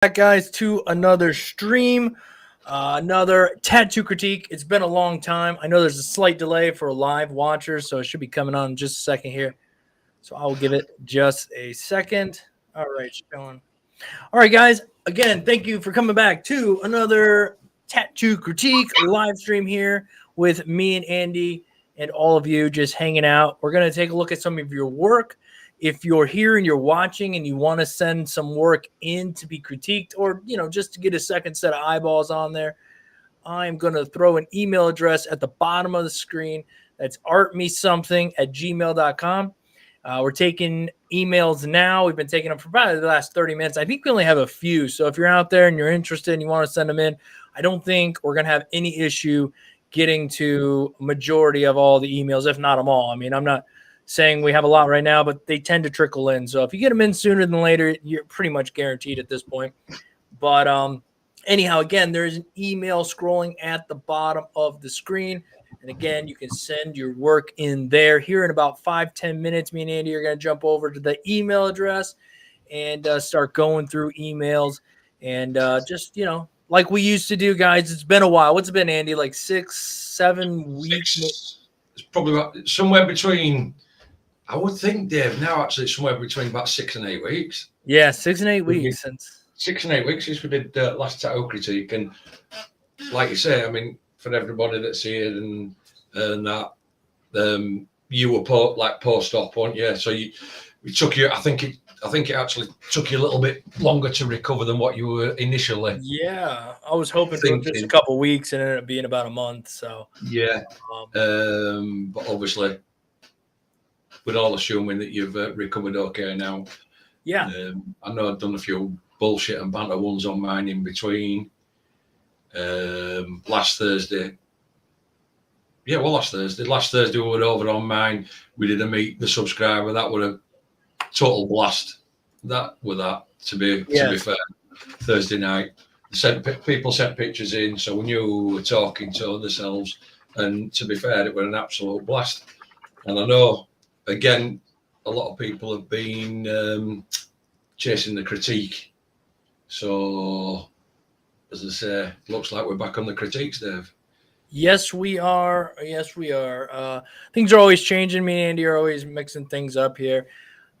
back, guys, to another stream, another tattoo critique. It's been a long time. I know there's a slight delay for live watchers, so it should be coming on in just a second here. So I will give it just a second. All right, Sean. All right, guys. Again, thank you for coming back to another tattoo critique live stream here with me and Andy and all of you just hanging out. We're going to take a look at some of your work. If you're here and you're watching and you want to send some work in to be critiqued or, just to get a second set of eyeballs on there, I'm going to throw an email address at the bottom of the screen. That's artmesomething@gmail.com. We're taking emails now. We've been taking them for probably the last 30 minutes. I think we only have a few. So if you're out there and you're interested and you want to send them in, I don't think we're going to have any issue getting to majority of all the emails, if not them all. I mean, I'm not saying we have a lot right now, but they tend to trickle in. So if you get them in sooner than later, you're pretty much guaranteed at this point. But anyhow, again, there's an email scrolling at the bottom of the screen. And again, you can send your work in there. Here in about 5-10 minutes, me and Andy are going to jump over to the email address and start going through emails. And just, like we used to do, guys, it's been a while. What's it been, Andy? Like 6-7 weeks? It's probably about somewhere between, I would think, Dave, now actually it's somewhere between about 6 and 8 weeks. Yeah, 6 and 8 weeks. 6 and 8 weeks since we did last tattoo critique. And like you say, I mean, for everybody that's here and that, you were post-op, weren't you? So it took you, I think it actually took you a little bit longer to recover than what you were initially. Yeah, I was hoping for just a couple of weeks and it ended up being about a month. So yeah, but obviously, we're all assuming that you've recovered okay now. Yeah, I know I've done a few bullshit and banter ones on mine in between. Last Thursday we were over on mine. We did a meet the subscriber. That was a total blast. To be fair, Thursday night, people sent pictures in, so we knew we were talking to ourselves. And to be fair, it was an absolute blast. And I know, again, a lot of people have been chasing the critique. So, as I say, looks like we're back on the critiques, Dave. Yes, we are. Things are always changing. Me and Andy are always mixing things up here.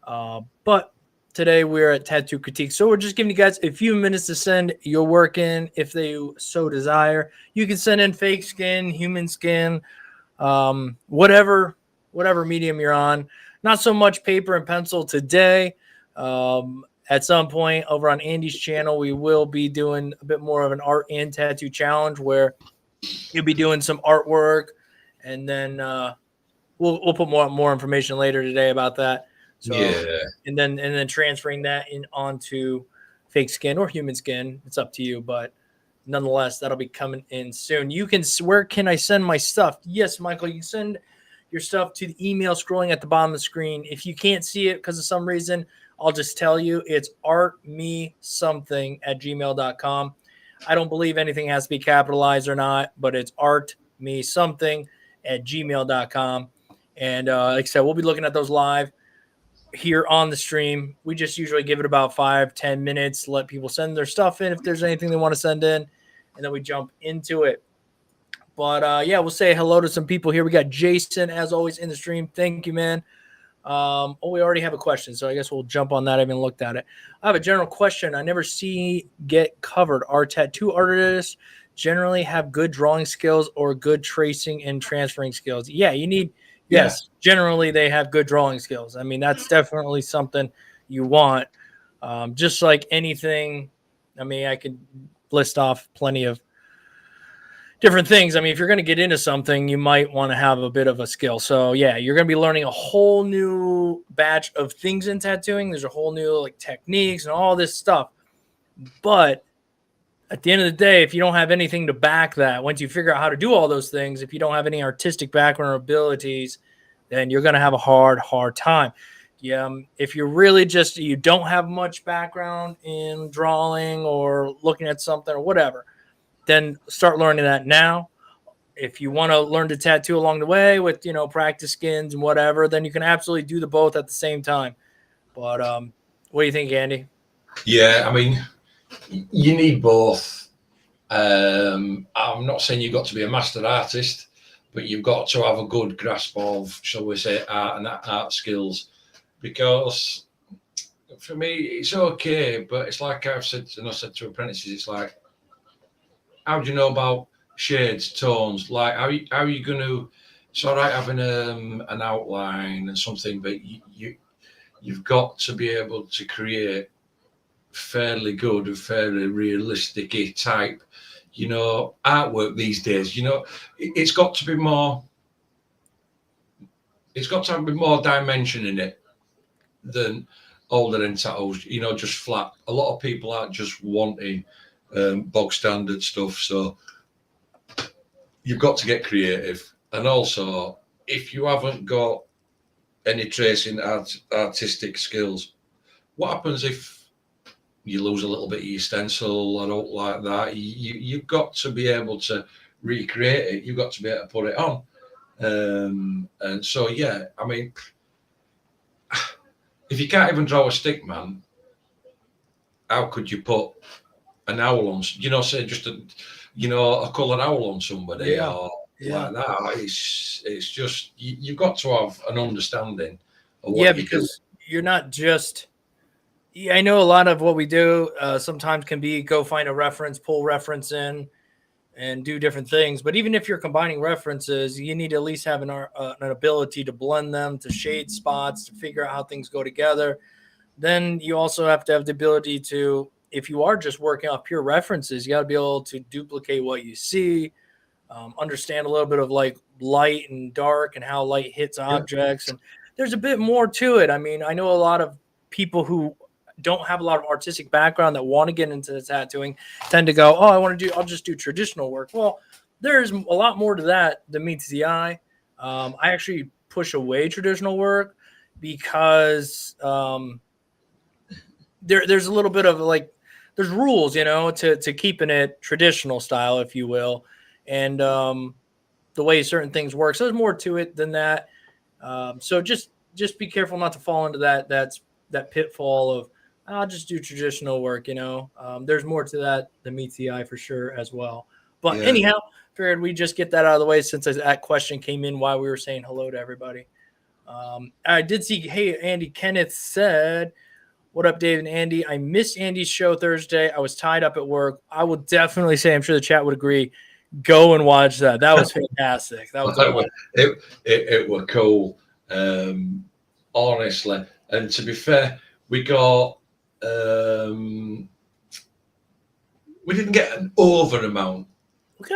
But today we're at Tattoo Critique. So we're just giving you guys a few minutes to send your work in if they so desire. You can send in fake skin, human skin, whatever medium you're on. Not so much paper and pencil today. At some point over on Andy's channel, we will be doing a bit more of an art and tattoo challenge where you'll be doing some artwork, and then we'll put more information later today about that. So, yeah, and then transferring that in onto fake skin or human skin. It's up to you, but nonetheless, that'll be coming in soon. Where can I send my stuff? Yes, Michael, you can send your stuff to the email scrolling at the bottom of the screen. If you can't see it because of some reason, I'll just tell you it's artmesomething@gmail.com. I don't believe anything has to be capitalized or not, but it's artmesomething@gmail.com. And like I said, we'll be looking at those live here on the stream. We just usually give it about 5-10 minutes, let people send their stuff in if there's anything they want to send in, and then we jump into it. But yeah, we'll say hello to some people here. We got Jason, as always, in the stream. Thank you, man. We already have a question, so I guess we'll jump on that. I haven't looked at it. I have a general question I never see get covered. Are tattoo artists generally have good drawing skills or good tracing and transferring skills? Yeah, you need. Yes, generally they have good drawing skills. I mean, that's definitely something you want. Just like anything, I mean, I could list off plenty of different things. I mean, if you're going to get into something, you might want to have a bit of a skill. So yeah, you're going to be learning a whole new batch of things in tattooing. There's a whole new techniques and all this stuff. But at the end of the day, if you don't have anything to back that, once you figure out how to do all those things, if you don't have any artistic background or abilities, then you're going to have a hard time. Yeah, if you're really you don't have much background in drawing or looking at something or whatever, then start learning that now. If you want to learn to tattoo along the way with, practice skins and whatever, then you can absolutely do the both at the same time. But what do you think, Andy? Yeah, I mean, you need both. I'm not saying you've got to be a master artist, but you've got to have a good grasp of, shall we say, art and art skills. Because for me, it's okay, but it's like I've said, and I said to apprentices, it's like, how do you know about shades, tones? Like, how are you going to? It's all right having an outline and something, but you've got to be able to create fairly good and fairly realistic type, artwork these days. It's got to be more. It's got to have more dimension in it than older end tattoos. Just flat. A lot of people aren't just wanting bog standard stuff. So you've got to get creative. And also, if you haven't got any tracing artistic skills, what happens if you lose a little bit of your stencil or out like that? You've got to be able to recreate it. You've got to be able to put it on. And so, yeah, I mean, if you can't even draw a stick man, how could you put an owl on? Say just a coloured owl on somebody or like that. It's just you've got to have an understanding of what because you're not just. Yeah, I know a lot of what we do sometimes can be go find a reference, pull reference in, and do different things. But even if you're combining references, you need to at least have an ability to blend them, to shade spots, to figure out how things go together. Then you also have to have the ability to, if you are just working off pure references, you got to be able to duplicate what you see, understand a little bit of like light and dark and how light hits objects. And there's a bit more to it. I mean, I know a lot of people who don't have a lot of artistic background that want to get into the tattooing tend to go, I'll just do traditional work. Well, there's a lot more to that than meets the eye. I actually push away traditional work because there's a little bit of like, there's rules, to keeping it traditional style, if you will. And the way certain things work. So there's more to it than that. So just be careful not to fall into that pitfall of, I'll just do traditional work, there's more to that than meets the eye for sure as well. But anyhow, figured we just get that out of the way since that question came in while we were saying hello to everybody. I did see, hey, Andy Kenneth said, what up, Dave and Andy? I missed Andy's show Thursday. I was tied up at work. I will definitely say, I'm sure the chat would agree, go and watch that. That was fantastic. That was it was cool, honestly. And to be fair, we got we didn't get an over amount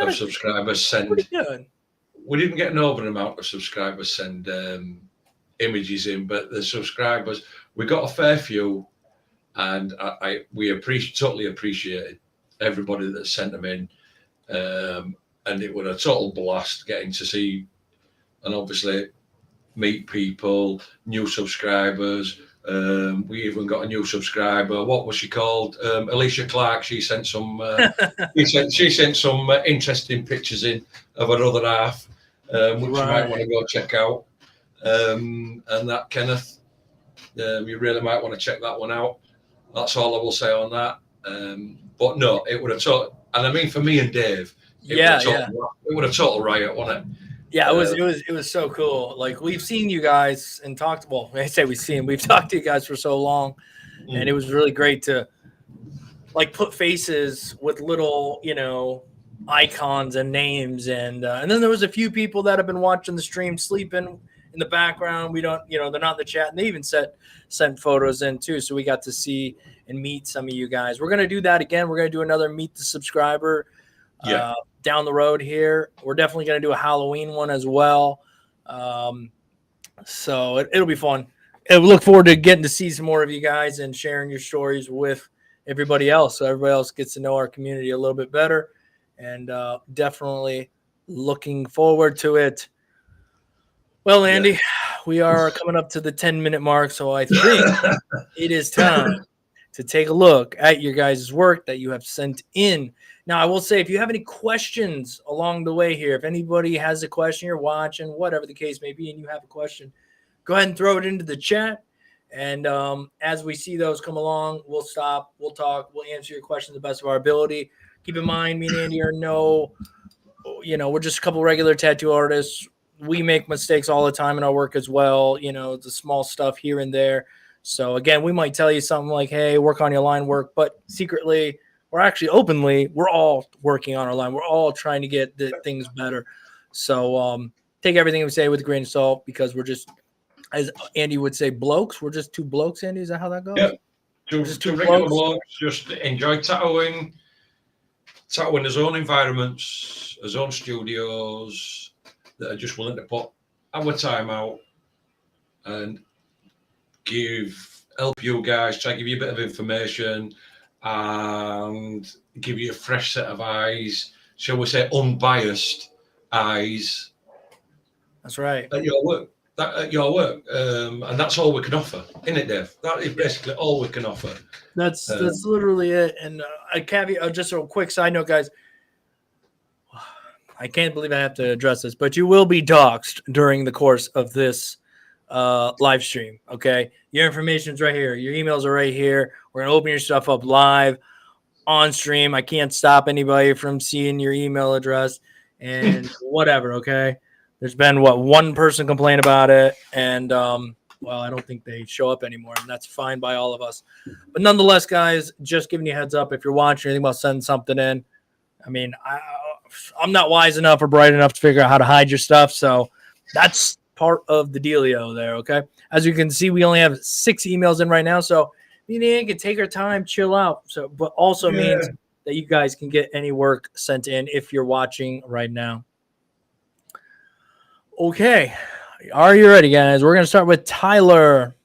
of subscribers send. We didn't get an over amount of subscribers send images in, but the subscribers, we got a fair few, and we totally appreciated everybody that sent them in, and it was a total blast getting to see and obviously meet people, new subscribers. We even got a new subscriber. What was she called? Alicia Clark. She sent some. She sent some interesting pictures in of her other half, which you might want to go check out. And that, Kenneth, you really might want to check that one out. That's all I will say on that. But no, it would have total. And I mean, for me and Dave, it would have total riot, wasn't it? Yeah, it was so cool. Like, we've seen you guys and talked. Well, I say we've talked to you guys for so long, and it was really great to like put faces with little, icons and names, and then there was a few people that have been watching the stream sleeping in the background. We don't, they're not in the chat, and they even sent photos in too, so we got to see and meet some of you guys. We're gonna do that again. We're gonna do another meet the subscriber. Down the road here. We're definitely going to do a Halloween one as well. So it'll be fun. And we look forward to getting to see some more of you guys and sharing your stories with everybody else. So everybody else gets to know our community a little bit better, and definitely looking forward to it. Well, Andy, we are coming up to the 10-minute mark. So I think it is time to take a look at your guys' work that you have sent in. Now, I will say, if you have any questions along the way here, if anybody has a question, you're watching, whatever the case may be, and you have a question, go ahead and throw it into the chat. And as we see those come along, we'll stop, we'll talk, we'll answer your questions to the best of our ability. Keep in mind, me and Andy are we're just a couple regular tattoo artists. We make mistakes all the time in our work as well, the small stuff here and there. So again, we might tell you something like, hey, work on your line work, but secretly, or actually openly, we're all working on our line. We're all trying to get the things better. So take everything we say with a grain of salt, because we're just, as Andy would say, blokes. We're just two blokes, Andy. Is that how that goes? Yeah. Two regular blokes just enjoy tattooing his own environments, his own studios, that are just willing to put our time out and help you guys, try to give you a bit of information and give you a fresh set of eyes, shall we say unbiased eyes. That's right. At your work. And that's all we can offer, isn't it, Dave? That is basically all we can offer. That's literally it. And a caveat, just a quick side note, guys. I can't believe I have to address this, but you will be doxxed during the course of this live stream. Okay, your information is right here. Your emails are right here. We're gonna open your stuff up live on stream. I can't stop anybody from seeing your email address and whatever. Okay, there's been one person complain about it, and I don't think they show up anymore, and that's fine by all of us. But nonetheless, guys, just giving you a heads up, if you're watching anything about sending something in. I mean, I'm not wise enough or bright enough to figure out how to hide your stuff, so that's part of the dealio there, okay? As you can see, we only have 6 emails in right now, so me and Ian can take our time, chill out. So, but also means that you guys can get any work sent in if you're watching right now. Okay, are you ready, guys? We're gonna start with Tyler.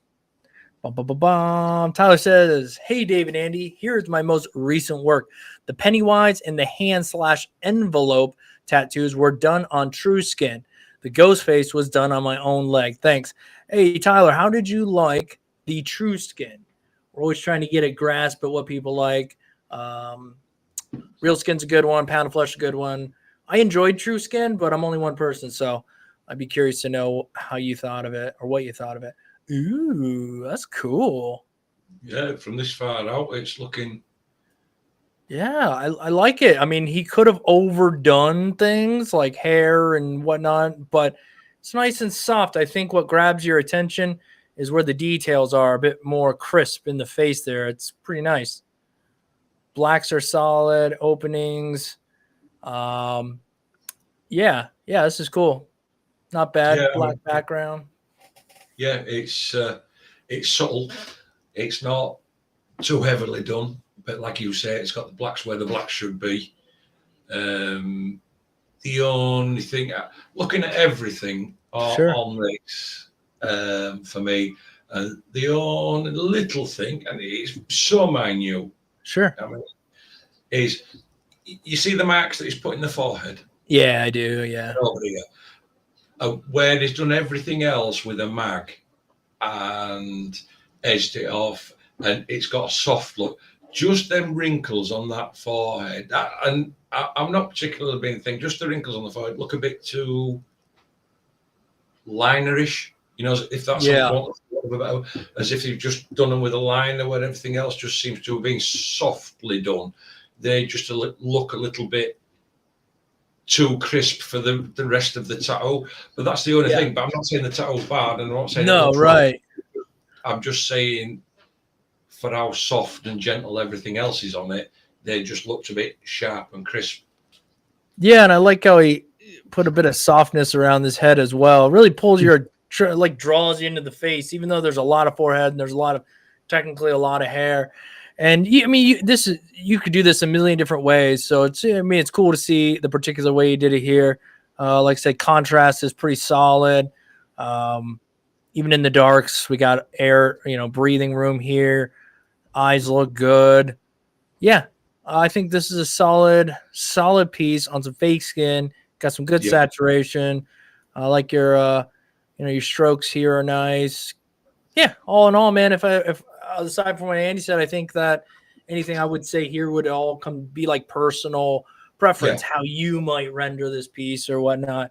Tyler says, hey, Dave and Andy, here's my most recent work. The Pennywise and the hand/envelope tattoos were done on True Skin. The ghost face was done on my own leg. Thanks. Hey, Tyler, how did you like the True Skin? We're always trying to get a grasp at what people like. Real Skin's a good one. Pound of Flesh a good one. I enjoyed True Skin, but I'm only one person, so I'd be curious to know how you thought of it or what you thought of it. Ooh, that's cool. Yeah, from this far out, it's looking. Yeah, I like it. I mean, he could have overdone things like hair and whatnot, but it's nice and soft. I think what grabs your attention is where the details are a bit more crisp in the face there. It's pretty nice. Blacks are solid, openings. Yeah, this is cool. Not bad. Yeah, Black background. Yeah, it's subtle. It's not too heavily done, but like you say, it's got the blacks where the blacks should be. The only thing, looking at everything on this, for me, the only little thing, and it's so minute. Sure. I mean, is you see the marks that he's put in the forehead? Yeah, I do. Yeah. Over here. Where he's done everything else with a mag and edged it off, and it's got a soft look. Just them wrinkles on that forehead, and I'm not particularly being thinking, just the wrinkles on the forehead look a bit too linerish. If that's as if you've just done them with a liner, where everything else just seems to have been softly done. They just look a little bit too crisp for the rest of the tattoo, but that's the only thing. But I'm not saying the tattoo's bad, and I'm not saying right. I'm just saying for how soft and gentle everything else is on it, they just looked a bit sharp and crisp. Yeah, and I like how he put a bit of softness around his head as well. It really pulls draws you into the face, even though there's a lot of forehead and there's technically a lot of hair. And you could do this a million different ways. So it's cool to see the particular way you did it here. Like I said, contrast is pretty solid. Even in the darks, we got air, breathing room here. Eyes look good. Yeah, I think this is a solid piece on some fake skin. Got some good saturation. I like your strokes here are nice. Yeah, all in all, man, if aside from what Andy said, I think that anything I would say here would all be like personal preference, how you might render this piece or whatnot.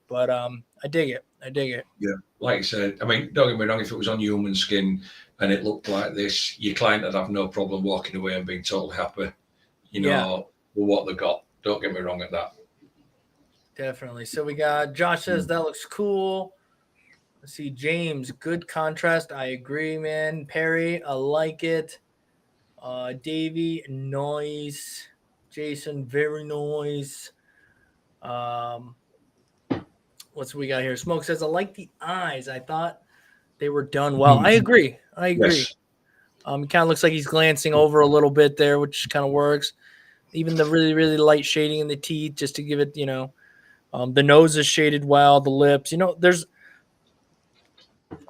But I dig it. I dig it. Yeah, like I said, I mean, don't get me wrong. If it was on human skin and it looked like this, your client would have no problem walking away and being totally happy, Yeah, with what they got. Don't get me wrong at that. definitely. So we got Josh says that looks cool. Let's see, James, good contrast. I agree, man. Perry, I like it. Davey, noise. Jason, very noise. Um, what's we got here? Smoke says, I like the eyes. I thought they were done well. I agree. I agree. Yes. It kind of looks like he's glancing over a little bit there, which kind of works. Even the really, really light shading in the teeth, just to give it, the nose is shaded well, the lips. There's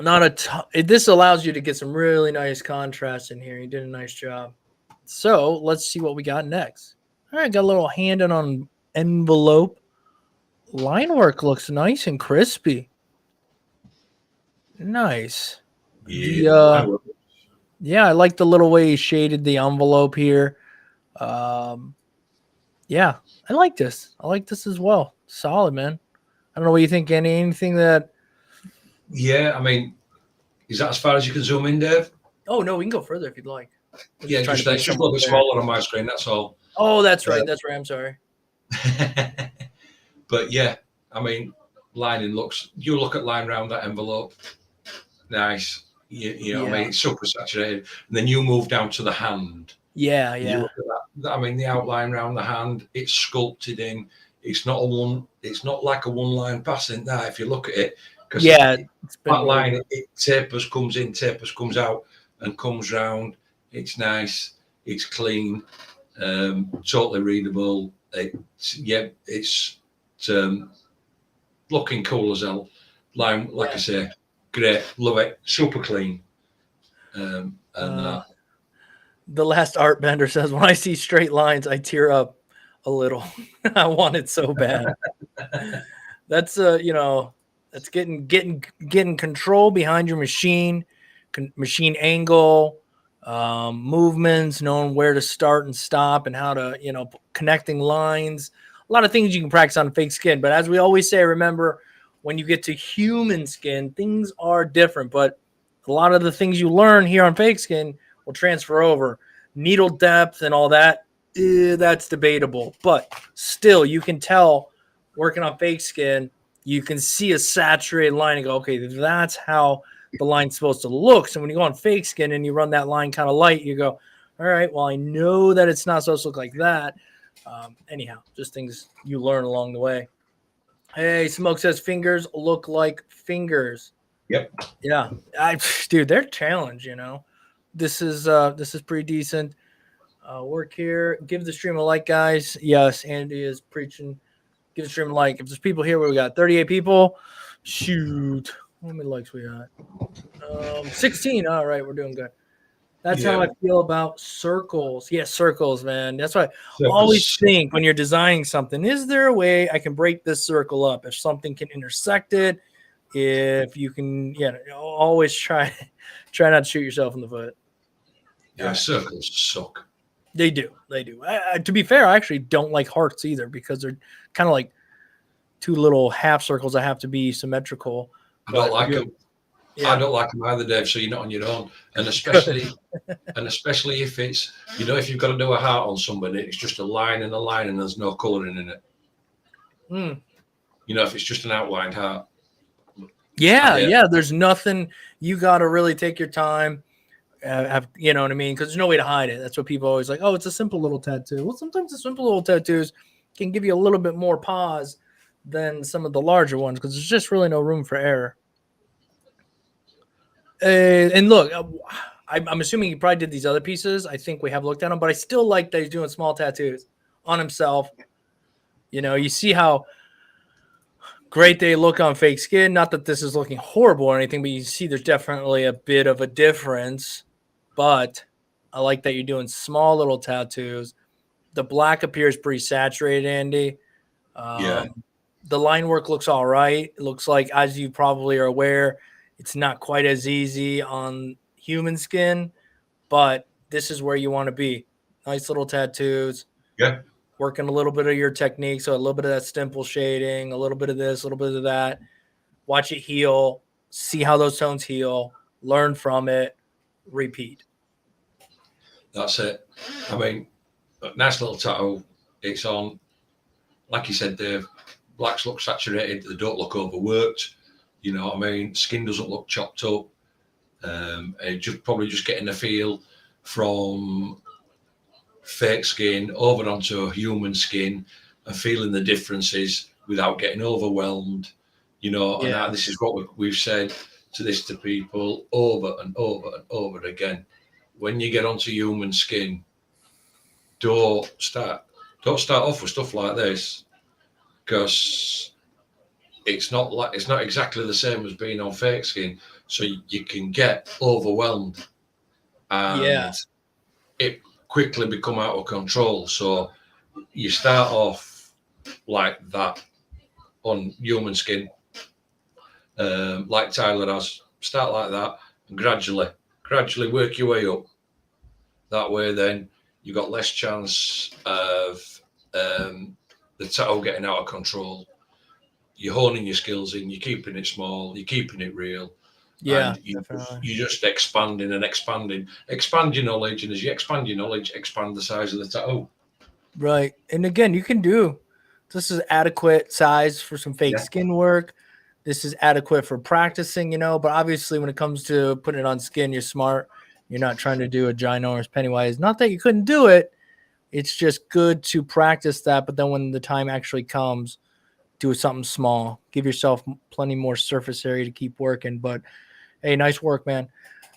not a ton. This allows you to get some really nice contrast in here. You did a nice job. So let's see what we got next. All right, got a little hand on envelope. Line work looks nice and crispy. Nice. Yeah. Yeah, I like the little way he shaded the envelope here. Yeah, I like this. I like this as well. Solid, man. I don't know what you think. Anything that? Yeah, I mean, is that as far as you can zoom in, Dave? Oh no, we can go further if you'd like. Yeah, just a little bit smaller on my screen. That's all. Oh, that's right. That's right. I'm sorry. But yeah, I mean, lining looks. You look at line around that envelope. Nice. You know what I mean? It's super saturated. And then you move down to the hand. Yeah. You look at that. I mean, the outline around the hand, it's sculpted in. It's not like a one-line passing. That if you look at it, because that line it tapers, comes in, tapers, comes out, and comes round. It's nice. It's clean. Totally readable. It's looking cool as hell. Line, like I say, great. Love it. Super clean. The last art bender says, when I see straight lines, I tear up a little. I want it so bad. That's that's getting control behind your machine, machine angle, movements, knowing where to start and stop, and how to connecting lines. A lot of things you can practice on fake skin. But as we always say, remember, when you get to human skin, things are different. But a lot of the things you learn here on fake skin will transfer over. Needle depth and all that, that's debatable. But still, you can tell working on fake skin, you can see a saturated line and go, okay, that's how the line's supposed to look. So when you go on fake skin and you run that line kind of light, you go, all right, well, I know that it's not supposed to look like that. Anyhow, just things you learn along the way. Hey, Smoke says fingers look like fingers. Yep. Yeah. Dude, they're challenged, This is pretty decent. Work here. Give the stream a like, guys. Yes, Andy is preaching. Give the stream a like. If there's people here, we got 38 people. Shoot. How many likes we got? 16. All right, we're doing good. That's how I feel about circles. Yeah, circles, man. That's why I always think when you're designing something, is there a way I can break this circle up? If something can intersect it, if you can, always try not to shoot yourself in the foot. Yeah, circles suck. They do. To be fair, I actually don't like hearts either because they're kind of like two little half circles that have to be symmetrical. I don't like them. Yeah. I don't like them either, Dave. So you're not on your own, and especially if it's if you've got to do a heart on somebody, it's just a line and a line, and there's no colouring in it. If it's just an outlined heart. Yeah. There's nothing. You got to really take your time. You know what I mean? Because there's no way to hide it. That's what people always like. Oh, it's a simple little tattoo. Well, sometimes the simple little tattoos can give you a little bit more pause than some of the larger ones because there's just really no room for error. And look, I'm assuming he probably did these other pieces. I think we have looked at them, but I still like that he's doing small tattoos on himself. You see how great they look on fake skin. Not that this is looking horrible or anything, but you see there's definitely a bit of a difference. But I like that you're doing small little tattoos. The black appears pretty saturated, Andy. The line work looks all right. It looks like, as you probably are aware, it's not quite as easy on human skin, but this is where you want to be. Nice little tattoos. Yeah. Working a little bit of your technique. So a little bit of that stipple shading, a little bit of this, a little bit of that. watch it heal, see how those tones heal, learn from it, repeat. That's it. I mean, nice little tattoo. It's on, like you said, Dave, blacks look saturated, they don't look overworked. You know what I mean? Skin doesn't look chopped up. And probably just getting a feel from fake skin over onto human skin and feeling the differences without getting overwhelmed. You know, Yeah. and this is what we've said to people over and over and over again. When you get onto human skin, don't start off with stuff like this, because it's not exactly the same as being on fake skin. So you can get overwhelmed, and it quickly become out of control. So you start off like that on human skin, like Tyler has. Start like that and gradually work your way up. That way, then you got less chance of the tattoo getting out of control. You're honing your skills in. You're keeping it small. You're keeping it real. Yeah, And you're just expanding and expanding. Expand your knowledge, and as you expand your knowledge, expand the size of the tattoo. right. And again, you can do this is adequate size for some fake skin work. This is adequate for practicing, but obviously when it comes to putting it on skin, you're smart. You're not trying to do a ginormous Pennywise. Not that you couldn't do it. It's just good to practice that. But then when the time actually comes, do something small. Give yourself plenty more surface area to keep working. But hey, nice work, man.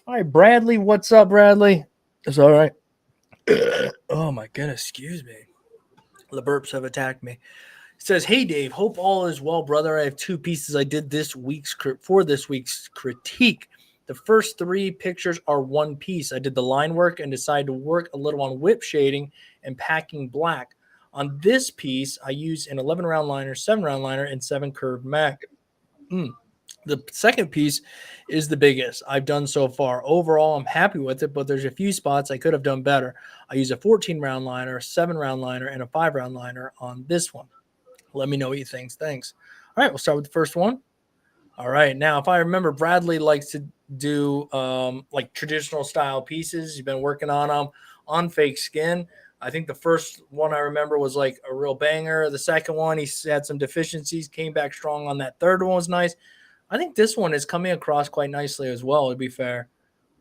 All right, Bradley. What's up, Bradley? It's all right. Oh, my goodness. Excuse me. The burps have attacked me. It says, "Hey Dave, hope all is well, brother. I have two pieces I did this week's critique. The first three pictures are one piece. I did the line work and decided to work a little on whip shading and packing black. On this piece, I used an 11 round liner, 7 round liner, and 7 curved mag. The second piece is the biggest I've done so far. Overall, I'm happy with it, but there's a few spots I could have done better. I use a 14 round liner, 7 round liner, and a 5 round liner on this one. Let me know what you think. Thanks. All right, we'll start with the first one. All right, now if I remember, Bradley likes to do like traditional style pieces. He's been working on them on fake skin. I think the first one I remember was like a real banger. The second one, he had some deficiencies, came back strong on that. Third one was nice. I think this one is coming across quite nicely as well, to be fair.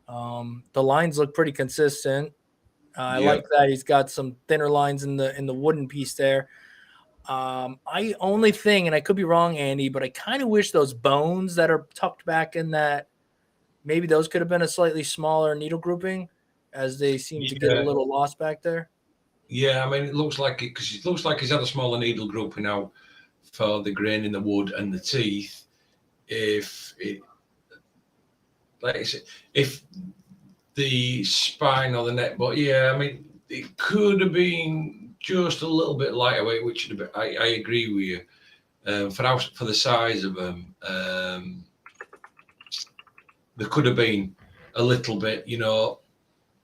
The lines look pretty consistent. I like that he's got some thinner lines in the wooden piece there. I only thing, and I could be wrong, Andy, but I kind of wish those bones that are tucked back in that, maybe those could have been a slightly smaller needle grouping, as they seem to get a little lost back there. Yeah, I mean, it looks like it, because it looks like he's had a smaller needle grouping now for the grain in the wood and the teeth. If it, like I said, if the spine or the neck, but yeah, I mean, it could have been just a little bit lighter weight, which I agree with you. For the size of them, there could have been a little bit,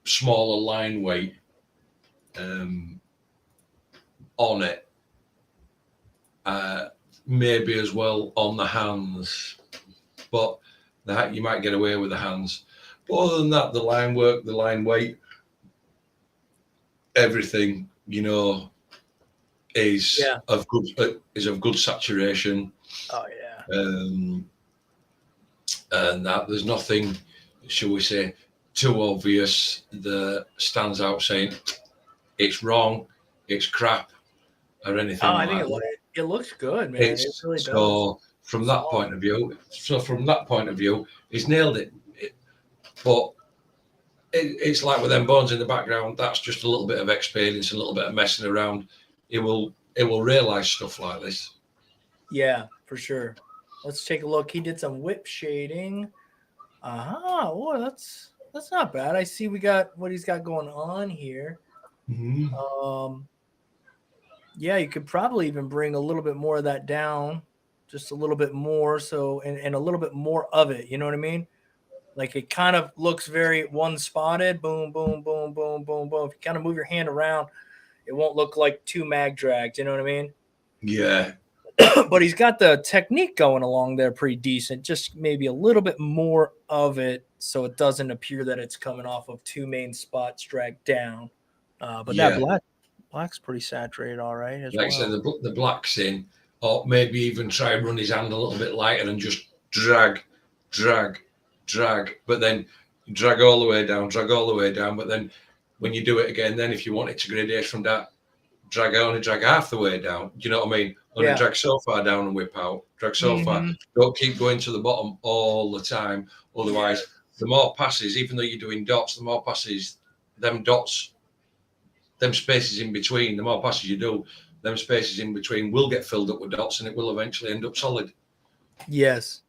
smaller line weight on it. Maybe as well on the hands, but you might get away with the hands. But other than that, the line work, the line weight, everything, is of good saturation. Oh yeah. And that there's nothing, shall we say, too obvious that stands out saying it's wrong, it's crap, or anything. I think it looks good, man. It really does. So from that point of view, he's nailed it. But it's like with them bones in the background. That's just a little bit of experience, a little bit of messing around. It will realize stuff like this. Yeah, for sure. Let's take a look. He did some whip shading. Oh, that's not bad. I see we got what he's got going on here. Mm-hmm. Yeah, you could probably even bring a little bit more of that down, just a little bit more. So, and a little bit more of it. You know what I mean? Like it kind of looks very one spotted. Boom, boom, boom, boom, boom, boom. If you kind of move your hand around, it won't look like two mag drags. You know what I mean? Yeah. but he's got the technique going along there pretty decent. Just maybe a little bit more of it, so it doesn't appear that it's coming off of two main spots dragged down. But that black's pretty saturated, all right. As like well. I said, the black's in, or maybe even try and run his hand a little bit lighter and just drag, but then drag all the way down. But then when you do it again, then if you want it to gradate from that, drag half the way down. Do you know what I mean? Only drag so far down and whip out. Drag so far. Don't keep going to the bottom all the time. Otherwise, the more passes, even though you're doing dots, the more passes, them dots, them spaces in between, the more passes you do, them spaces in between will get filled up with dots and it will eventually end up solid. Yes.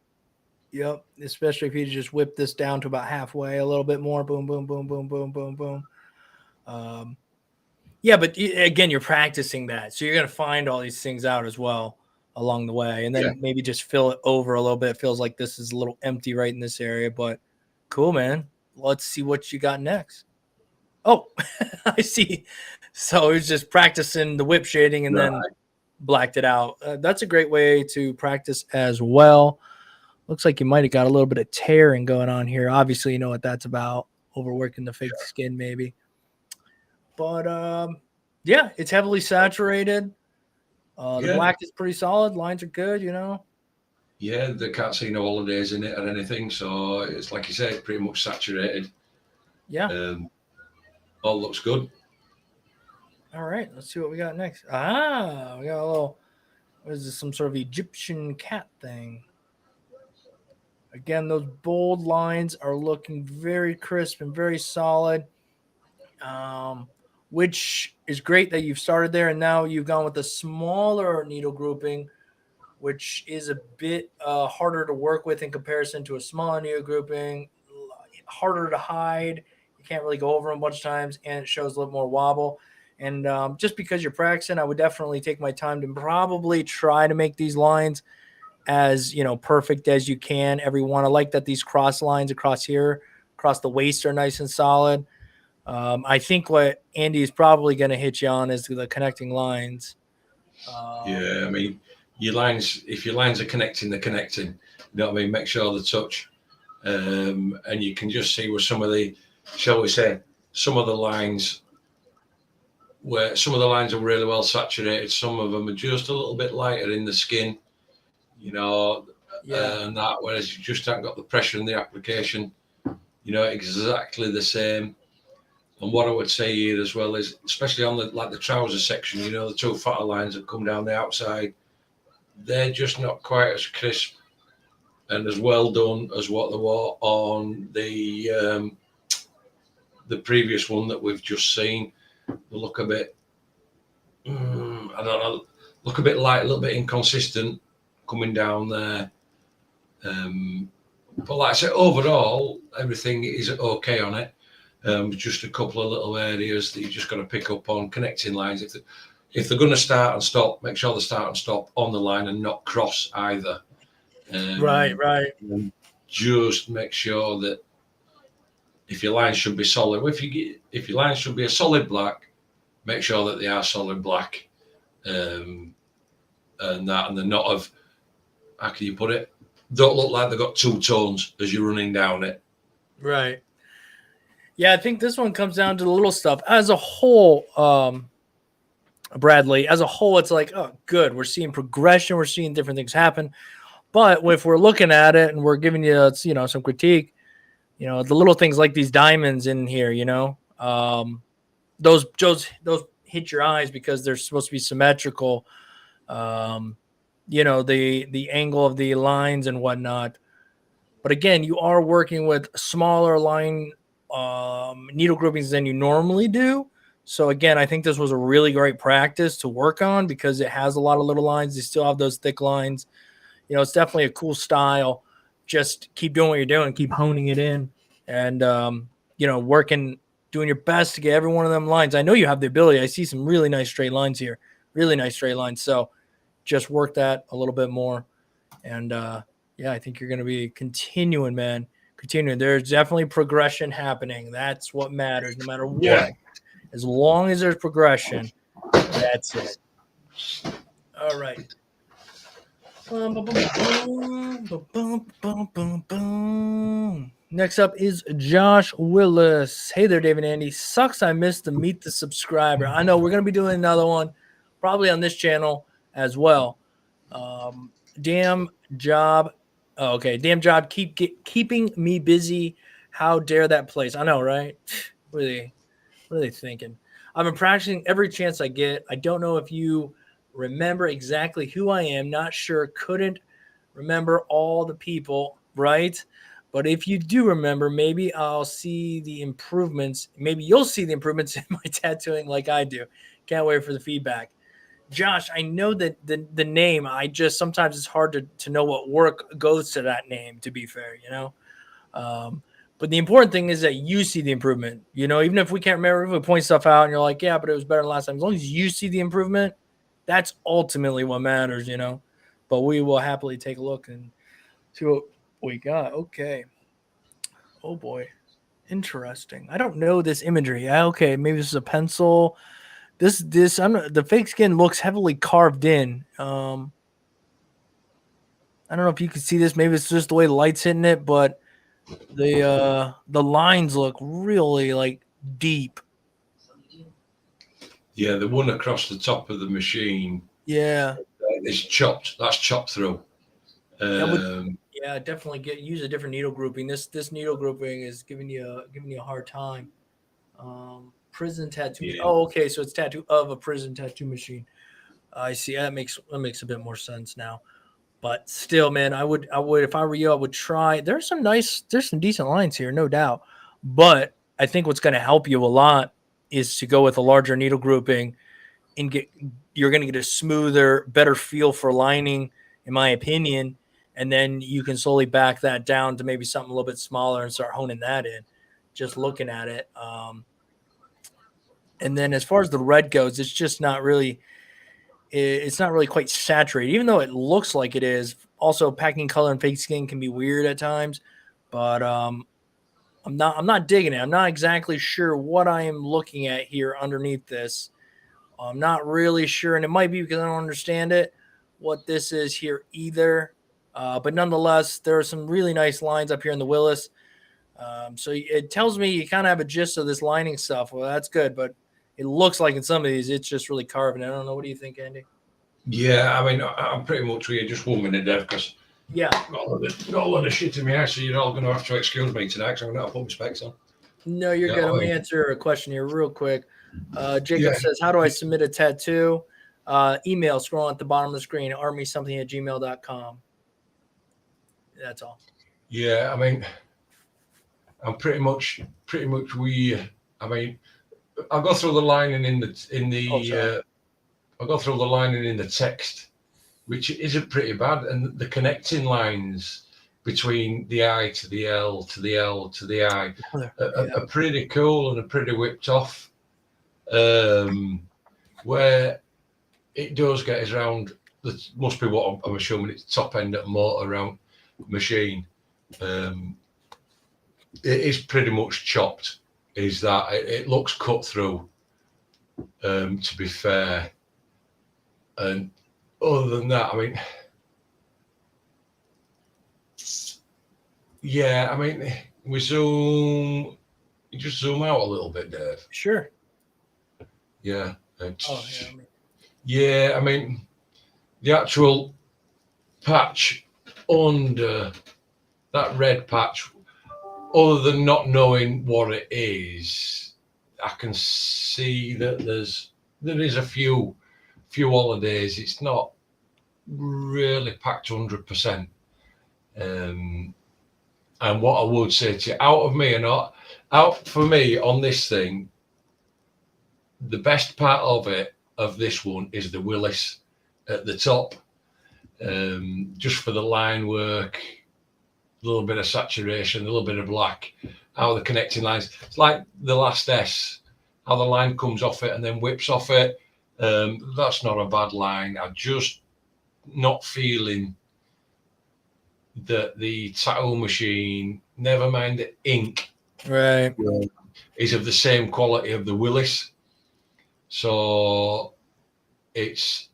Yep. Especially if you just whip this down to about halfway, a little bit more. Boom, boom, boom, boom, boom, boom, boom. Yeah, but again, you're practicing that. So you're going to find all these things out as well along the way. And then maybe just fill it over a little bit. It feels like this is a little empty right in this area. But cool, man. Let's see what you got next. Oh, I see. So he's just practicing the whip shading and then blacked it out. That's a great way to practice as well. Looks like you might have got a little bit of tearing going on here. Obviously, you know what that's about. Overworking the fake skin, maybe. But, yeah, it's heavily saturated. The black is pretty solid. Lines are good, you know. Yeah, they can't see no holidays in it or anything. So it's like you said, pretty much saturated. Yeah. All looks good. All right, let's see what we got next. We got a little, what is this, some sort of Egyptian cat thing. Again, those bold lines are looking very crisp and very solid. Which is great that you've started there, and now you've gone with a smaller needle grouping, which is a bit harder to work with in comparison to a smaller needle grouping, harder to hide. You can't really go over them a bunch of times, and it shows a little more wobble. And just because you're practicing, I would definitely take my time to probably try to make these lines as, you know, perfect as you can. Every one. I like that these cross lines across here, across the waist, are nice and solid. I think what Andy is probably going to hit you on is the connecting lines. I mean, if your lines are connecting, they're connecting. You know what I mean? Make sure they touch. And you can just see where some of the, shall we say, some of the lines are really well saturated. Some of them are just a little bit lighter in the skin, you know, and that, whereas you just haven't got the pressure in the application, you know, exactly the same. And what I would say here as well is, especially on the trouser section, you know, the two fatter lines that come down the outside, they're just not quite as crisp and as well done as what they were on the previous one that we've just seen. They look a bit, I don't know, look a bit light, a little bit inconsistent coming down there. But like I said, overall, everything is okay on it. Just a couple of little areas that you just got to pick up on connecting lines. If they're going to start and stop, make sure they start and stop on the line and not cross either. Right. And just make sure that if your lines should be solid, if your lines should be a solid black, make sure that they are solid black, and they're not of, how can you put it? Don't look like they've got two tones as you're running down it. Right. Yeah, I think this one comes down to the little stuff. As a whole, Bradley, as a whole, it's like, oh, good. We're seeing progression. We're seeing different things happen. But if we're looking at it and we're giving you, you know, some critique, you know, the little things like these diamonds in here, you know, those hit your eyes because they're supposed to be symmetrical. You know, the angle of the lines and whatnot. But again, you are working with smaller line needle groupings than you normally do. So again, I think this was a really great practice to work on because it has a lot of little lines. You still have those thick lines. You know, it's definitely a cool style. Just keep doing what you're doing, keep honing it in, and you know, doing your best to get every one of them lines. I know you have the ability. I see some really nice straight lines here, really nice straight lines. So just work that a little bit more, and yeah, I think you're going to be continuing, man. Continuing. There's definitely progression happening. That's what matters, no matter what. Yeah. As long as there's progression, that's it. All right. Next up is Josh Willis. Hey there, David and Andy. Sucks I missed the Meet the Subscriber. I know we're going to be doing another one probably on this channel as well. Damn job. Oh, okay. Damn job. Keeping me busy. How dare that place? I know, right? What are they thinking? I've been practicing every chance I get. I don't know if you remember exactly who I am. Not sure. Couldn't remember all the people, right? But if you do remember, maybe I'll see the improvements. Maybe you'll see the improvements in my tattooing like I do. Can't wait for the feedback. Josh, I know that the name, I just sometimes it's hard to know what work goes to that name, to be fair, you know? But the important thing is that you see the improvement. You know, even if we can't remember, if we point stuff out and you're like, yeah, but it was better than last time. As long as you see the improvement, that's ultimately what matters, you know. But we will happily take a look and see what we got. Okay. Oh boy. Interesting. I don't know this imagery. Yeah, okay, maybe this is a pencil. This I'm the fake skin looks heavily carved in. I don't know if you can see this. Maybe it's just the way the light's hitting it, but the lines look really like deep. Yeah, the one across the top of the machine. Yeah, is chopped. That's chopped through. Yeah, definitely use a different needle grouping. This needle grouping is giving you a hard time. Prison tattoo. Yeah. Oh, okay, so it's tattoo of a prison tattoo machine. I see. That makes a bit more sense now. But still, man, I would if I were you, I would try. There's some decent lines here, no doubt. But I think what's going to help you a lot is to go with a larger needle grouping and you're going to get a smoother, better feel for lining, in my opinion. And then you can slowly back that down to maybe something a little bit smaller and start honing that in, just looking at it. And then as far as the red goes, it's not really quite saturated, even though it looks like it is. Also, packing color and fake skin can be weird at times, but I'm not digging it. I'm not exactly sure what I am looking at here underneath this. I'm not really sure, and it might be because I don't understand it, what this is here either. But nonetheless, there are some really nice lines up here in the Willis. So it tells me you kind of have a gist of this lining stuff. Well, that's good, but it looks like in some of these, it's just really carving. I don't know. What do you think, Andy? Yeah, I mean, I'm pretty much with you. Just 1 minute there because got a lot of shit in my eye, so you're all going to have to excuse me tonight because I'm going to have to put my specs on. No, you're good. I'm going to answer a question here real quick. Jacob says, how do I submit a tattoo? Email, scroll at the bottom of the screen, armysomething@gmail.com. That's all. Yeah, I mean, I'm pretty much I mean, I'll go through the lining I'll go through the lining in the text, which isn't pretty bad, and the connecting lines between the I to the L to the L to the I are pretty cool and are pretty whipped off. Where it does get us around, that must be what I'm assuming it's top end at motor round machine. It is pretty much chopped. Is that it looks cut through, to be fair. And other than that, I mean, yeah, I mean, you just zoom out a little bit, Dave. Sure. Yeah. Yeah, I mean, the actual patch under that red patch, other than not knowing what it is, I can see that there is a few holidays. It's not really packed 100%. And what I would say to you, out for me on this thing, the best part of this one is the Willis at the top, just for the line work, a little bit of saturation, a little bit of black, how the connecting lines. It's like the last S, how the line comes off it and then whips off it. That's not a bad line. I'm just not feeling that the tattoo machine, never mind the ink, right, is of the same quality of the Willis. So it's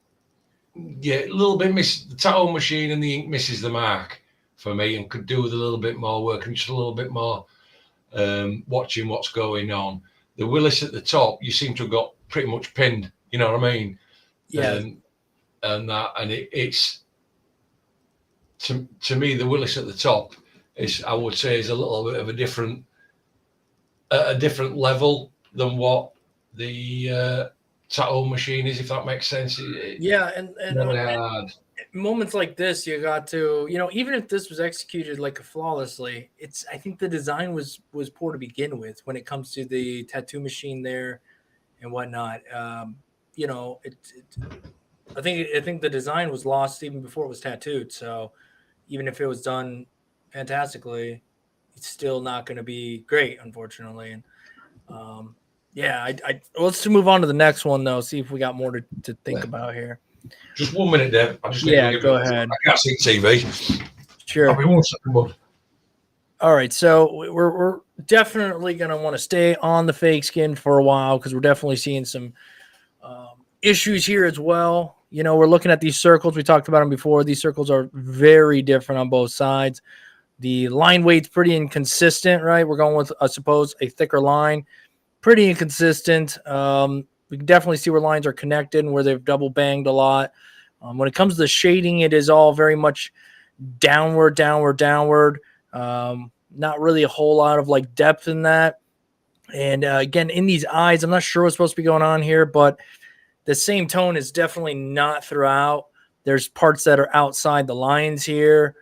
yeah, a little bit the tattoo machine and the ink misses the mark for me, and could do with a little bit more work and just a little bit more watching what's going on. The Willis at the top, you seem to have got pretty much pinned. You know what I mean? Yeah. And it's to me, the Willis at the top is, I would say, is a little bit of a different level than what the tattoo machine is, if that makes sense. Yeah, and really hard. Moments like this, you got to, even if this was executed like flawlessly, I think the design was poor to begin with when it comes to the tattoo machine there and whatnot. I think the design was lost even before it was tattooed. So even if it was done fantastically, it's still not going to be great, unfortunately. And yeah, let's move on to the next one though. See if we got more to think about here. Just 1 minute, Deb. I just need to go ahead. I can't see TV. Sure. I'll be 1 second, bud. All right, so we're definitely going to want to stay on the fake skin for a while because we're definitely seeing some issues here as well. We're looking at these circles. We talked about them before. These circles are very different on both sides. The line weight's pretty inconsistent, right? We're going with, I suppose, a thicker line. Pretty inconsistent. We can definitely see where lines are connected and where they've double banged a lot. When it comes to the shading, it is all very much downward. Not really a whole lot of like depth in that. And again, in these eyes, I'm not sure what's supposed to be going on here, but the same tone is definitely not throughout. There's parts that are outside the lines here.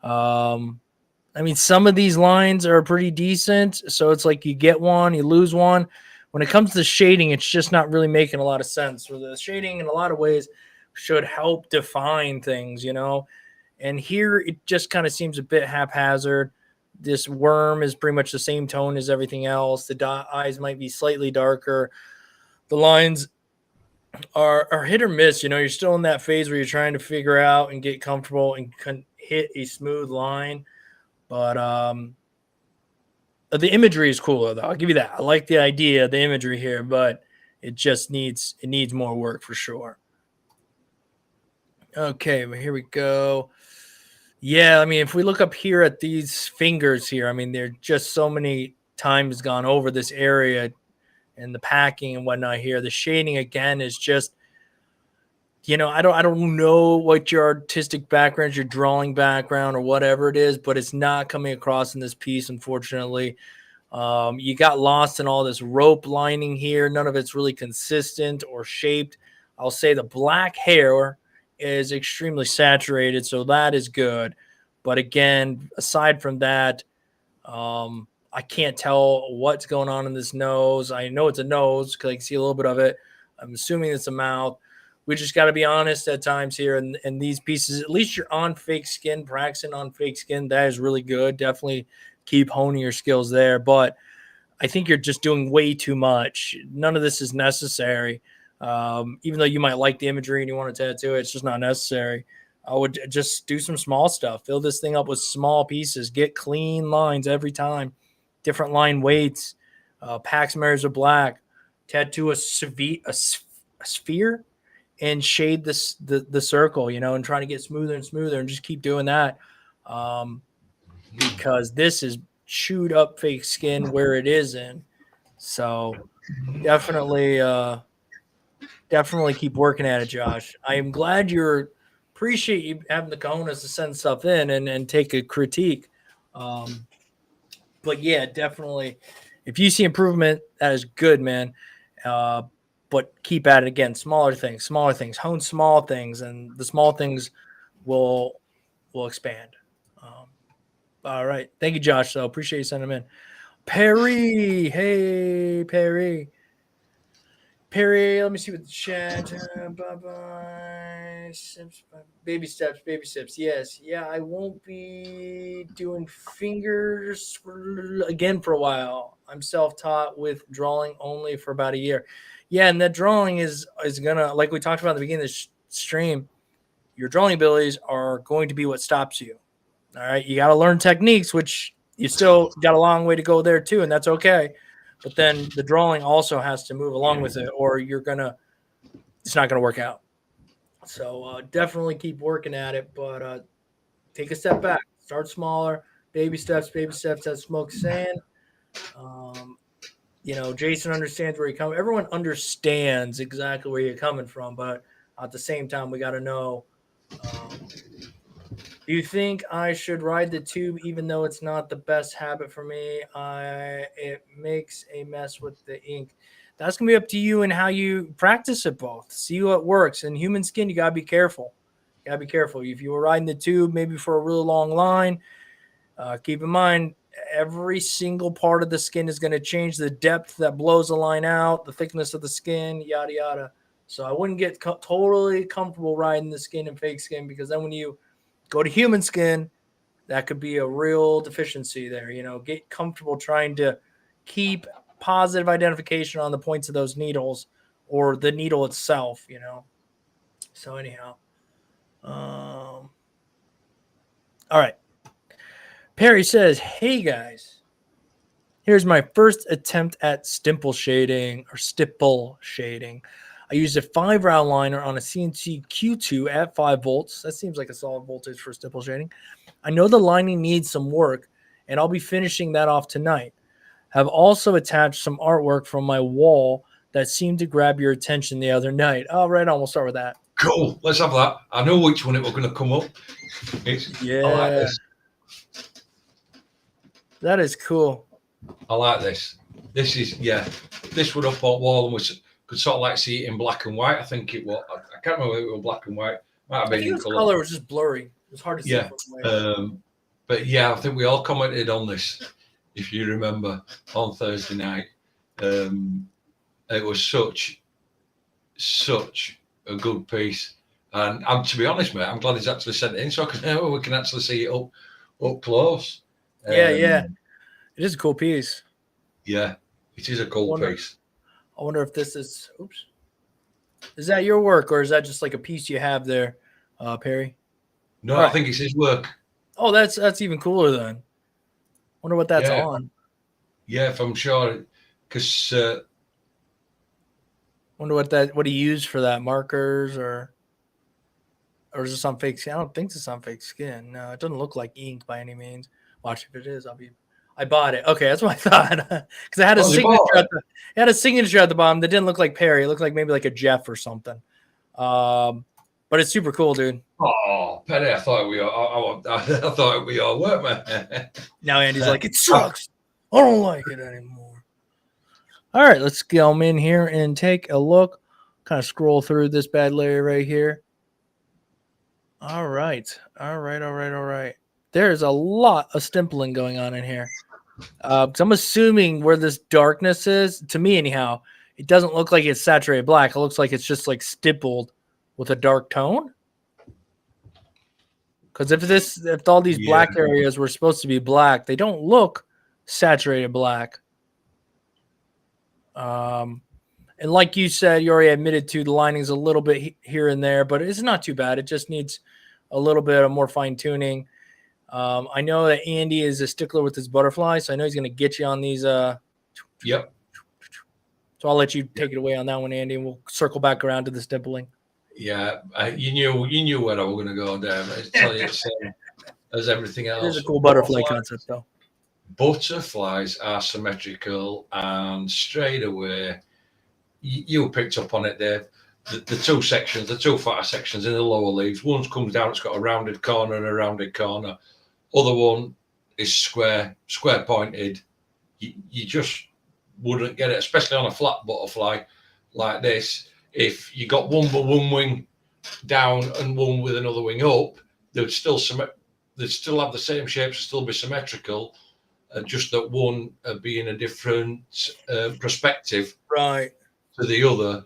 Some of these lines are pretty decent. So it's like you get one, you lose one. When it comes to shading, it's just not really making a lot of sense. So the shading in a lot of ways should help define things, And here it just kind of seems a bit haphazard. This worm is pretty much the same tone as everything else. The eyes might be slightly darker. The lines are hit or miss. You're still in that phase where you're trying to figure out and get comfortable and hit a smooth line. But the imagery is cool, though. I'll give you that. I like the idea of the imagery here, but it just needs more work for sure. Okay, well, here we go. Yeah, if we look up here at these fingers here, there are just so many times gone over this area and the packing and whatnot here. The shading again is just, I don't know what your artistic background, your drawing background or whatever it is, but it's not coming across in this piece, unfortunately. You got lost in all this rope lining here. None of it's really consistent or shaped. I'll say the black hair is extremely saturated, so that is good. But again, aside from that, I can't tell what's going on in this nose. I know it's a nose because I can see a little bit of it. I'm assuming it's a mouth. We just got to be honest at times here. And these pieces, at least you're on fake skin, practicing on fake skin. That is really good. Definitely keep honing your skills there. But I think you're just doing way too much. None of this is necessary. Even though you might like the imagery and you want to tattoo it, it's just not necessary. I would just do some small stuff. Fill this thing up with small pieces. Get clean lines every time. Different line weights. Pack some areas of black. Tattoo a sphere and shade the circle, and try to get smoother and smoother and just keep doing that. Because this is chewed up fake skin where it is in. So definitely keep working at it, Josh. I am glad appreciate you having the cojones to send stuff in and take a critique. But yeah, definitely. If you see improvement, that is good, man. But keep at it again. Smaller things, hone small things, and the small things will expand. All right. Thank you, Josh. So appreciate you sending them in. Perry. Hey, Perry. Let me see what the chat. Bye-bye. Baby steps. Yes. Yeah, I won't be doing fingers again for a while. I'm self-taught with drawing only for about a year. Yeah, and that drawing is going to, like we talked about at the beginning of this stream, your drawing abilities are going to be what stops you. All right? You got to learn techniques, which you still got a long way to go there too, and that's okay. But then the drawing also has to move along with it, or it's not going to work out. So definitely keep working at it, but take a step back. Start smaller, baby steps, baby steps. As Smoke's saying, um, Jason understands where you're coming. Everyone understands exactly where you're coming from, but at the same time, we got to know. Um, do you think I should ride the tube even though it's not the best habit for me? It makes a mess with the ink. That's gonna be up to you and how you practice it both. See what works. In human skin, you gotta be careful. You gotta be careful. If you were riding the tube, maybe for a really long line, keep in mind every single part of the skin is going to change the depth that blows the line out, the thickness of the skin, yada yada. So I wouldn't get totally comfortable riding the skin and fake skin, because then when you go to human skin, that could be a real deficiency there. Get comfortable trying to keep positive identification on the points of those needles or the needle itself. So anyhow, all right. Perry says, "Hey guys, here's my first attempt at stipple shading. I used a 5-round liner on a CNC Q2 at 5 volts. That seems like a solid voltage for stipple shading. I know the lining needs some work, and I'll be finishing that off tonight. Have also attached some artwork from my wall that seemed to grab your attention the other night." Oh, right on. We'll start with that. Cool. Let's have that. I know which one it was going to come up. Yeah. I like this. That is cool. I like this. This is, this would up on wall and could sort of like see it in black and white. I think it was. I can't remember if it was black and white. Might have been in color. Color was just blurry. It was hard to see. But yeah, I think we all commented on this, if you remember, on Thursday night. It was such a good piece. And to be honest, mate, I'm glad he's actually sent it in so we can actually see it up close. Yeah. It is a cool piece. Yeah, it is a cool piece. I wonder if this is, is that your work or is that just like a piece you have there, Perry? No, I think it's his work. Oh, that's even cooler then. Wonder what that's on. Yeah, if I'm sure, because wonder what he used for that, markers or is this on fake skin? I don't think this is on fake skin. No, it doesn't look like ink by any means. Watch, if it is, I bought it. Okay, that's what I thought. Because it had a signature at the bottom that didn't look like Perry. It looked like maybe like a Jeff or something. But it's super cool, dude. Oh, Perry, I thought we all work, man. Now Andy's like, it sucks. I don't like it anymore. All right, let's come in here and take a look. Kind of scroll through this bad layer right here. All right. There's a lot of stippling going on in here. So I'm assuming where this darkness is, to me anyhow, it doesn't look like it's saturated black. It looks like it's just like stippled with a dark tone. Because if all these black areas were supposed to be black, they don't look saturated black. And like you said, you already admitted to the lining's a little bit here and there, but it's not too bad. It just needs a little bit of more fine tuning. I know that Andy is a stickler with his butterfly, so I know he's going to get you on these. Yep. So I'll let you take it away on that one, Andy, and we'll circle back around to the stippling. Yeah, you knew where I was going to go down. I tell you, it's same as everything else. It is a cool butterfly concept, though. Butterflies are symmetrical, and straight away, you picked up on it there. The two sections, the two fatter sections in the lower leaves. One comes down, it's got a rounded corner and a rounded corner. Other one is square pointed. You just wouldn't get it, especially on a flat butterfly like this. If you got one wing down and one with another wing up, they'd still have the same shapes, still be symmetrical. Just that one being a different perspective, right, to the other.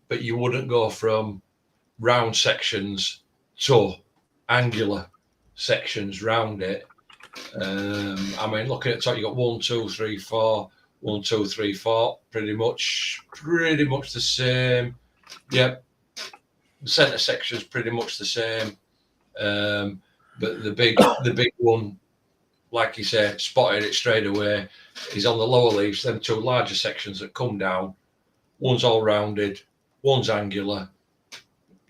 But you wouldn't go from round sections to angular sections round it. I mean, looking at the top, you got 1, 2, 3, 4, 1, 2, 3, 4, pretty much the same. Yep. The center section's pretty much the same. But the big one, like you said, spotted it straight away, is on the lower leaves, them two larger sections that come down. One's all rounded, one's angular.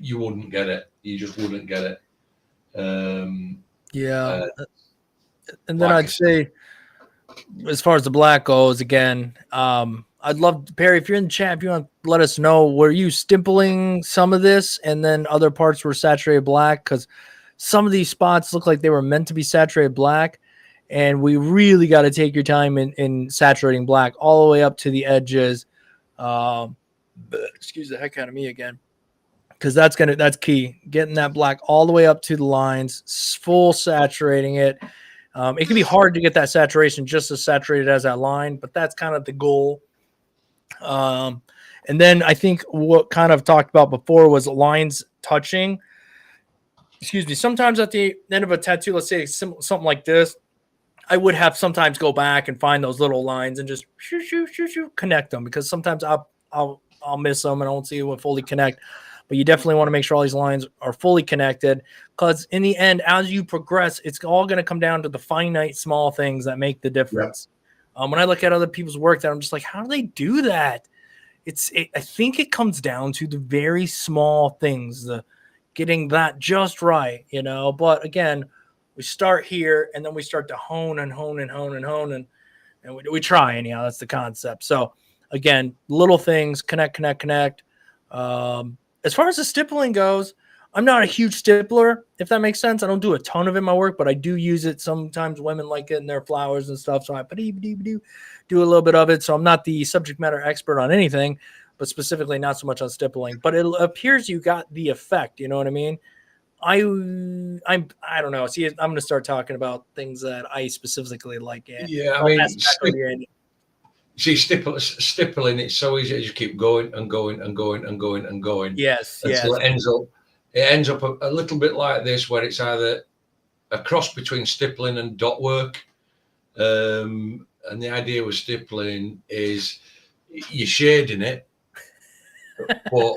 you wouldn't get it. You just wouldn't get it. Yeah. And then like I'd say, as far as the black goes, again, I'd love, Perry, if you're in the chat, if you want to let us know, were you stippling some of this and then other parts were saturated black? Because some of these spots look like they were meant to be saturated black, and we really got to take your time in saturating black all the way up to the edges. Excuse the heck out of me again, because that's key. Getting that black all the way up to the lines, full saturating it. It can be hard to get that saturation just as saturated as that line, but that's kind of the goal. And then I think what kind of talked about before was lines touching. Excuse me. Sometimes at the end of a tattoo, let's say something like this, I would have sometimes go back and find those little lines and just connect them, because sometimes I'll miss them and I won't see it fully connect. But you definitely want to make sure all these lines are fully connected, because in the end, as you progress, it's all going to come down to the finite small things that make the difference. Yep. When I look at other people's work, that I'm just like, how do they do that? I think it comes down to the very small things, the getting that just right, you know. But again, we start here and then we start to hone and hone and hone and hone, and we try anyhow. That's the concept. So again, little things, connect. As far as the stippling goes, I'm not a huge stippler, if that makes sense. I don't do a ton of it in my work, but I do use it. Sometimes women like it in their flowers and stuff, so I do a little bit of it. So I'm not the subject matter expert on anything, but specifically not so much on stippling. But it appears you got the effect. You know what I mean? I don't know. See, I'm going to start talking about things that I specifically like. Yeah, I mean, see, stippling, it's so easy to just keep going and going and going and going and going. Yes, until it ends up a little bit like this, where it's either a cross between stippling and dot work. And the idea with stippling is you're shading it, but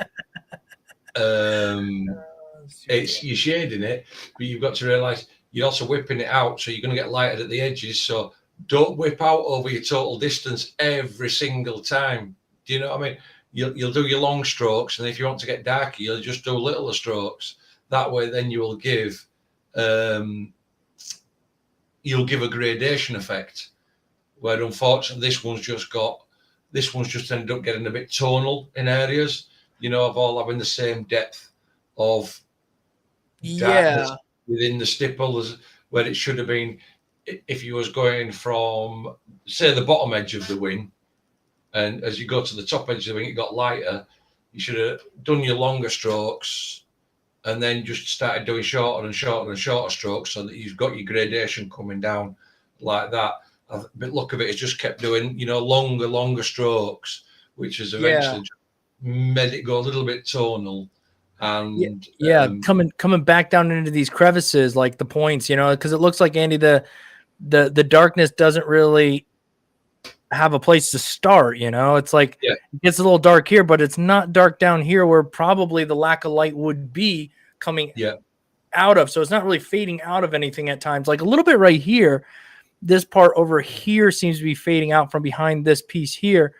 you're shading it, but you've got to realize you're also whipping it out, so you're going to get lighter at the edges. So don't whip out over your total distance every single time. Do you know what I mean? You'll do your long strokes, and if you want to get darker, you'll just do littler strokes. That way, then you will give a gradation effect. Where unfortunately, this one's just ended up getting a bit tonal in areas. You know, of all having the same depth of darkness within the stipple as where it should have been. If you was going from, say, the bottom edge of the wing, and as you go to the top edge of the wing, it got lighter, you should have done your longer strokes and then just started doing shorter and shorter and shorter strokes, so that you've got your gradation coming down like that. But look of it, it's just kept doing, you know, longer strokes, which has eventually made it go a little bit tonal. And coming back down into these crevices, like the points, you know, because it looks like, Andy, the darkness doesn't really have a place to start, you know. It's like it gets a little dark here, but it's not dark down here where probably the lack of light would be coming out of. So it's not really fading out of anything at times. Like a little bit right here, this part over here seems to be fading out from behind this piece here.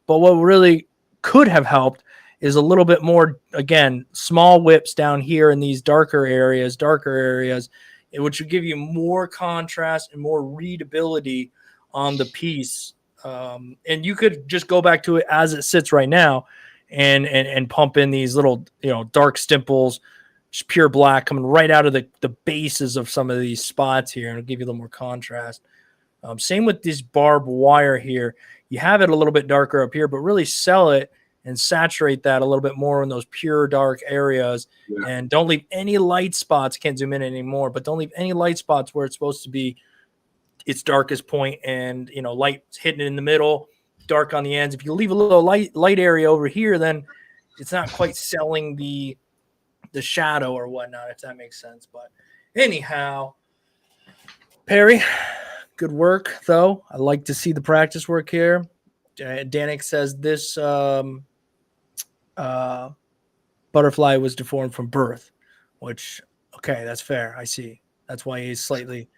But what really could have helped is a little bit more, again, small whips down here in these darker areas, which would give you more contrast and more readability on the piece. And you could just go back to it as it sits right now and pump in these little, you know, dark stipples, just pure black coming right out of the bases of some of these spots here, and it'll give you a little more contrast. Same with this barbed wire here. You have it a little bit darker up here, but really sell it and saturate that a little bit more in those pure dark areas. And don't leave any light spots. Can't zoom in anymore, but don't leave any light spots where it's supposed to be its darkest point, and, you know, light hitting in the middle, dark on the ends. If you leave a little light area over here, then it's not quite selling the shadow or whatnot, if that makes sense. But anyhow, Perry, good work though. I like to see the practice work here. Danik says this butterfly was deformed from birth, which, okay, that's fair. I see. That's why he's slightly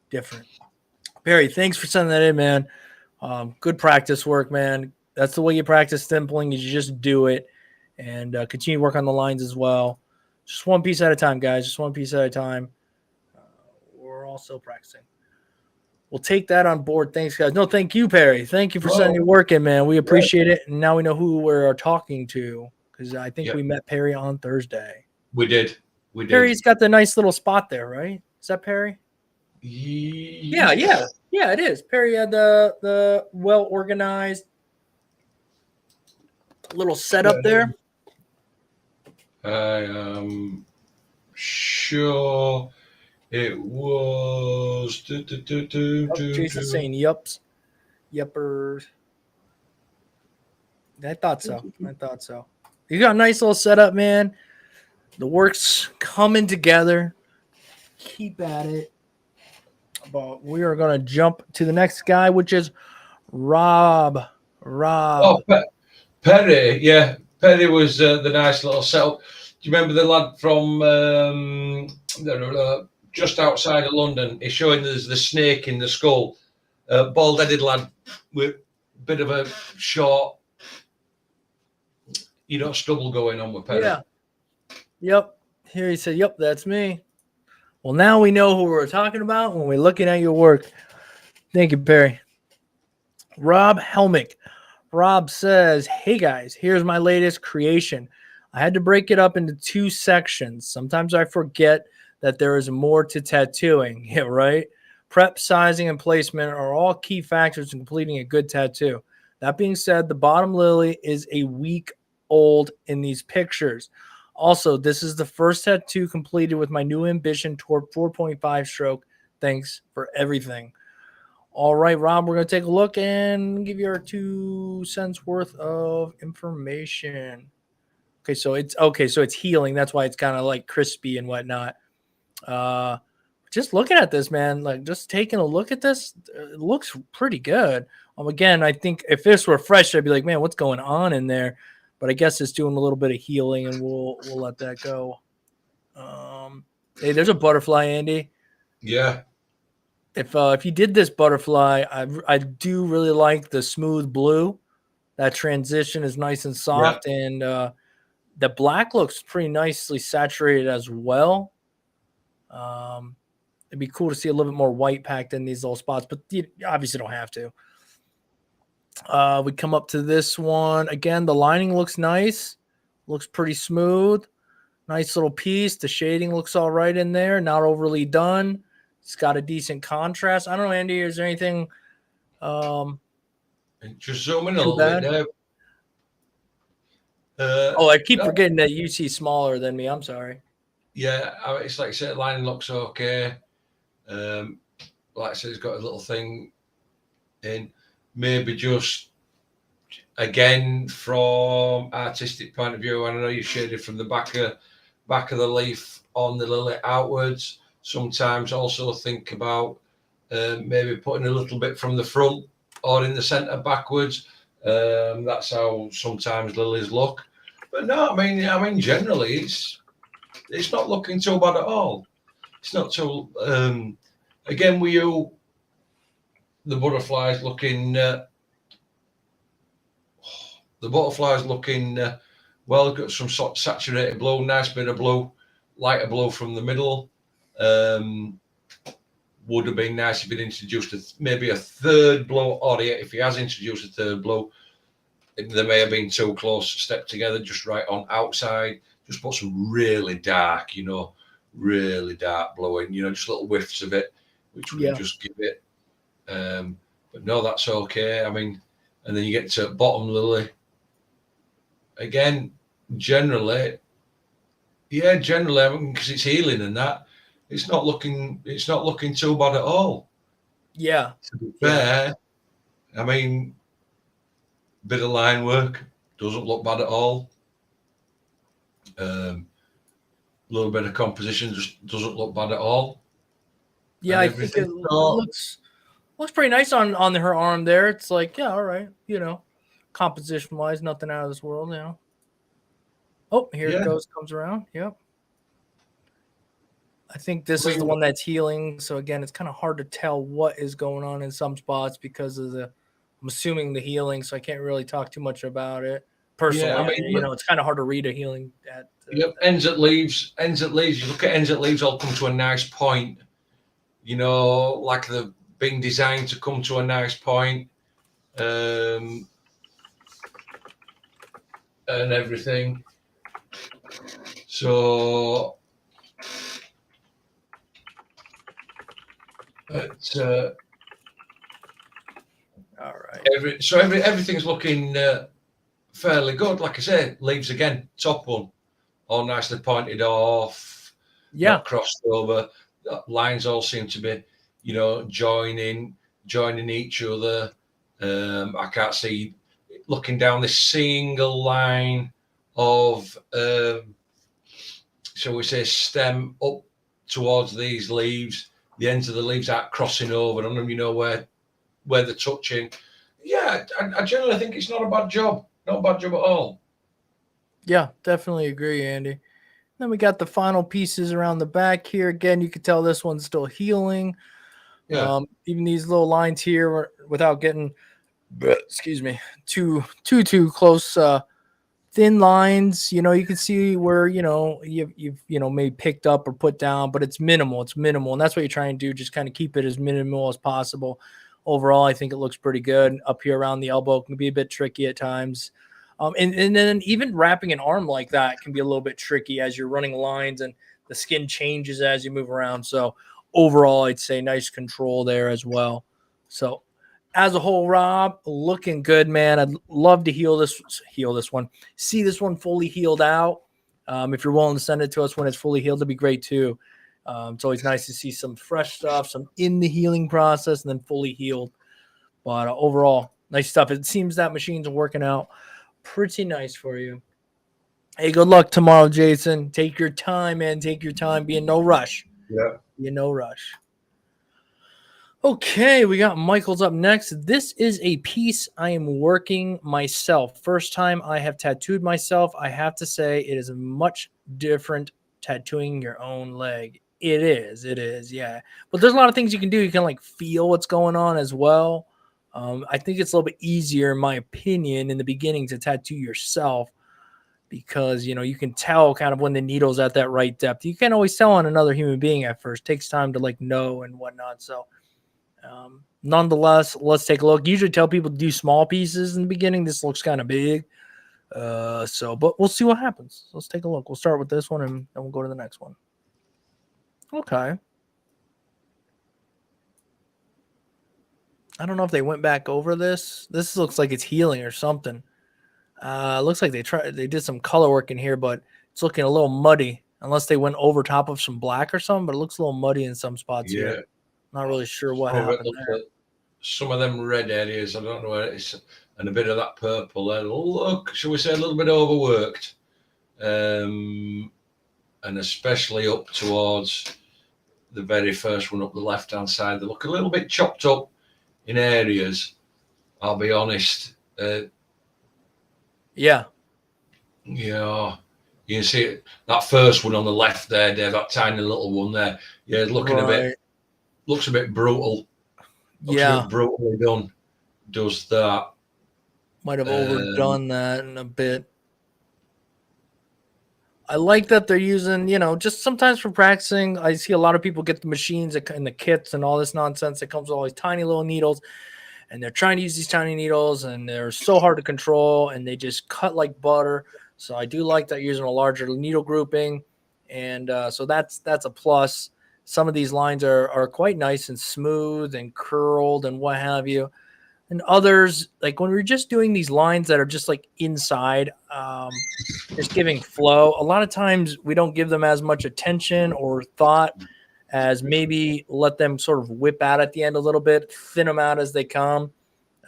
different. Perry, thanks for sending that in, man. Good practice work, man. That's the way you practice stippling, is you just do it, and continue to work on the lines as well. Just one piece at a time, guys. Just one piece at a time. We're also practicing. We'll take that on board. Thanks, guys. No, thank you, Perry. Thank you for sending your work in, man. We appreciate it. And now we know who we're talking to because I think we met Perry on Thursday. We did. We did. Perry's got the nice little spot there, right? Is that Perry? Yeah, it is. Perry had the well organized little setup there. I am sure it was. Jason's saying yups. Yuppers. I thought so. You got a nice little setup, man. The work's coming together. Keep at it. But we are going to jump to the next guy, which is Rob. Oh, Perry. Yeah, Perry was the nice little setup. Do you remember the lad from just outside of London? He's showing there's the snake in the skull. Bald-headed lad with a bit of a short, stubble going on with Perry. Yeah. Yep. Here he said, yep, that's me. Well, now we know who we're talking about when we're looking at your work. Thank you, Perry. Rob Helmick. Rob says, hey, guys, here's my latest creation. I had to break it up into 2 sections. Sometimes I forget that there is more to tattooing. Yeah, right? Prep, sizing, and placement are all key factors in completing a good tattoo. That being said, the bottom lily is a week old in these pictures. Also, this is the first tattoo completed with my new Ambition Torp 4.5 stroke. Thanks for everything. All right, Rob, we're going to take a look and give you our 2 cents worth of information. Okay, so it's healing. That's why it's kind of like crispy and whatnot. Just looking at this, man, like just taking a look at this, it looks pretty good. Again, I think if this were fresh, I'd be like, man, what's going on in there? But I guess it's doing a little bit of healing, and we'll let that go. Hey, there's a butterfly, Andy. Yeah. If you did this butterfly, I do really like the smooth blue. That transition is nice and soft, and the black looks pretty nicely saturated as well. It'd be cool to see a little bit more white packed in these little spots, but you obviously don't have to. We come up to this one. Again, the lining looks nice. Looks pretty smooth. Nice little piece. The shading looks all right in there. Not overly done. It's got a decent contrast. I don't know, Andy, is there anything just zoom in a little bit there. I keep forgetting that you see smaller than me. I'm sorry. Yeah, it's like I said, lining looks okay. Like I said, it's got a little thing in. Maybe just, again, from artistic point of view, I know you shaded from the back of the leaf on the lily outwards. Sometimes also think about maybe putting a little bit from the front or in the centre backwards. That's how sometimes lilies look. But no, I mean, generally, it's not looking too bad at all. It's not too. Again, with you, the butterflies looking. The butterflies looking well. Got some sort of saturated blue, nice bit of blue, lighter blue from the middle. Would have been nice if he'd introduced maybe a third blue, or if he has introduced a third blue, they may have been too close, stepped together, just right on outside. Just put some really dark, really dark blue in, just little whiffs of it, which would just give it. But no, that's okay. I mean, and then you get to bottom lily. Again, generally, I mean, because it's healing and that, it's not looking too bad at all. Yeah. To be fair, I mean, bit of line work doesn't look bad at all. Little bit of composition just doesn't look bad at all. Yeah, I think it looks pretty nice on her arm there. It's like, yeah, all right, composition wise, nothing out of this world, Oh, here it goes, comes around. Yep. I think this is the one that's healing. So again, it's kind of hard to tell what is going on in some spots because of I'm assuming the healing. So I can't really talk too much about it. personally. I mean, it's kind of hard to read a healing at. Yep, ends at leaves. You look at ends at leaves, all come to a nice point. Like they've been designed to come to a nice point, and everything. So, all right. Everything's looking fairly good. Like I said, leaves again, top one, all nicely pointed off, not crossed over. Lines all seem to be, joining each other. I can't see, looking down this single line of, shall we say, stem up towards these leaves. The ends of the leaves aren't crossing over on them, where they're touching. Yeah, I generally think it's not a bad job. Not a bad job at all. Yeah, definitely agree, Andy. Then we got the final pieces around the back here. Again, you can tell this one's still healing. Yeah. Even these little lines here, without getting, excuse me, too close, thin lines. You can see where you've maybe picked up or put down, but it's minimal. It's minimal, and that's what you're trying to do. Just kind of keep it as minimal as possible. Overall, I think it looks pretty good. Up here around the elbow can be a bit tricky at times. And then even wrapping an arm like that can be a little bit tricky as you're running lines and the skin changes as you move around. So overall, I'd say nice control there as well. So as a whole, Rob, looking good, man. I'd love to heal this one, see this one fully healed out. If you're willing to send it to us when it's fully healed, it'd be great too. It's always nice to see some fresh stuff, some in the healing process, and then fully healed. But overall, nice stuff. It seems that machine's working out pretty nice for you. Hey, good luck tomorrow, Jason. Take your time, man. Take your time. Be in no rush. Yeah. Be in no rush. Okay, we got Michael's up next. This is a piece I am working myself. First time I have tattooed myself. I have to say it is much different tattooing your own leg. It is, yeah. But there's a lot of things you can do. You can like feel what's going on as well. I think it's a little bit easier, in my opinion, in the beginning to tattoo yourself because, you can tell kind of when the needle's at that right depth. You can't always tell on another human being at first. It takes time to like know and whatnot. So nonetheless, let's take a look. Usually tell people to do small pieces in the beginning. This looks kind of big. But we'll see what happens. Let's take a look. We'll start with this one and then we'll go to the next one. Okay. I don't know if they went back over this. This looks like it's healing or something. Looks like they did some color work in here, but it's looking a little muddy unless they went over top of some black or something, but it looks a little muddy in some spots here. Not really sure what happened there. Some of them red areas, I don't know where it's, and a bit of that purple there. Look, shall we say a little bit overworked. And especially up towards the very first one up the left-hand side. They look a little bit chopped up in areas, I'll be honest. Yeah. Yeah. You can see it, that first one on the left there, Dave, that tiny little one there. Yeah, it's looking looks a bit brutal. Looks a bit brutally done. Does that. Might have overdone that in a bit. I like that they're using, just sometimes for practicing. I see a lot of people get the machines and the kits and all this nonsense that comes with all these tiny little needles. And they're trying to use these tiny needles and they're so hard to control and they just cut like butter. So I do like that you're using a larger needle grouping. And so that's a plus. Some of these lines are quite nice and smooth and curled and what have you. And others, like when we're just doing these lines that are just like inside, just giving flow, a lot of times we don't give them as much attention or thought as maybe let them sort of whip out at the end a little bit, thin them out as they come.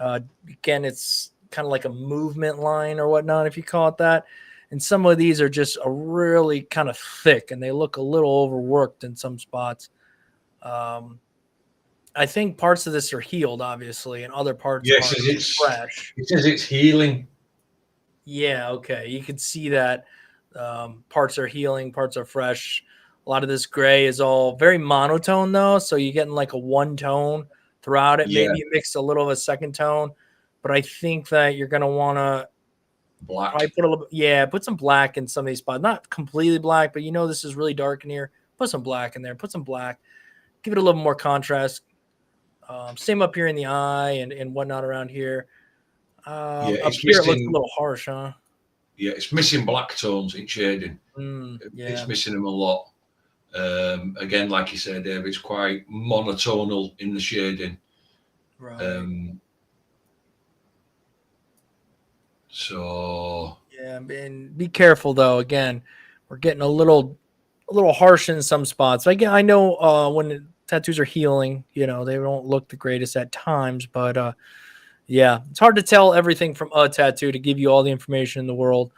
Again, it's kind of like a movement line or whatnot, if you call it that. And some of these are just a really kind of thick and they look a little overworked in some spots. I think parts of this are healed, obviously, and other parts are fresh. It says it's healing. Yeah, okay. You can see that parts are healing, parts are fresh. A lot of this gray is all very monotone, though, so you're getting like a one tone throughout it. Yeah. Maybe you mix a little of a second tone, but I think that you're going to want to Black. Probably put a little, put some black in some of these spots. Not completely black, but this is really dark in here. Put some black in there. Put some black. Give it a little more contrast. Same up here in the eye and whatnot around here. Up here it looks a little harsh, huh? Yeah, it's missing black tones in shading. It's missing them a lot. Again, like you said, Dave, it's quite monotonal in the shading. Right. So yeah, and be careful though. Again, we're getting a little harsh in some spots. I know when tattoos are healing, they don't look the greatest at times, but it's hard to tell everything from a tattoo to give you all the information in the world.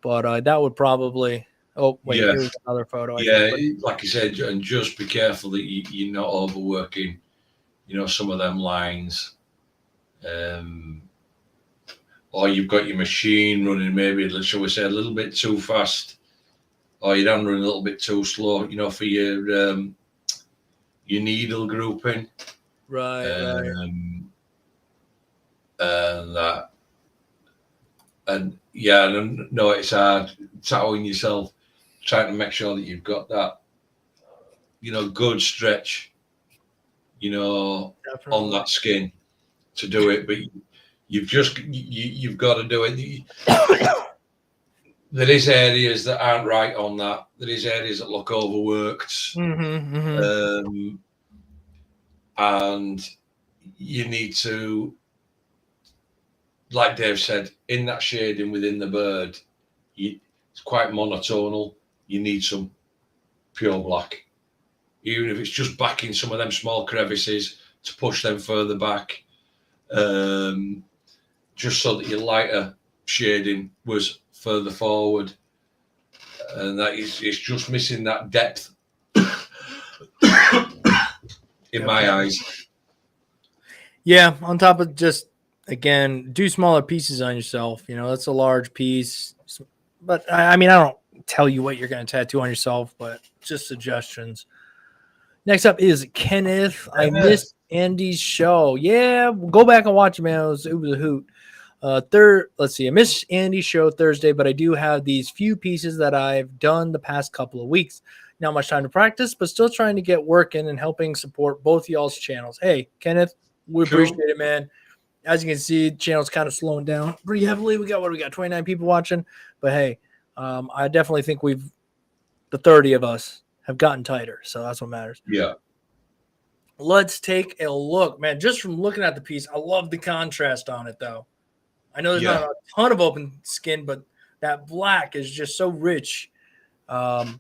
But that would probably. Oh wait, here's another photo. Like you said, and just be careful that you're not overworking, some of them lines. Or you've got your machine running maybe, shall we say, a little bit too fast, or you're running a little bit too slow, for your needle grouping. Right. And that. And no, it's hard tattooing yourself, trying to make sure that you've got that, good stretch, Definitely. On that skin to do it. But you've got to do it. There is areas that aren't right on that. There is areas that look overworked. And you need to, like Dave said, in that shading within the bird, it's quite monotonal. You need some pure black, even if it's just backing some of them small crevices to push them further back, just so that your lighter shading was further forward, and that it's just missing that depth in my eyes. Yeah, on top of just, again, do smaller pieces on yourself. That's a large piece. But I don't tell you what you're going to tattoo on yourself, but just suggestions. Next up is Kenneth. I missed Andy's show. Yeah, go back and watch it, man. It was a hoot. Let's see. I missed Andy's show Thursday, but I do have these few pieces that I've done the past couple of weeks. Not much time to practice, but still trying to get working and helping support both y'all's channels. Hey, Kenneth, we appreciate it, man. As you can see, the channel's kind of slowing down pretty heavily. We got 29 people watching, but hey, I definitely think the 30 of us have gotten tighter, so that's what matters. Yeah. Let's take a look, man. Just from looking at the piece, I love the contrast on it, though. I know there's not a ton of open skin, but that black is just so rich. I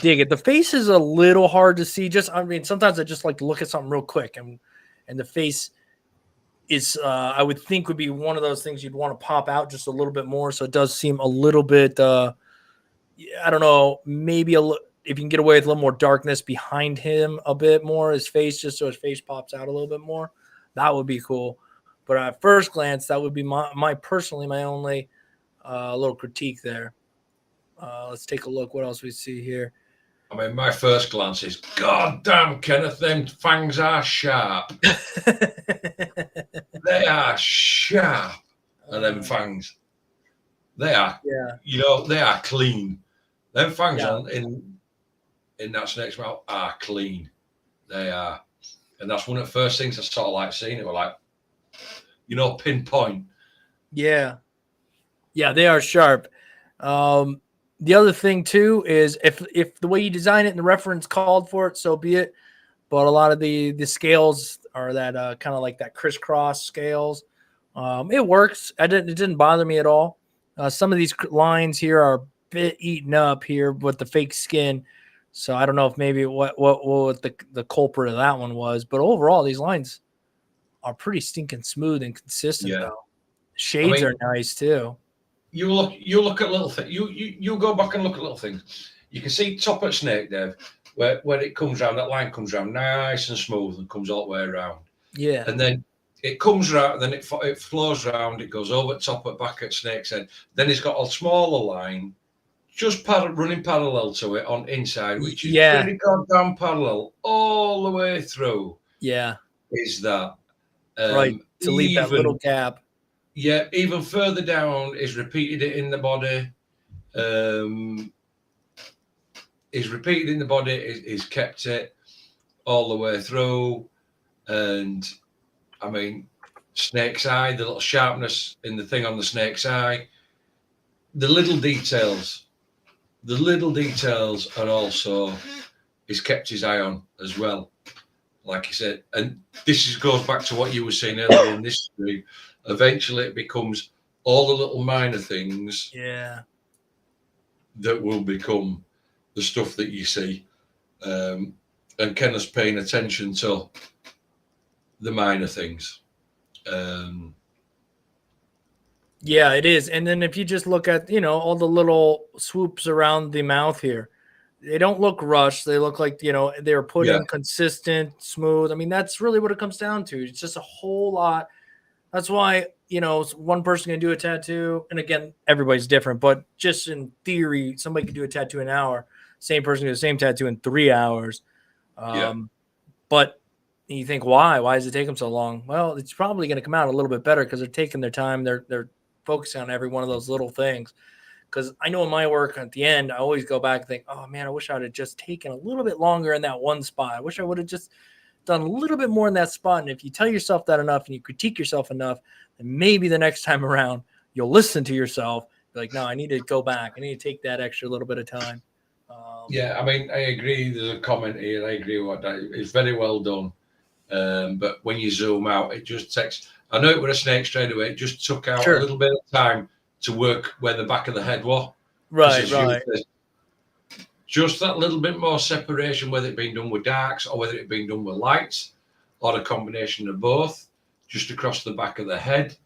dig it. The face is a little hard to see. Sometimes I just like to look at something real quick, and the face is, I would think, would be one of those things you'd want to pop out just a little bit more. So it does seem a little bit, I don't know, maybe if you can get away with a little more darkness behind him a bit more, his face, just so his face pops out a little bit more, that would be cool. But at first glance, that would be my only little critique there. Let's take a look. What else we see here? I mean, my first glance is, God damn, Kenneth, them fangs are sharp. They are sharp. And them fangs, they are, they are clean. Them fangs in that snake's mouth are clean. They are. And that's one of the first things I sort of like seeing. It were like, pinpoint. Yeah. Yeah, they are sharp. The other thing too is if the way you design it and the reference called for it, so be it. But a lot of the scales are that kind of like that crisscross scales. It works. It didn't bother me at all. Some of these lines here are a bit eaten up here with the fake skin. So I don't know if maybe what the culprit of that one was. But overall, these lines are pretty stinking smooth and consistent though. Shades are nice too. You look at little things. You go back and look at little things. You can see top at snake, Dave, where it comes around, that line comes around nice and smooth and comes all the way around. Yeah. And then it comes around, then it flows around, it goes over top at back at snake's head. Then it's got a smaller line just running parallel to it on inside, which is pretty goddamn parallel all the way through. Yeah. Is that right, to leave that little gap. Yeah, even further down, he's repeated it in the body. He's repeated in the body. He's kept it all the way through. And I mean, snake's eye, the little sharpness in the thing on the snake's eye, the little details are also he's kept his eye on as well. Like you said, and this goes back to what you were saying earlier in this stream. Eventually, it becomes all the little minor things, that will become the stuff that you see. And Kenneth's paying attention to the minor things. Yeah, it is. And then if you just look at, all the little swoops around the mouth here, they don't look rushed. They look like, they're put in consistent, smooth. I mean, that's really what it comes down to. It's just a whole lot. That's why, one person can do a tattoo. And again, everybody's different, but just in theory, somebody could do a tattoo in an hour. Same person can do the same tattoo in 3 hours. But you think, why? Why does it take them so long? Well, it's probably going to come out a little bit better because they're taking their time. They're focusing on every one of those little things. Because I know in my work at the end, I always go back and think, oh man, I wish I would have just taken a little bit longer in that one spot. I wish I would have just done a little bit more in that spot. And if you tell yourself that enough and you critique yourself enough, then maybe the next time around you'll listen to yourself. Be like, no, I need to go back. I need to take that extra little bit of time. I mean, I agree. There's a comment here. I agree with that. It's very well done. But when you zoom out, it just takes. I know it was a snake straight away. It just took out a little bit of time to work where the back of the head was. Right. Just that little bit more separation, whether it been done with darks or whether it been done with lights, or a combination of both, just across the back of the head,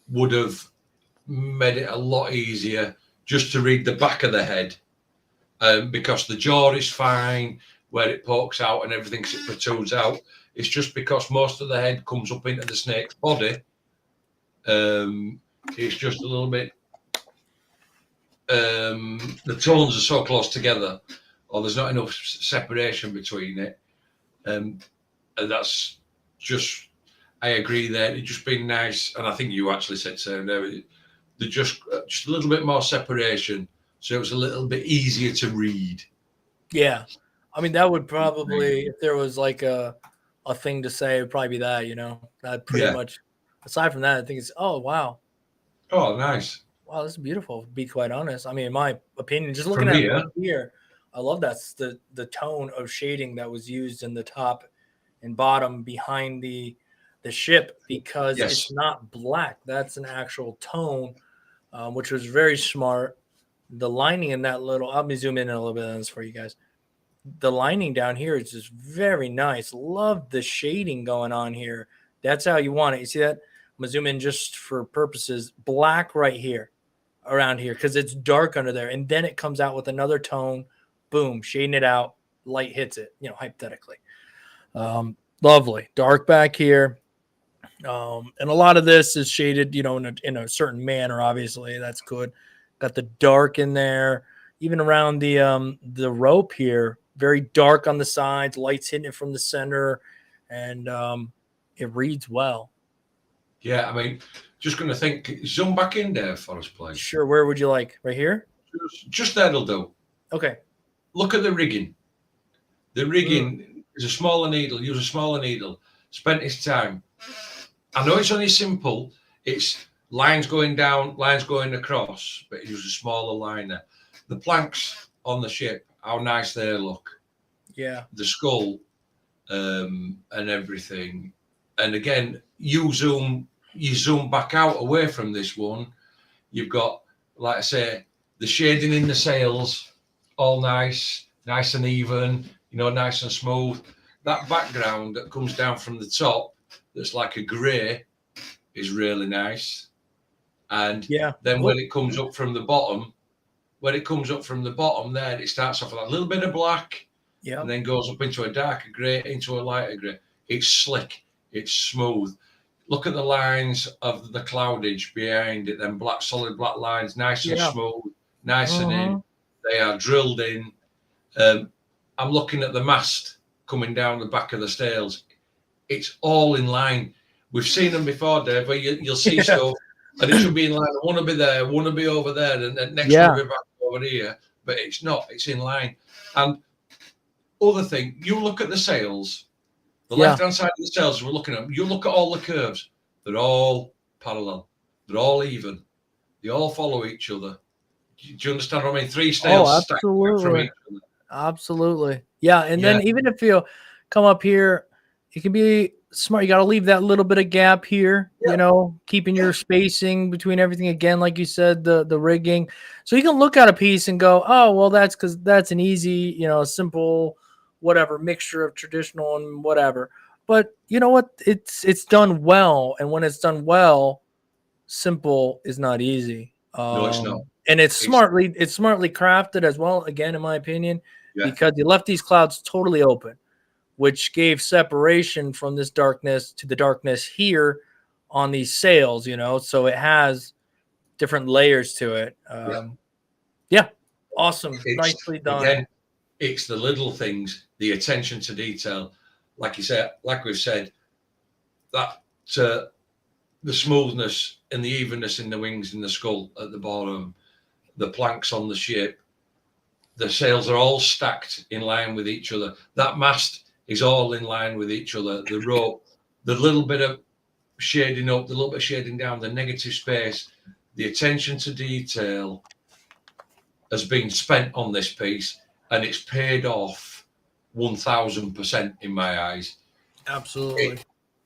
would have made it a lot easier just to read the back of the head, because the jaw is fine where it pokes out and everything it protrudes out. It's just because most of the head comes up into the snake's body. It's just a little bit. The tones are so close together, or there's not enough separation between it, and that's just. I agree there. It's just been nice, and I think you actually said so. There, just a little bit more separation, so it was a little bit easier to read. Yeah, I mean that would probably, if there was like a thing to say, it would probably be that. That pretty much. Aside from that, I think it's wow. Oh, nice. Wow, this is beautiful. To be quite honest, I mean, in my opinion, just looking at it right here, I love that's the tone of shading that was used in the top and bottom behind the ship, because it's not black. That's an actual tone, which was very smart. The lining in that little, I'll be zooming in a little bit on this for you guys. The lining down here is just very nice. Love the shading going on here. That's how you want it. You see that? I'm gonna zoom in just for purposes. Black right here, around here, because it's dark under there, and then it comes out with another tone. Boom, shading it out. Light hits it. Hypothetically. Lovely. Dark back here. And a lot of this is shaded, in a certain manner. Obviously, that's good. Got the dark in there, even around the rope here. Very dark on the sides. Lights hitting it from the center, and it reads well. Yeah, I mean, just going to think. Zoom back in there for us, please. Sure. Where would you like? Right here? Just that'll do. Okay. Look at the rigging. The rigging is a smaller needle. Use a smaller needle. Spent his time. I know it's only simple. It's lines going down, lines going across, but use a smaller liner. The planks on the ship, how nice they look. Yeah. The skull, and everything. And again, you zoom back out away from this one. You've got, like I say, the shading in the sails, all nice and even, nice and smooth. That background that comes down from the top, that's like a grey, is really nice. And then when it comes up from the bottom, there, it starts off with a little bit of black, and then goes up into a darker grey, into a lighter grey. It's slick. It's smooth. Look at the lines of the cloudage behind it, then solid black lines, nice and smooth, nice and in. They are drilled in. I'm looking at the mast coming down the back of the sails. It's all in line. we've seen them before, Dave, where you'll see stuff and it should be in line. One will be there, one will be over there, and then next one will be back over here. But it's not. It's in line. And other thing, you look at the sales, the left-hand side of the sales we're looking at, you look at all the curves, they're all parallel. They're all even. They all follow each other. Do you understand what I mean? 3 sales stacked from each other. Absolutely. Yeah. And then even if you come up here, it can be smart. You got to leave that little bit of gap here, you know, keeping your spacing between everything. Again, like you said, the rigging. So you can look at a piece and go, oh, well, that's because that's an easy, you know, simple, whatever mixture of traditional and whatever. But you know what? It's done well. And when it's done well, simple is not easy. No, it's not. And it's smartly crafted as well, again, in my opinion, because you left these clouds totally open, which gave separation from this darkness to the darkness here on these sails, you know, so it has different layers to it. Awesome. Nicely done. Again, it's the little things, the attention to detail. Like you said, like we've said, that the smoothness and the evenness in the wings and the skull at the bottom, the planks on the ship, the sails are all stacked in line with each other. That mast is all in line with each other. The rope, the little bit of shading up, the little bit of shading down, the negative space, the attention to detail has been spent on this piece, and it's paid off 1000% in my eyes. Absolutely.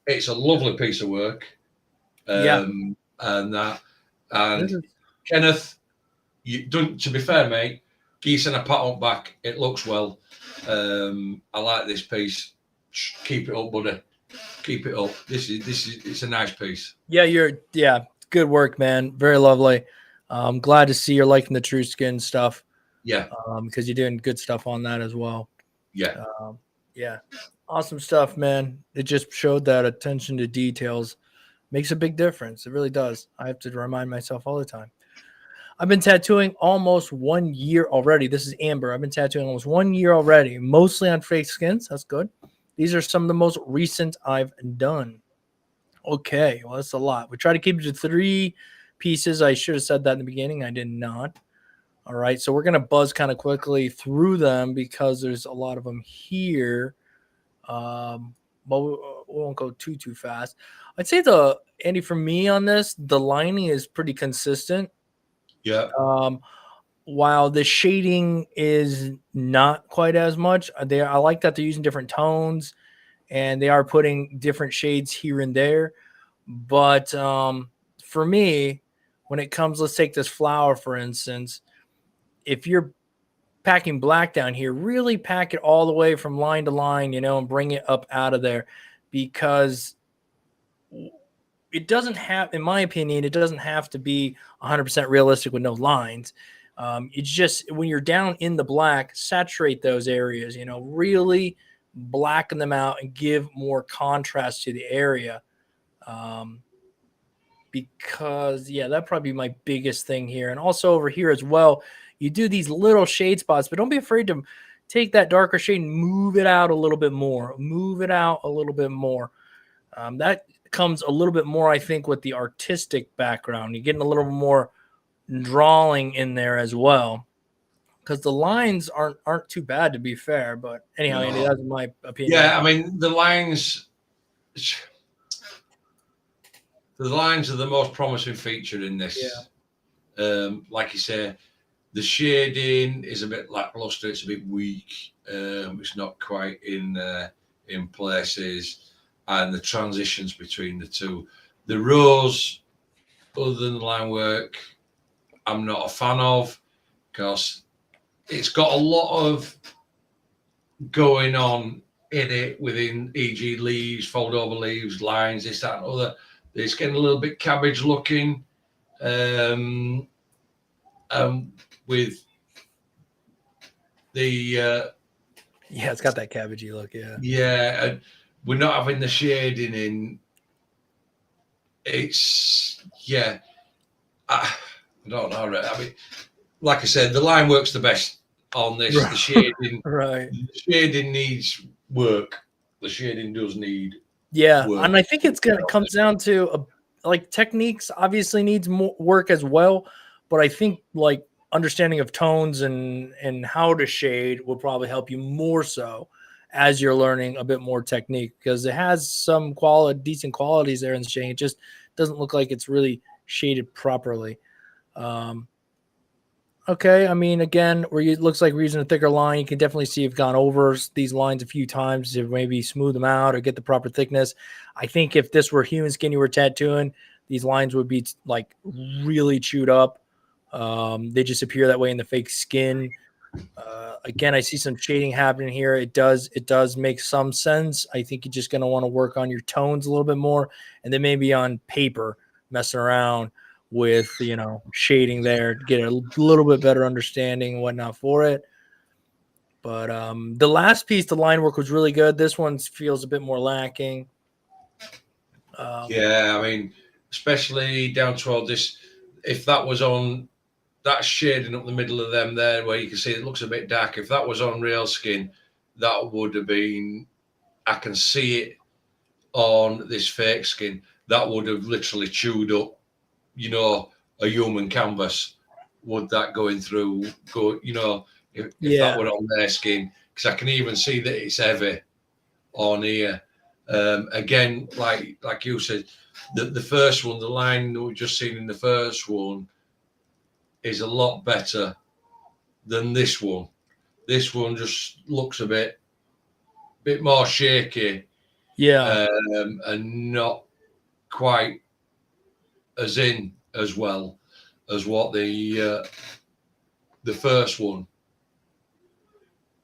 It's a lovely piece of work. And Kenneth, you don't, to be fair, mate, geese and a pat on back. It looks well. I like this piece. Keep it up, buddy. Keep it up. This is it's a nice piece. Yeah, good work, man. Very lovely. I'm glad to see you're liking the true skin stuff. Yeah. Because you're doing good stuff on that as well. Yeah. Awesome stuff, man. It just showed that attention to details makes a big difference. It really does. I have to remind myself all the time. I've been tattooing almost 1 year already. This is Amber. I've been tattooing almost 1 year already, mostly on fake skins. That's good. These are some of the most recent I've done. Okay, well, that's a lot. We try to keep it to 3 pieces. I should have said that in the beginning. I did not. All right, so we're going to buzz kind of quickly through them because there's a lot of them here. But we won't go too fast. I'd say Andy, for me on this, the lining is pretty consistent. Yeah. While the shading is not quite as much, I like that they're using different tones and they are putting different shades here and there. But for me, when it comes, let's take this flower, for instance, if you're packing black down here, really pack it all the way from line to line, you know, and bring it up out of there, because it doesn't have, in my opinion, it doesn't have to be 100% realistic with no lines. It's just when you're down in the black, saturate those areas, you know, really blacken them out and give more contrast to the area. Because, that'd probably be my biggest thing here. And also over here as well, you do these little shade spots, but don't be afraid to take that darker shade and move it out a little bit more. Move it out a little bit more. That comes a little bit more, I think, with the artistic background. You're getting a little more drawing in there as well, because the lines aren't too bad, to be fair. But anyhow, Andy, that's my opinion. Yeah, I mean, the lines are the most promising feature in this. Like you say, the shading is a bit lackluster. It's a bit weak. It's not quite in places, and the transitions between the two. The rose, other than the line work, I'm not a fan of, because it's got a lot of going on in it within, e.g. leaves, fold over leaves, lines, this, that, and other. It's getting a little bit cabbage looking. With the it's got that cabbagey look. And we're not having the shading in. It's I don't know. I mean, like I said, the line works the best on this. The shading, right? The shading needs work. The shading does need Yeah, work. and I think it's gonna comes down to like techniques obviously needs more work as well, but I think like understanding of tones and how to shade will probably help you more so as you're learning a bit more technique because it has some decent qualities there in the shading. It just doesn't look like it's really shaded properly. Um, Okay, I mean, again, it looks like we're using a thicker line. You can definitely see you've gone over these lines a few times to maybe smooth them out or get the proper thickness. I think if this were human skin you were tattooing, these lines would be like really chewed up. They just appear that way in the fake skin. Again, I see some shading happening here. It does make some sense. I think you're just going to want to work on your tones a little bit more, and then maybe on paper, messing around with shading there to get a little bit better understanding and whatnot for it. But the last piece, the line work was really good. This one feels a bit more lacking. Yeah, I mean, especially down toward this, if that was on that shading up the middle of them there, where you can see it looks a bit dark. If that was on real skin, that would have been. I can see it on this fake skin. That would have literally chewed up, a human canvas. Would that going through? If that were on their skin, because I can even see that it's heavy on here. Again, like you said, the first one, the line that we've just seen in the first one, is a lot better than this one. This one just looks a bit more shaky, and not quite as in as well as what the first one.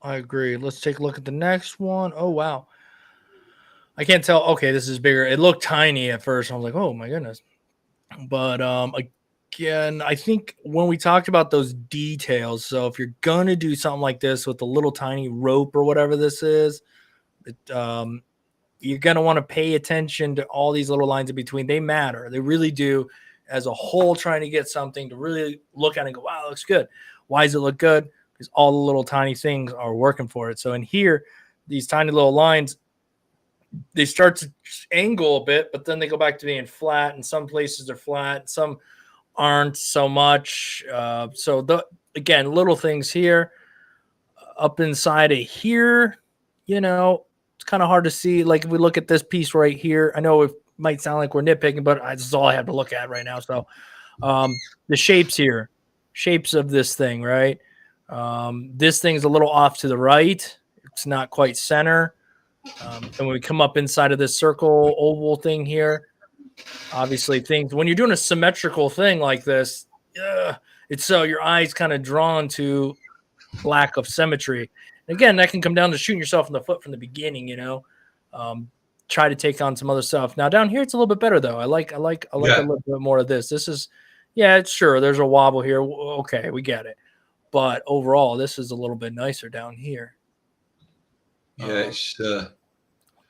I agree. Let's take a look at the next one. Oh wow, I can't tell. Okay, this is bigger. It looked tiny at first. I was like, oh my goodness. But again, I think when we talked about those details, so if you're gonna do something like this with a little tiny rope or whatever this is, you're gonna want to pay attention to all these little lines in between. They matter. They really do. As a whole, trying to get something to really look at and go, wow, it looks good. Why does it look good? Because all the little tiny things are working for it. So in here, these tiny little lines, they start to angle a bit, but then they go back to being flat. In some places they're flat, some aren't so much. Again, little things here, up inside of here, it's kind of hard to see. Like if we look at this piece right here, I know it might sound like we're nitpicking, but this is all I have to look at right now. So the shapes of this thing, right? This thing's a little off to the right. It's not quite center. And when we come up inside of this circle oval thing here, obviously when you're doing a symmetrical thing like this, it's so your eyes kind of drawn to lack of symmetry. And again, that can come down to shooting yourself in the foot from the beginning, try to take on some other stuff. Now down here, it's a little bit better though. I like a little bit more of this. This is, it's sure there's a wobble here. Okay, we get it. But overall, this is a little bit nicer down here. Yeah, it's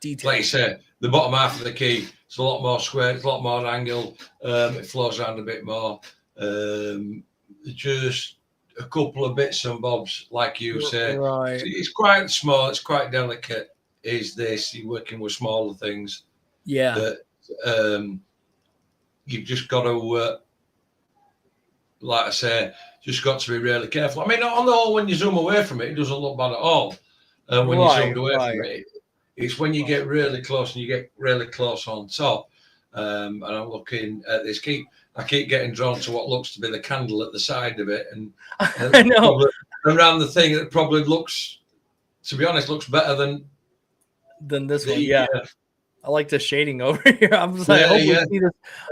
detail. Like you said, the bottom half of the key, it's a lot more square, it's a lot more angle. It flows around a bit more. Just a couple of bits and bobs, like you say. Right. It's quite small, it's quite delicate. Is this, you're working with smaller things. Yeah. That you've just got to, like I say, just got to be really careful. I mean, on the whole, when you zoom away from it, it doesn't look bad at all. When you zoomed away from it, it's when you get really close and you get really close on top. And I'm looking at this I keep getting drawn to what looks to be the candle at the side of it, and I know around the thing that probably looks, to be honest, looks better than this one. Yeah, I like the shading over here. I was like, I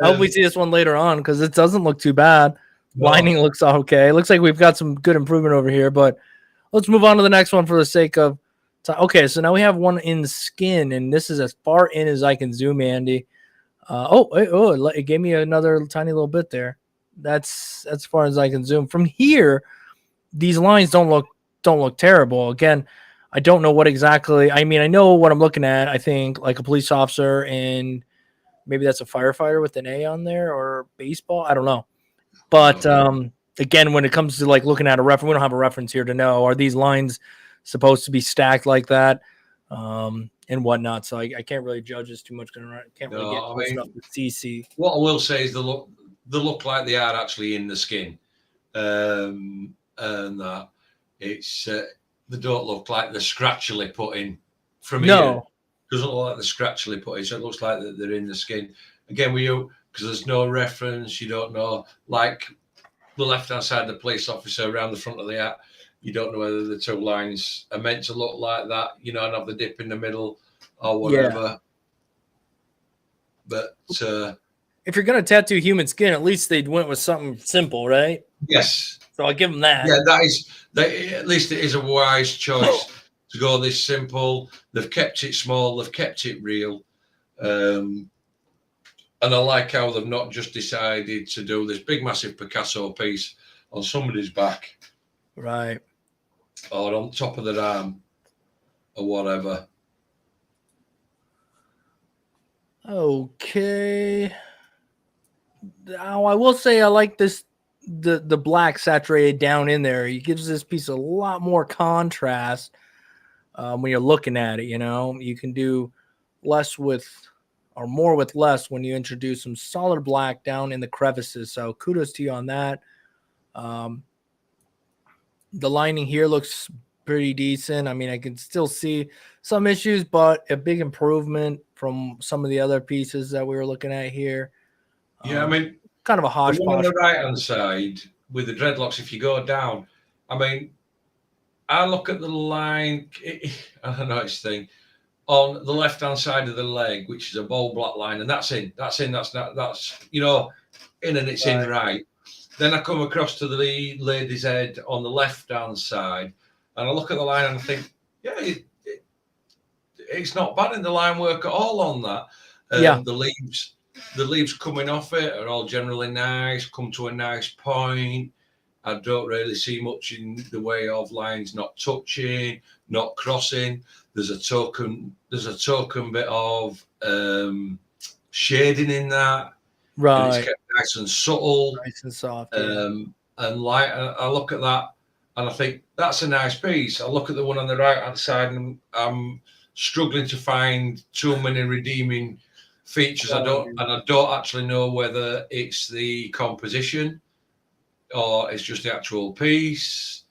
hope we see this one later on because it doesn't look too bad. Lining looks okay. It looks like we've got some good improvement over here, but let's move on to the next one for the sake of time. Okay, so now we have one in the skin, and this is as far in as I can zoom, Andy. It gave me another tiny little bit there. That's as far as I can zoom. From here, these lines don't look terrible. Again, I don't know what exactly. I mean, I know what I'm looking at. I think like a police officer, and maybe that's a firefighter with an A on there, or baseball. I don't know. But again, when it comes to like looking at a reference, we don't have a reference here to know, are these lines supposed to be stacked like that? and whatnot. So I can't really judge this too much. I can't really get close enough to CC. What I will say is they look like they are actually in the skin, and that it's they don't look like they're scratchily put in from here. Doesn't look like they're scratchily put in, so it looks like that they're in the skin. Again, because there's no reference, you don't know, like the left-hand side of the police officer around the front of the hat, you don't know whether the two lines are meant to look like that, and have the dip in the middle or whatever. Yeah. But if you're going to tattoo human skin, at least they'd went with something simple, right? Yes. So I'll give them that. Yeah, at least it is a wise choice to go this simple. They've kept it small. They've kept it real. And I like how they've not just decided to do this big, massive Picasso piece on somebody's back. Right. Or on top of their arm or whatever. Okay. Now, I will say I like this, the black saturated down in there. It gives this piece a lot more contrast when you're looking at it. You can do less with or more with less when you introduce some solid black down in the crevices. So kudos to you on that. The lining here looks pretty decent. I mean, I can still see some issues, but a big improvement from some of the other pieces that we were looking at here. Yeah, I mean, kind of a hodgepodge. On the right-hand side with the dreadlocks, if you go down, I mean, I look at the line, I don't know its thing, on the left-hand side of the leg, which is a bold black line, and that's in, that's in, that's in and it's in right. Then I come across to the lady's head on the left-hand side, and I look at the line and I think, yeah, it's not bad in the line work at all on that. The leaves coming off it are all generally nice, come to a nice point. I don't really see much in the way of lines not touching, not crossing. There's a token bit of shading in that. Right. And it's kept nice and subtle. Nice and soft. And light. I look at that and I think that's a nice piece. I look at the one on the right hand side and I'm struggling to find too many redeeming features. I don't actually know whether it's the composition or it's just the actual piece,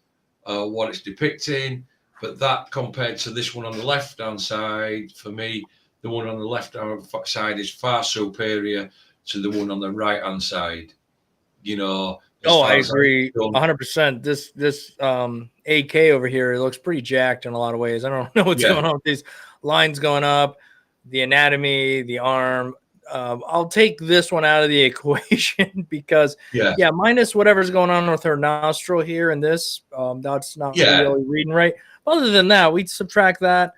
what it's depicting. But that compared to this one on the left hand side, for me, the one on the left hand side is far superior to the one on the right hand side. I agree 100%. This AK over here, it looks pretty jacked in a lot of ways. I don't know what's going on with these lines going up, the anatomy, the arm. I'll take this one out of the equation because minus whatever's going on with her nostril here and this, that's not really reading right. Other than that, we'd subtract that.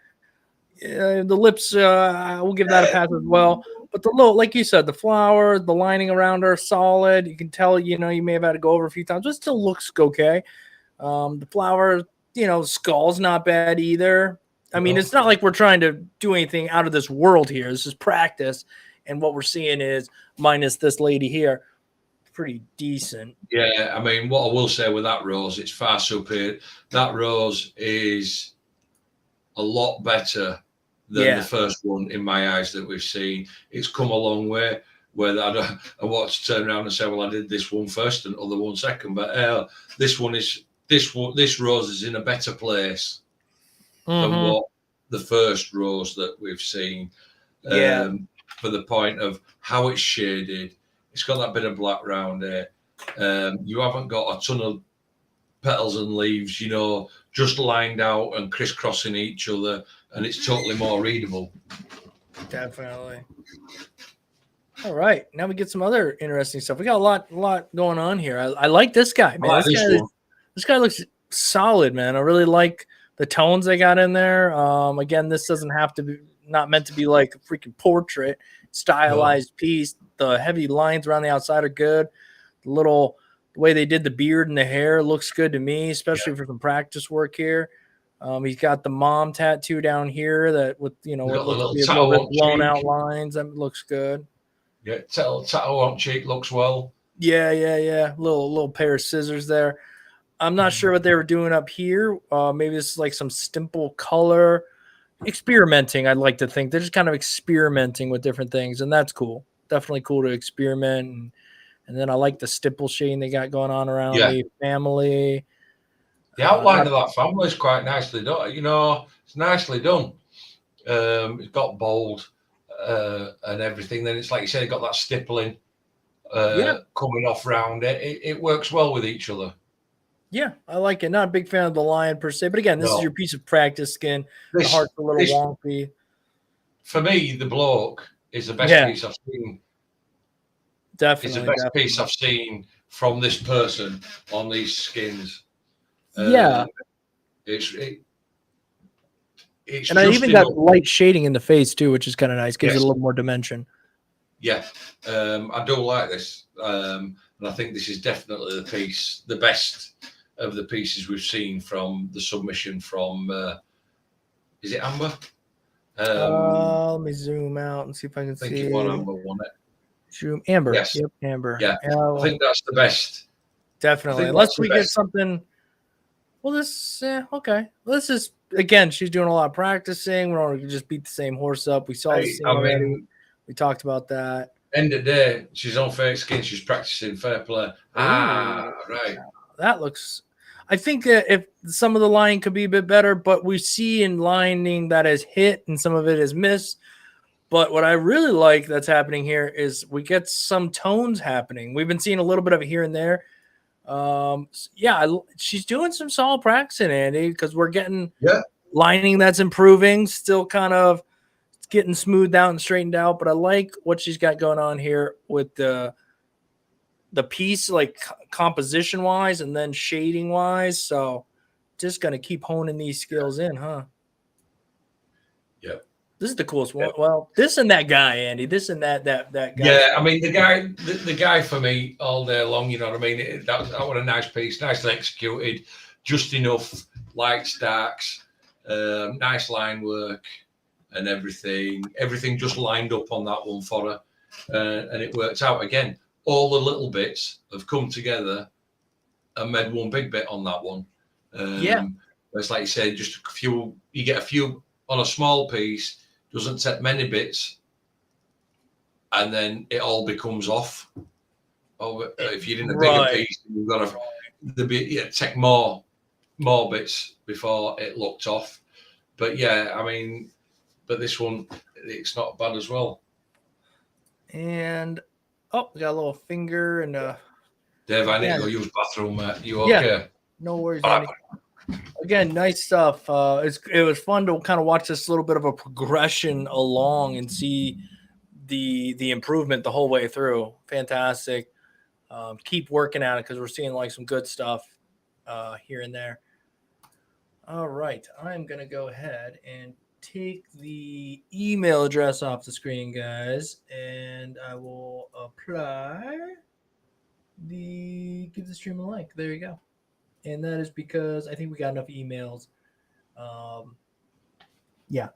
The lips, we'll give that a pass as well. But the little, like you said, the flower, the lining around her, solid. You can tell, you may have had to go over a few times, but it still looks okay. The flower, skull's not bad either. I mean, it's not like we're trying to do anything out of this world here. This is practice. And what we're seeing is, minus this lady here, pretty decent. Yeah, I mean, what I will say with that rose, it's far superior. That rose is a lot better than the first one in my eyes that we've seen. It's come a long way. Where I want to turn around and say, well, I did this one first and other one second, but this rose is in a better place than what the first rose that we've seen. For the point of how it's shaded, it's got that bit of black round it. You haven't got a ton of petals and leaves, just lined out and crisscrossing each other, and it's totally more readable. Definitely. All right, now we get some other interesting stuff. We got a lot going on here. I like this guy, man. This guy looks solid, man. I really like the tones they got in there. Again, this doesn't have to be not meant to be like a freaking portrait, stylized piece. The heavy lines around the outside are good. The way they did the beard and the hair looks good to me, especially for some practice work here. He's got the mom tattoo down here that with what looks to be a little bit blown out lines. That looks good. Yeah, tattoo on cheek looks well. Yeah. Little pair of scissors there. I'm not sure what they were doing up here. Maybe this is like some stipple color. experimenting. I'd like to think they're just kind of experimenting with different things, and that's cool. Definitely cool to experiment. And then I like the stipple shading they got going on around Yeah. the family. The outline of that family is quite nicely done. You know, it's nicely done. It's got bold and everything. Then it's like you said, it got that stippling coming off round it. It works well with each other. Yeah, I like it. Not a big fan of the lion per se, but again, this is your piece of practice skin. The heart's a little wonky. For me, the bloke is the best piece I've seen. Definitely, it's the best piece I've seen from this person on these skins. Yeah, it's and I even got light shading in the face too, which is kind of nice. Gives it a little more dimension. Yeah, I do like this, and I think this is definitely the best of the pieces we've seen from the submission from. Is it Amber? Let me zoom out and see if I can see. I think it was Amber, wasn't it? Zoom Amber. Yes. Yep, Amber. Yeah, I think that's the best. Definitely, unless we get something. Well, okay. This is again. She's doing a lot of practicing. We don't just beat the same horse up. We saw the scene already. We talked about that. End of the day, she's on fake skin. She's practicing fair play. Right. That looks. I think that if some of the lining could be a bit better, but we see in lining that has hit and some of it has missed. But what I really like that's happening here is we get some tones happening. We've been seeing a little bit of it here and there. She's doing some solid practicing, Andy, because we're getting lining that's improving, still kind of getting smoothed out and straightened out. But I like what she's got going on here with the piece, like composition wise and then shading wise. So just gonna keep honing these skills in, huh? Yep. This is the coolest one. Well, this and that guy, Andy. This and that guy. Yeah, I mean the guy for me all day long. You know what I mean? That was a nice piece, nicely executed, just enough lights, darks, nice line work, and everything. Everything just lined up on that one for her, and it worked out again. All the little bits have come together and made one big bit on that one. It's like you said, just a few. You get a few on a small piece. Doesn't take many bits, and then it all becomes off. If you're in a bigger piece, you've got to take more bits before it looked off. But yeah, I mean, but this one, it's not bad as well. And we got a little finger and Dave, I need to go use bathroom, mate. You okay? Yeah, no worries, Andy. Again, nice stuff. It was fun to kind of watch this little bit of a progression along and see the improvement the whole way through. Fantastic. Keep working at it because we're seeing like some good stuff here and there. All right, I'm gonna go ahead and take the email address off the screen, guys, and I will apply give the stream a like. There you go. And that is because I think we got enough emails. Yeah.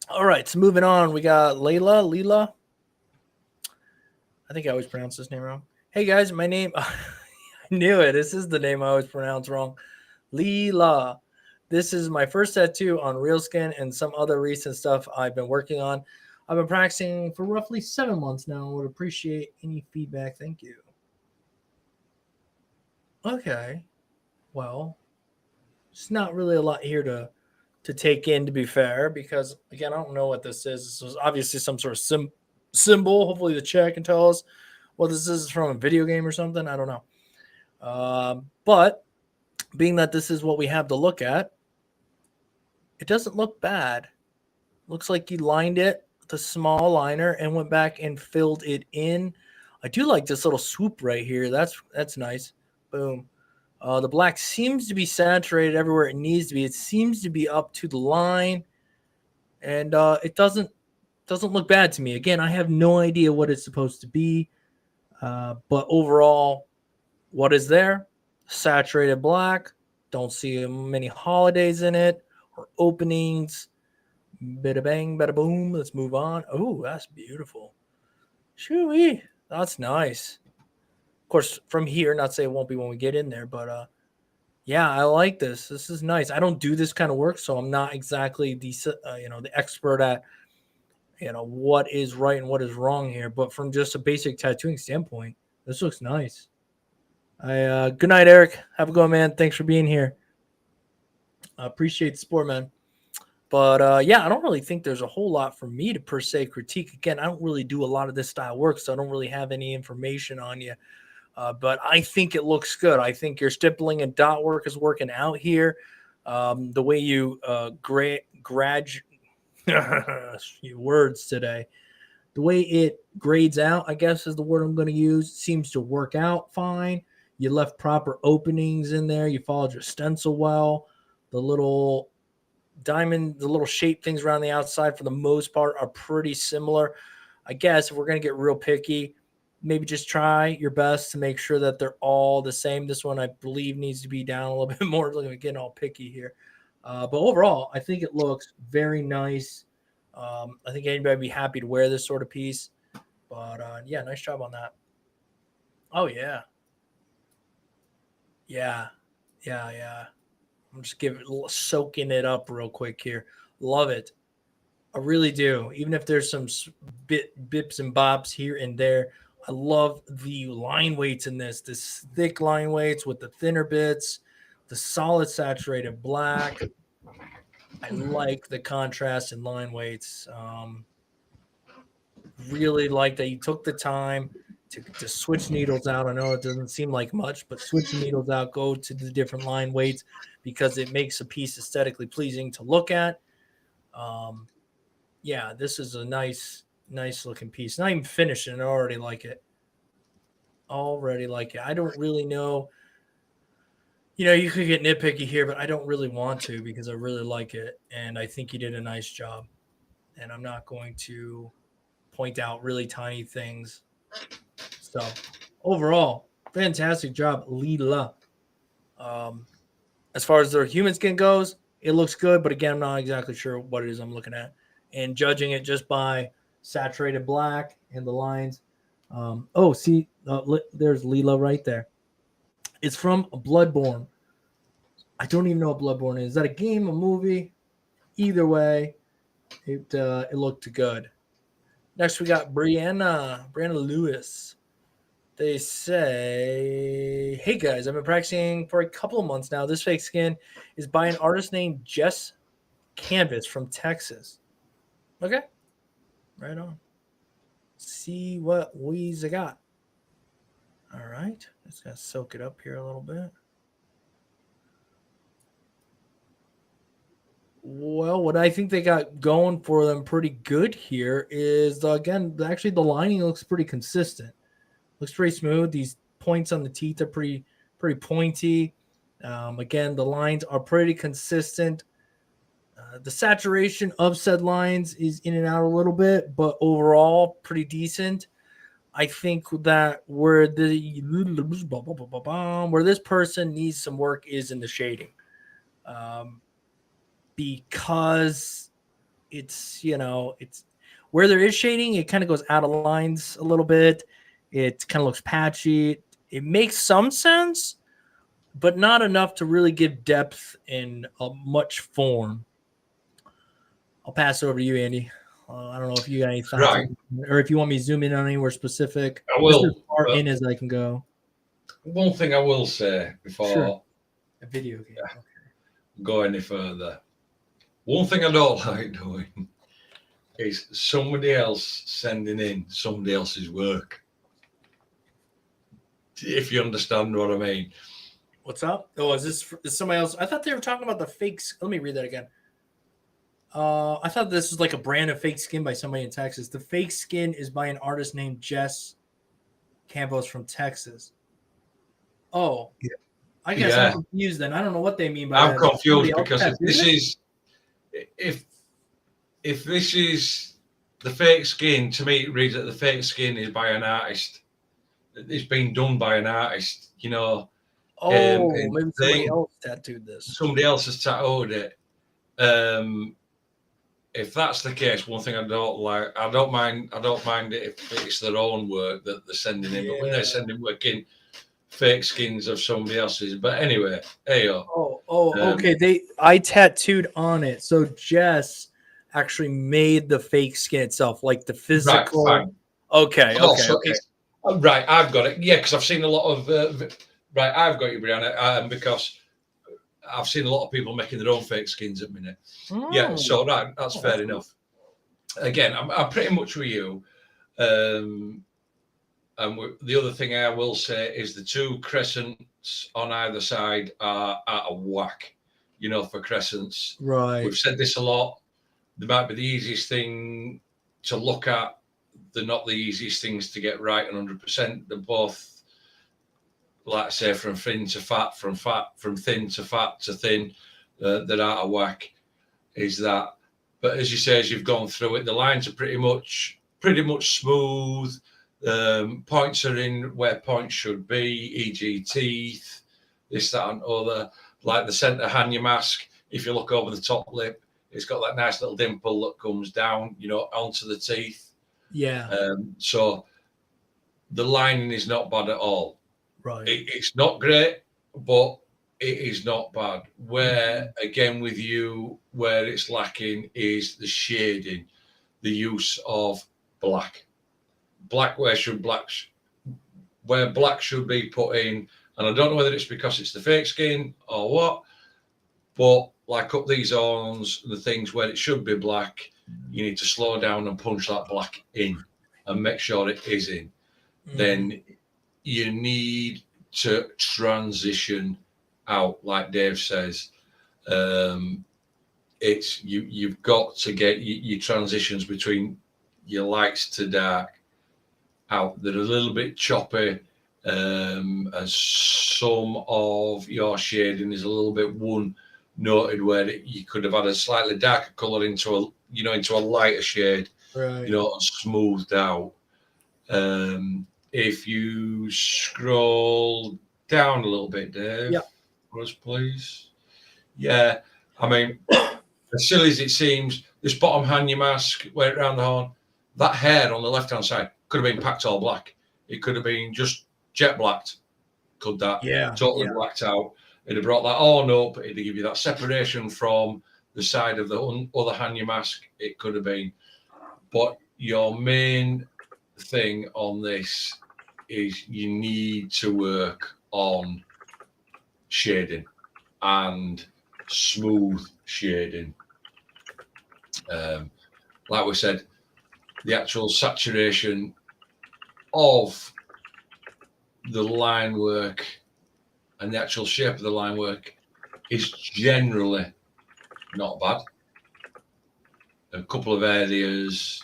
All right. So moving on, we got Leila. I think I always pronounce this name wrong. Hey guys, my name. I knew it. This is the name I always pronounce wrong. Leila. This is my first tattoo on real skin and some other recent stuff I've been working on. I've been practicing for roughly 7 months now. Would appreciate any feedback. Thank you. Okay. Well, it's not really a lot here to take in, to be fair, because again, I don't know what this is. This was obviously some sort of symbol. Hopefully the chat can tell us what this is from a video game or something. I don't know. But being that this is what we have to look at, it doesn't look bad. Looks like you lined it with a small liner and went back and filled it in. I do like this little swoop right here. That's nice. Boom. The black seems to be saturated everywhere it needs to be. It seems to be up to the line, and it doesn't look bad to me. Again, I have no idea what it's supposed to be, but overall, what is there? Saturated black. Don't see many holidays in it or openings. Bada bang, bada boom. Let's move on. Oh, that's beautiful. Shoo-wee. That's nice. Of course, from here, not say it won't be when we get in there, but Yeah, I like this. This is nice. I don't do this kind of work, so I'm not exactly the the expert at what is right and what is wrong here. But from just a basic tattooing standpoint, this looks nice. I good night, Eric. Have a good one, man. Thanks for being here. I appreciate the support, man. But yeah, I don't really think there's a whole lot for me to per se critique. Again, I don't really do a lot of this style work, so I don't really have any information on you. But I think it looks good. I think your stippling and dot work is working out here. The way you words today, the way it grades out, I guess is the word I'm going to use, seems to work out fine. You left proper openings in there. You followed your stencil well. The little diamond, the little shape things around the outside for the most part are pretty similar. I guess if we're going to get real picky, maybe just try your best to make sure that they're all the same. This one, I believe, needs to be down a little bit more. Look, I'm getting all picky here. But overall, I think it looks very nice. I think anybody would be happy to wear this sort of piece. But yeah, nice job on that. Oh, yeah. Yeah. Yeah, yeah. I'm just soaking it up real quick here. Love it. I really do. Even if there's some bips and bops here and there, I love the line weights in this thick line weights with the thinner bits, the solid saturated black. I like the contrast in line weights. Really like that you took the time to switch needles out. I know it doesn't seem like much, but switch the needles out, go to the different line weights because it makes a piece aesthetically pleasing to look at. Yeah, this is a nice looking piece. Not even finished, and I already like it. I don't really know. You could get nitpicky here, but I don't really want to because I really like it, and I think you did a nice job. And I'm not going to point out really tiny things. So overall, fantastic job, Leela. As far as their human skin goes, it looks good, but again, I'm not exactly sure what it is I'm looking at. And judging it just by saturated black and the lines. See, there's Leela right there. It's from Bloodborne. I don't even know what Bloodborne is. Is that a game, a movie? Either way, it looked good. Next, we got Brianna Lewis. They say, "Hey guys, I've been practicing for a couple of months now. This fake skin is by an artist named Jess Canvas from Texas." Okay, right on. See what we's got. All right, just gotta soak it up here a little bit. Well, what I think they got going for them pretty good here is actually the lining looks pretty consistent. Looks pretty smooth. These points on the teeth are pretty pointy. Again, the lines are pretty consistent. The saturation of said lines is in and out a little bit, but overall pretty decent. I think that where this person needs some work is in the shading, because it's where there is shading, it kind of goes out of lines a little bit. It kind of looks patchy. It makes some sense, but not enough to really give depth in much form. I'll pass it over to you, Andy. I don't know if you got any thoughts, Right. or if you want me to zoom in on anywhere specific. I will. This is as far in as I can go. One thing I will say before a video game. Okay. Go any further. One thing I don't like doing is somebody else sending in somebody else's work. If you understand what I mean. What's up? Oh, is somebody else? I thought they were talking about the fakes. Let me read that again. I thought this was like a brand of fake skin by somebody in Texas. The fake skin is by an artist named Jess Campos from Texas. Oh, yeah. I guess I'm confused then. I don't know what they mean by that. I'm confused because if this is the fake skin, to me it reads that the fake skin is by an artist. It's been done by an artist, Oh, maybe somebody else tattooed this. Somebody else has tattooed it. If that's the case, one thing I don't mind it if it's their own work that they're sending in. But when they're sending work in, fake skins of somebody else's. But anyway, hey yo. Okay. I tattooed on it. So Jess actually made the fake skin itself, like the Right, physical. fine. Okay. It's right. I've got it. Yeah, because I've seen a lot of. Right, I've got you, Brianna, because I've seen a lot of people making their own fake skins at minute. Yeah, so right, that's fair enough. Again, I'm pretty much with you. And the other thing I will say is the two crescents on either side are out of whack. For crescents, Right. We've said this a lot. They might be the easiest thing to look at. They're not the easiest things to get right 100%. They're both, like I say, from thin to fat, from thin to fat to thin. They're out of whack. Is that? But as you say, as you've gone through it, the lines are pretty much smooth. Points are in where points should be, e.g., teeth, this, that, and other. Like the centre Hanya mask, if you look over the top lip, it's got that nice little dimple that comes down, onto the teeth. Yeah. So the lining is not bad at all. Right. It's not great, but it is not bad. Where, again, with you, where it's lacking is the shading, the use of black. Where black should be put in, and I don't know whether it's because it's the fake skin or what, but like up these arms, the things where it should be black, you need to slow down and punch that black in and make sure it is in. Then you need to transition out, like Dave says. It's you've got to get your transitions between your lights to dark out. They're a little bit choppy, and some of your shading is a little bit one noted where you could have had a slightly darker color into a lighter shade, Right. and smoothed out. If you scroll down a little bit, Dave, please. Yeah, I mean, as silly as it seems, this bottom Hanya mask, where it round the horn, that hair on the left-hand side could have been packed all black. It could have been just jet blacked. Could that? Yeah. Totally blacked out. It'd have brought that on up. It'd give you that separation from the side of the other Hanya mask. It could have been. But your main thing on this is you need to work on shading and smooth shading. Like we said, the actual saturation of the line work and the actual shape of the line work is generally not bad. A couple of areas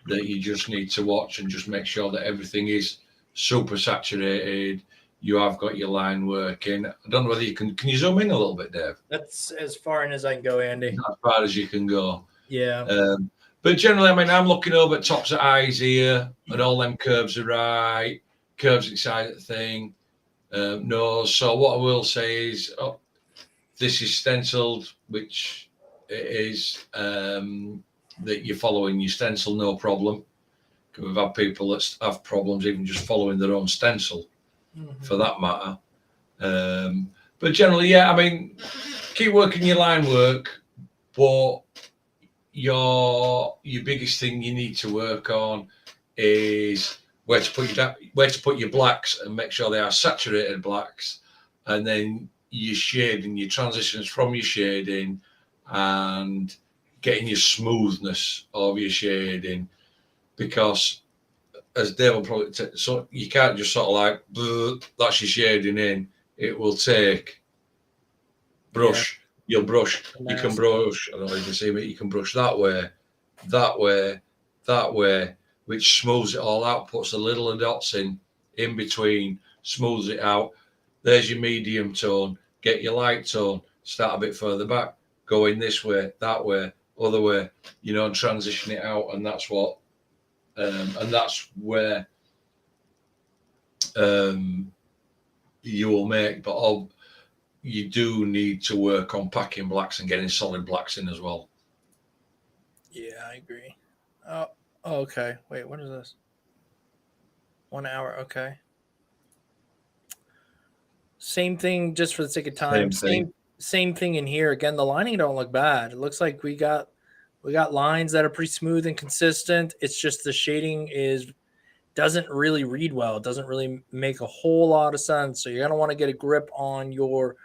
that you just need to watch and just make sure that everything is super saturated. You have got your line working. I don't know whether you can you zoom in a little bit, Dave? That's as far in as I can go, Andy. As far as you can go. Yeah. But generally, I mean, I'm looking over at tops of eyes here, and all them curves are right. Curves inside the thing. Nose. So what I will say is, this is stenciled, which it is, that you're following your stencil, no problem. We've had people that have problems even just following their own stencil, for that matter. But generally, yeah, I mean, keep working your line work, but your biggest thing you need to work on is where to put your blacks and make sure they are saturated blacks, and then your shading, your transitions from your shading, and getting your smoothness of your shading, because as Dave will probably so you can't just sort of like that's your shading in. It will take brush. You'll brush. You can brush. I don't know if you can see me. You can brush that way, that way, that way, which smooths it all out. Puts the little dots in between, smooths it out. There's your medium tone. Get your light tone. Start a bit further back. Go in this way, that way, other way. And transition it out. And that's what. And that's where you will make. But you do need to work on packing blacks and getting solid blacks in as well. Yeah, I agree. Oh, okay. Wait, what is this? 1 hour. Okay. Same thing, just for the sake of time. Same thing. Same thing in here. Again, the lining don't look bad. It looks like we got lines that are pretty smooth and consistent. It's just the shading doesn't really read well. It doesn't really make a whole lot of sense. So you're gonna want to get a grip on your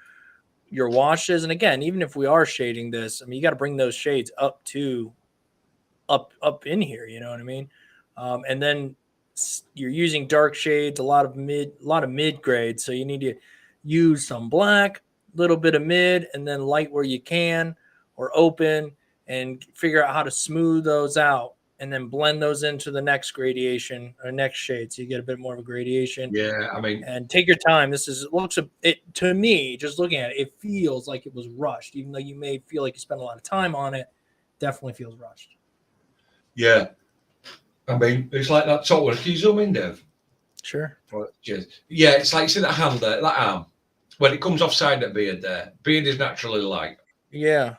washes. And again, even if we are shading this, I mean, you got to bring those shades up in here. You know what I mean? And then you're using dark shades, a lot of mid grade. So you need to use some black, little bit of mid, and then light where you can, or open, and figure out how to smooth those out, and then blend those into the next gradation or next shade, so you get a bit more of a gradation. Yeah, I mean, and take your time. It to me, just looking at it, it feels like it was rushed, even though you may feel like you spent a lot of time on it. Definitely feels rushed. Yeah, I mean, it's like that top one. Can you zoom in, Dev? Sure. Yeah, it's like, see that hand there, that arm, when it comes offside that beard there. Beard is naturally light. Yeah.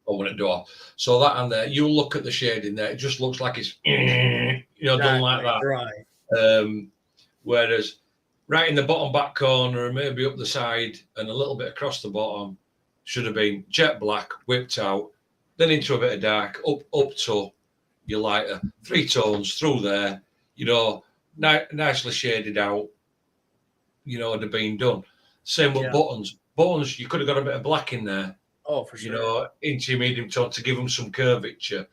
Open it door. So that hand there, you look at the shading there, it just looks like it's done like that. Right. Whereas right in the bottom back corner and maybe up the side and a little bit across the bottom should have been jet black, whipped out, then into a bit of dark, up to your lighter, 3 tones through there, nicely shaded out, had been done. Same with buttons. Buttons, you could have got a bit of black in there. Oh, for sure. Into your medium tone to give them some curvature.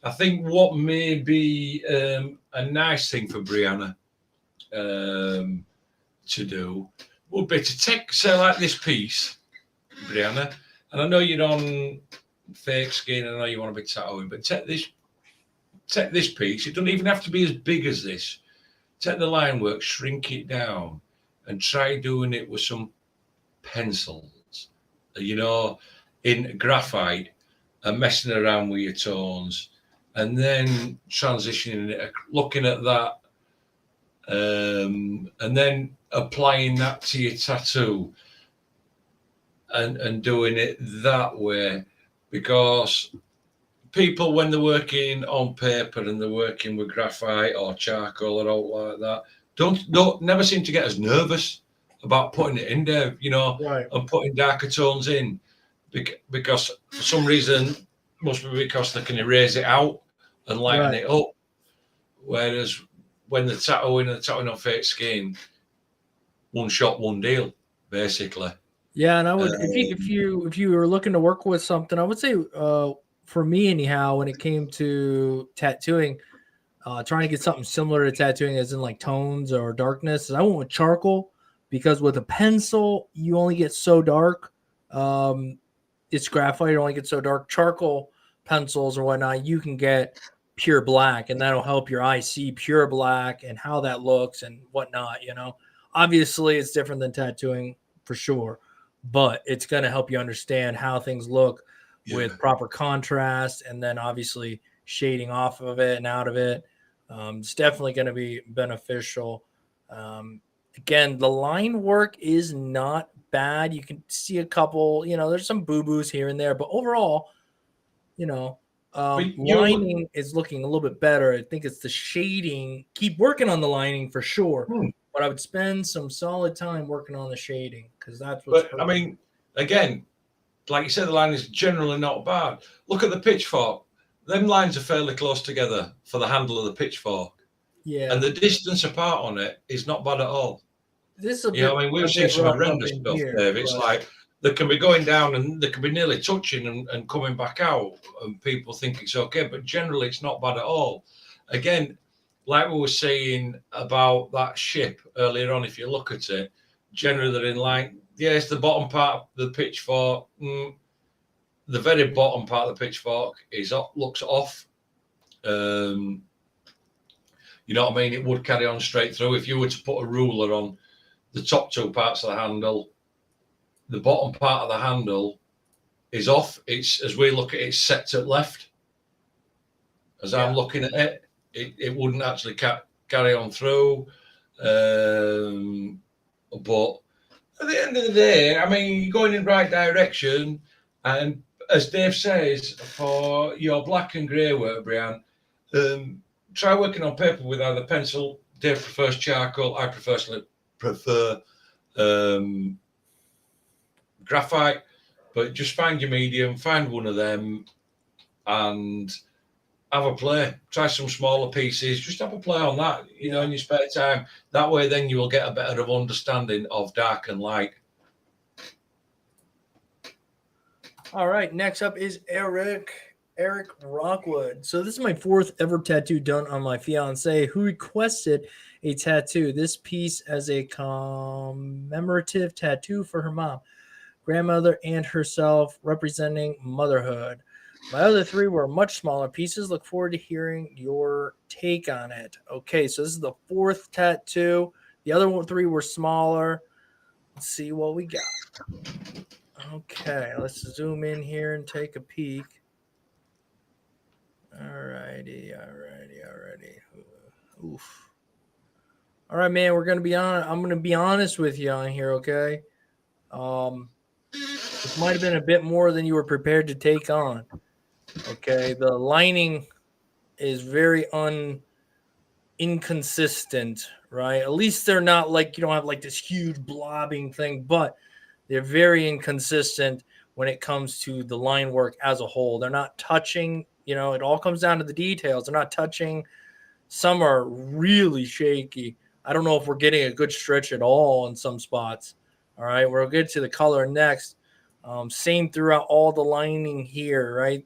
I think what may be a nice thing for Brianna to do would be to take, say, like this piece, Brianna, and I know you're on fake skin, I know you want to be tattooing, but take this piece. It doesn't even have to be as big as this. Take the line work, shrink it down, and try doing it with some pencils, in graphite, and messing around with your tones, and then transitioning it, looking at that, and then applying that to your tattoo, and doing it that way, because people, when they're working on paper and they're working with graphite or charcoal or all like that, don't never seem to get as nervous about putting it in there, right, and putting darker tones in, because for some reason, must be because they can erase it out and lighten it up. Whereas when they're tattooing on fake skin, one shot, one deal, basically. Yeah, and I would, if you were looking to work with something, I would say, for me anyhow, when it came to tattooing, trying to get something similar to tattooing, as in like tones or darkness, I went with charcoal, because with a pencil you only get so dark. It's graphite, it only gets so dark. Charcoal pencils or whatnot, you can get pure black, and that'll help your eye see pure black and how that looks and whatnot. Obviously it's different than tattooing for sure, but it's going to help you understand how things look with proper contrast, and then obviously shading off of it and out of it. It's definitely going to be beneficial. Again, the line work is not bad. You can see a couple, there's some boo-boos here and there, but overall, lining is looking a little bit better. I think it's the shading. Keep working on the lining for sure, but I would spend some solid time working on the shading, because that's what's But, I mean, again, like you said, the line is generally not bad. Look at the pitchfork. Them lines are fairly close together for the handle of the pitchfork. Yeah. And the distance apart on it is not bad at all. This is a bit, we've seen some horrendous stuff, Dave. It's like they can be going down and they can be nearly touching and coming back out, and people think it's okay, but generally it's not bad at all. Again, like we were saying about that ship earlier on, if you look at it, generally they're in line. Yes, the bottom part of the pitchfork, the very bottom part of the pitchfork looks off. You know what I mean? It would carry on straight through. If you were to put a ruler on the top 2 parts of the handle, the bottom part of the handle is off. It's, as we look at it, it's set to left. As I'm looking at it, it wouldn't actually carry on through. But at the end of the day, I mean, you're going in the right direction. And as Dave says, for your black and grey work, Brian, try working on paper with either pencil. Dave prefers charcoal. I prefer graphite, but just find your medium, find one of them, and have a play. Try some smaller pieces. Just have a play on that, you know, in your spare time. That way, then you will get a better of understanding of dark and light. All right. Next up is Eric Rockwood. So this is my 4th ever tattoo done on my fiance, who requested a tattoo. This piece as a commemorative tattoo for her mom, grandmother, and herself, representing motherhood. My other 3 were much smaller pieces. Look forward to hearing your take on it. Okay, so this is the 4th tattoo. The other 3 were smaller. Let's see what we got. Okay, let's zoom in here and take a peek. Alrighty. Oof. All right, man, we're gonna be on. I'm gonna be honest with you on here, okay? This might have been a bit more than you were prepared to take on. Okay, the lining is very inconsistent, right? At least they're not like, you don't have like this huge blobbing thing, but they're very inconsistent when it comes to the line work as a whole. They're not touching, you know, it all comes down to the details. They're not touching. Some are really shaky. I don't know if we're getting a good stretch at all in some spots. All right, we'll get to the color next. Same throughout all the lining here, right?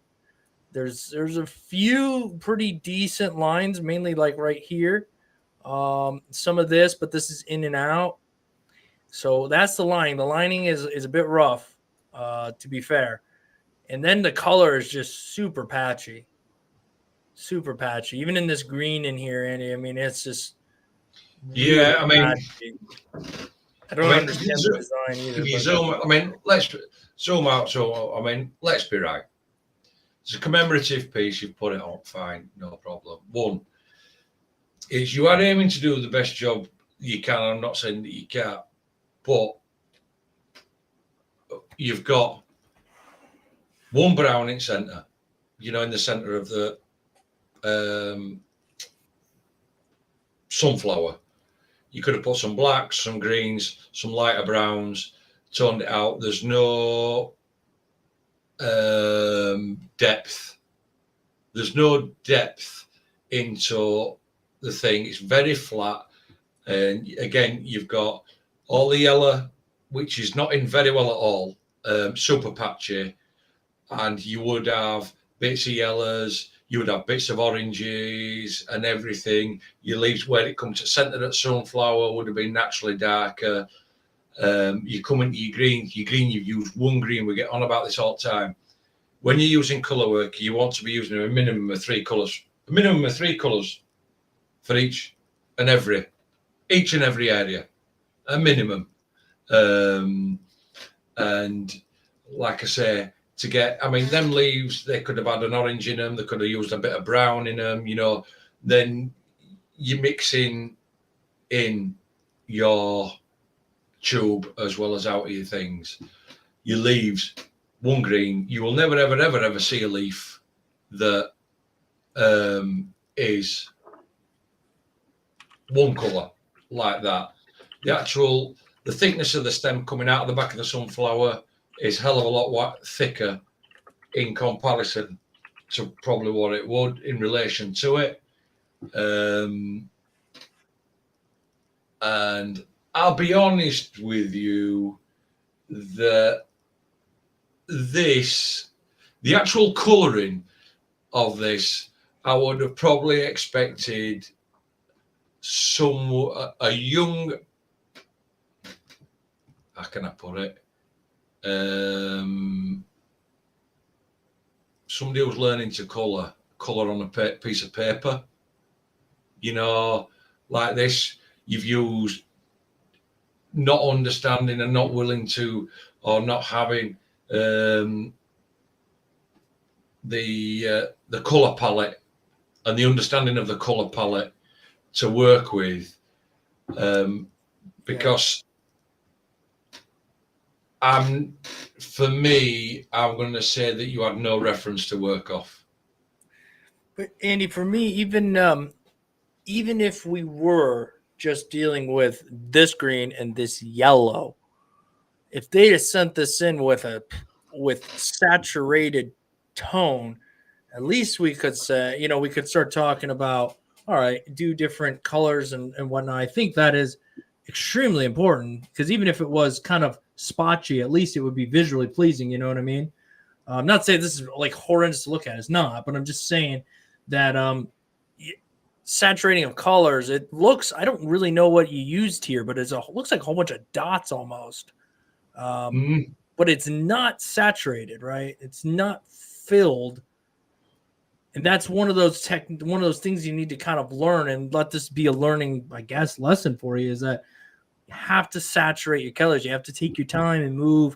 There's a few pretty decent lines, mainly like right here. Some of this, but this is in and out. So that's the lining. The lining is a bit rough, to be fair. And then the color is just super patchy. Super patchy. Even in this green in here, Andy, I mean, it's just Yeah, I mean, patchy. I don't understand the design either. If you zoom, I mean, let's zoom out. So, I mean, let's be right. It's a commemorative piece. You've put it on, fine, no problem. One is you are aiming to do the best job you can. I'm not saying that you can't, but you've got one brown in centre. You know, in the centre of the sunflower. You could have put some blacks, some greens, some lighter browns, toned it out. There's no depth. There's no depth into the thing. It's very flat. And again, you've got all the yellow, which is not in very well at all, super patchy. And you would have bits of yellows, you would have bits of oranges and everything. Your leaves, where it comes to centre at sunflower, would have been naturally darker. You come into your green, you've used one green. We get on about this all the time. When you're using colour work, you want to be using a minimum of 3 colours. A minimum of 3 colours for each and every area. A minimum. And like I say, to get, I mean, them leaves, they could have had an orange in them, they could have used a bit of brown in them, you know. Then you're mixing in your tube as well as out of your things. Your leaves, one green, you will never, ever see a leaf that is one colour like that. The thickness of the stem coming out of the back of the sunflower is hell of a lot thicker in comparison to probably what it would in relation to it. And I'll be honest with you that the actual colouring of this, I would have probably expected a young, how can I put it? Somebody who's learning to colour on a piece of paper, you know, like this. You've used not understanding and not willing to, or not having the colour palette and the understanding of the colour palette to work with, because for me, I'm going to say that you had no reference to work off. But Andy, for me, even if we were just dealing with this green and this yellow, if they just sent this in with saturated tone, at least we could say, you know, we could start talking about, all right, do different colors and whatnot. I think that is extremely important, because even if it was kind of spotchy, at least it would be visually pleasing. You know what I mean? I'm not saying this is like horrendous to look at. It's not, but I'm just saying that saturating of colors, it looks, I don't really know what you used here, but looks like a whole bunch of dots almost. But it's not saturated, right? It's not filled. And that's one of those things you need to kind of learn, and let this be a learning, I guess, lesson for you, is that you have to saturate your colors. You have to take your time and move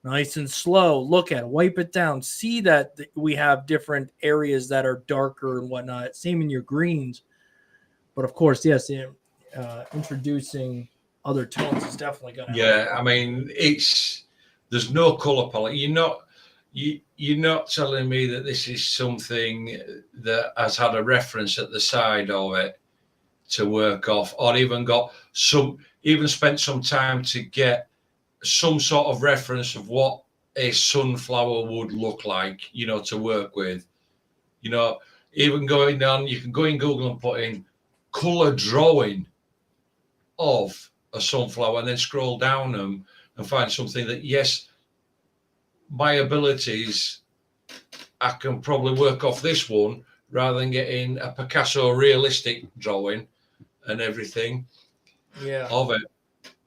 nice and slow. Look at it, wipe it down. See that we have different areas that are darker and whatnot. Same in your greens. But of course, yes, introducing other tones is definitely going to help. I mean, there's no color palette. You're not telling me that this is something that has had a reference at the side of it to work off, or even spent some time to get some sort of reference of what a sunflower would look like, you know, to work with. You know, even going on, you can go in Google and put in color drawing of a sunflower, and then scroll down them and find something that, yes, my abilities, I can probably work off this one rather than getting a Picasso realistic drawing and everything of it.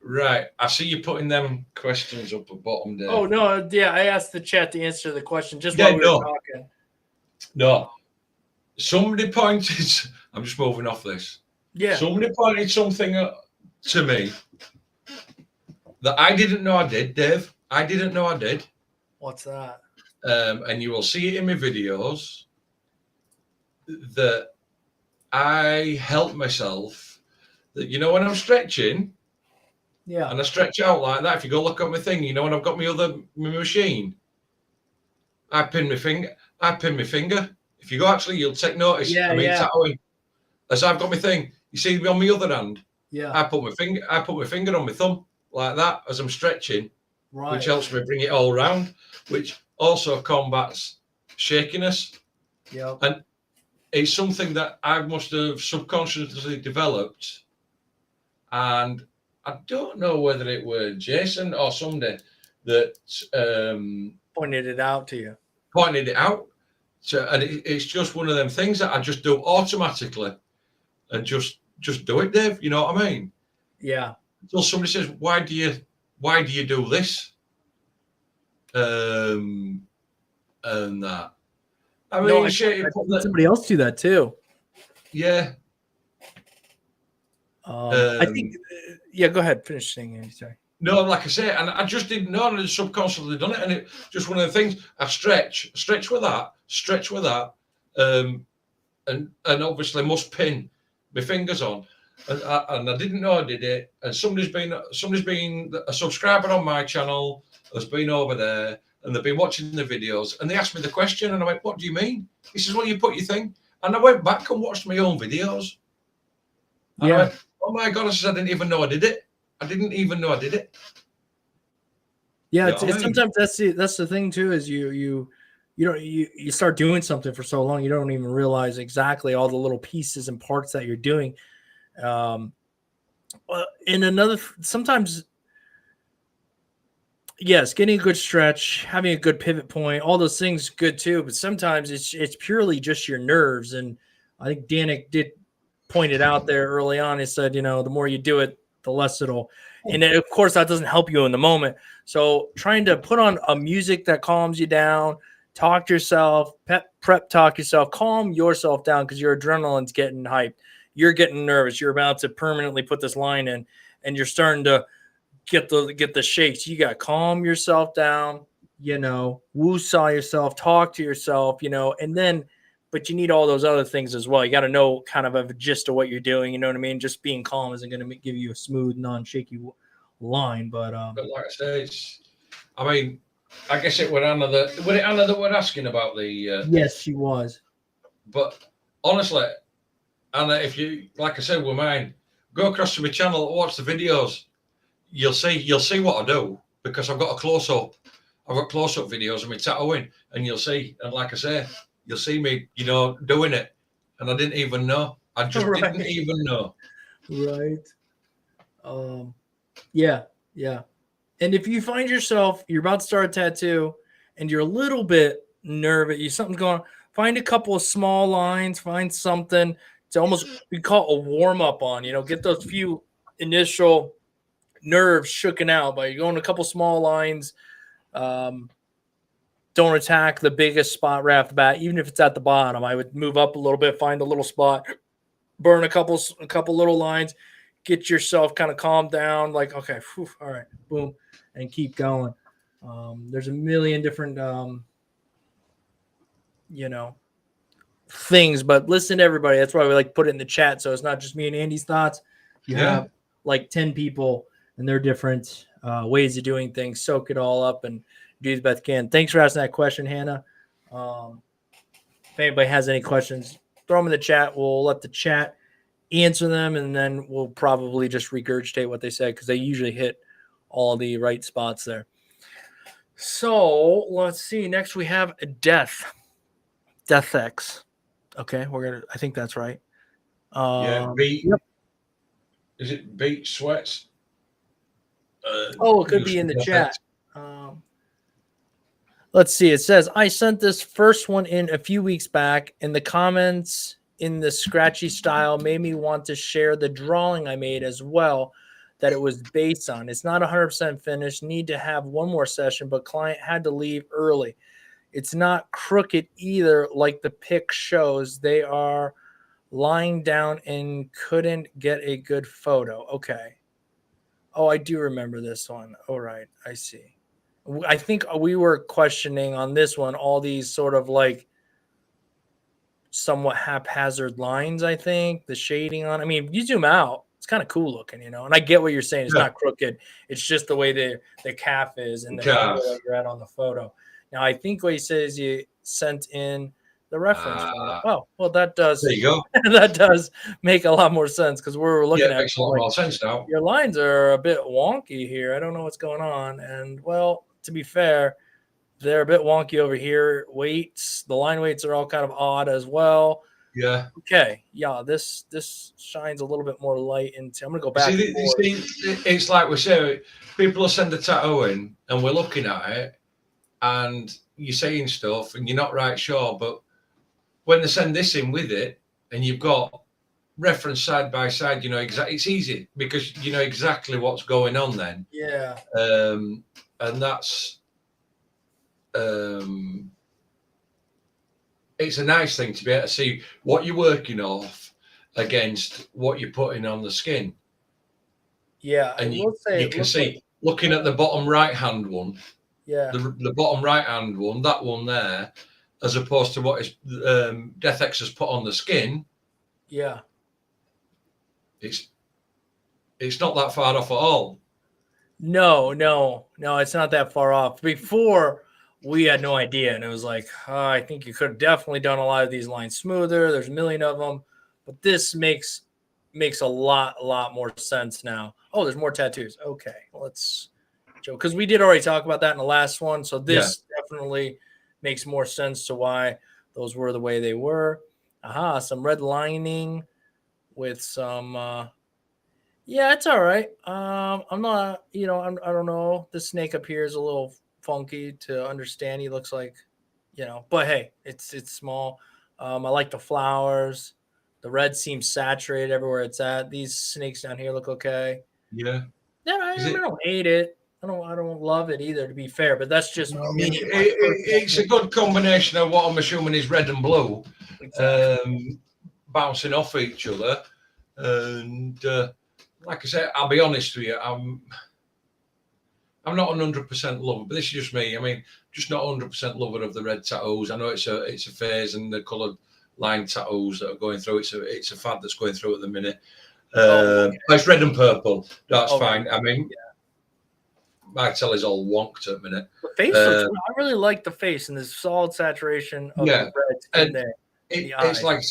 Right. I see you putting them questions up at bottom there. Oh, no. Yeah, I asked the chat to answer the question just while we were talking. No. Somebody pointed, I'm just moving off this. Yeah. Somebody pointed something to me that I didn't know I did, Dave. I didn't know I did. What's that? And you will see it in my videos, that I help myself, that, you know, when I'm stretching, and I stretch out like that, if you go look at my thing, you know, when I've got my machine, I pin my finger. If you go, actually, you'll take notice. Tattooing. As I've got my thing, you see me on my other hand. I put my finger on my thumb like that as I'm stretching, which helps me bring it all around, which also combats shakiness. And it's something that I must have subconsciously developed. And I don't know whether it were Jason or somebody that pointed it out to you. And it's just one of them things that I just do automatically, and just do it, Dave. You know what I mean? Yeah. Until somebody says, "Why do you do this?" And that. I mean, somebody else do that too. Yeah. I think. Go ahead. Finish saying it. Sorry. No, like I say, and I just didn't know, and I subconsciously done it, and it just one of the things. I stretch with that, and obviously must pin my fingers on, and I didn't know I did it. And somebody's been a subscriber on my channel, has been over there, and they've been watching the videos, and they asked me the question, and I went, "What do you mean?" He says, "Well, you put your thing," and I went back and watched my own videos. And I went, "Oh my God!" I said, "I didn't even know I did it. Yeah, it's sometimes that's the thing too, is you start doing something for so long, you don't even realize exactly all the little pieces and parts that you're doing. And sometimes, yes, getting a good stretch, having a good pivot point, all those things good too. But sometimes it's purely just your nerves. And I think Danik did point it out there early on. He said, you know, the more you do it, the less it'll. And then, of course, that doesn't help you in the moment. So trying to put on a music that calms you down, talk to yourself, prep talk yourself, calm yourself down, because your adrenaline's getting hyped. You're getting nervous. You're about to permanently put this line in, and you're starting to get the shakes. You got to calm yourself down, you know, woo-saw yourself, talk to yourself, you know, and then, but you need all those other things as well. You got to know kind of a gist of what you're doing. You know what I mean? Just being calm isn't going to give you a smooth, non-shaky line. But like I say, I mean, I guess it were Anna that were asking about the. Yes, she was. But honestly, Anna, if you, like I said with mine, go across to my channel, watch the videos. You'll see what I do. because I've got a close up. I've got close up videos of me tattooing, and you'll see. And like I say, you'll see me, doing it, and I didn't even know. I just didn't even know. Right. Yeah. And if you find yourself, you're about to start a tattoo, and you're a little bit nervous, something's going on, find a couple of small lines, find something to almost we call a warm up on. Get those few initial nerves shooken out by going a couple small lines. Don't attack the biggest spot right off the bat, even if it's at the bottom. I would move up a little bit, find a little spot, burn a couple little lines, get yourself kind of calmed down. Like, okay, whew, all right, boom, and keep going. There's a million different, things, but listen to everybody. That's why we like put it in the chat, so it's not just me and Andy's thoughts. You have like 10 people and their different ways of doing things. Soak it all up and do the best you can. Thanks for asking that question, Hannah. If anybody has any questions, throw them in the chat. We'll let the chat answer them, and then we'll probably just regurgitate what they said because they usually hit all the right spots there. So let's see. Next we have Death X. Okay, I think that's right. Beat. Yep. Is it Beat Sweats? It could be in the chat. Let's see. It says, I sent this first one in a few weeks back, and the comments in the scratchy style made me want to share the drawing I made as well that it was based on. It's not 100% finished. Need to have one more session, but client had to leave early. It's not crooked either, like the pic shows. They are lying down and couldn't get a good photo. Okay. Oh, I do remember this one. All right. I see. I think we were questioning on this one all these sort of like somewhat haphazard lines, I think. The shading on. I mean, if you zoom out, it's kind of cool looking, And I get what you're saying. It's not crooked. It's just the way the calf is and the angle that you're at on the photo. Now, I think what he says you sent in the reference photo. Oh, well, that does. There you go. That does make a lot more sense because we're looking at. It makes a lot more sense now. Your lines are a bit wonky here. I don't know what's going on. And well, to be fair, they're a bit wonky over here. Weights, the line weights are all kind of odd as well. Yeah. Okay. Yeah. This shines a little bit more light into. I'm gonna go back. It's like we say, people will send a tattoo in, and we're looking at it, and you're saying stuff, and you're not right sure. But when they send this in with it, and you've got reference side by side, it's easy because you know exactly what's going on then. Yeah. And that's it's a nice thing to be able to see what you're working off against what you're putting on the skin. Yeah, and you can see looking at the bottom right hand one. Yeah, the bottom right hand one, that one there, as opposed to what is Death X has put on the skin. Yeah, it's not that far off at all. No, it's not that far off. Before, we had no idea, and it was like, I think you could have definitely done a lot of these lines smoother. There's a million of them, but this makes a lot more sense now. Oh, there's more tattoos. Okay, let's joke because we did already talk about that in the last one, so this definitely makes more sense to why those were the way they were. Aha, some red lining with some. Yeah, it's all right. I'm not, I don't know. The snake up here is a little funky to understand. He looks like, but hey, it's small. I like the flowers. The red seems saturated everywhere it's at. These snakes down here look okay. Yeah. Yeah, I don't hate it. I don't love it either, to be fair, but that's just me. It's a good combination of what I'm assuming is red and blue, exactly. Bouncing off each other. And like I said, I'll be honest with you, I'm not 100% lover, but this is just me. I mean, just not 100% lover of the red tattoos. I know it's a phase, and the coloured line tattoos that are going through. It's a fad that's going through at the minute. It's red and purple. That's fine. I mean, my telly's all wonked at the minute. The face looks. I really like the face and this solid saturation of the red in there. It's like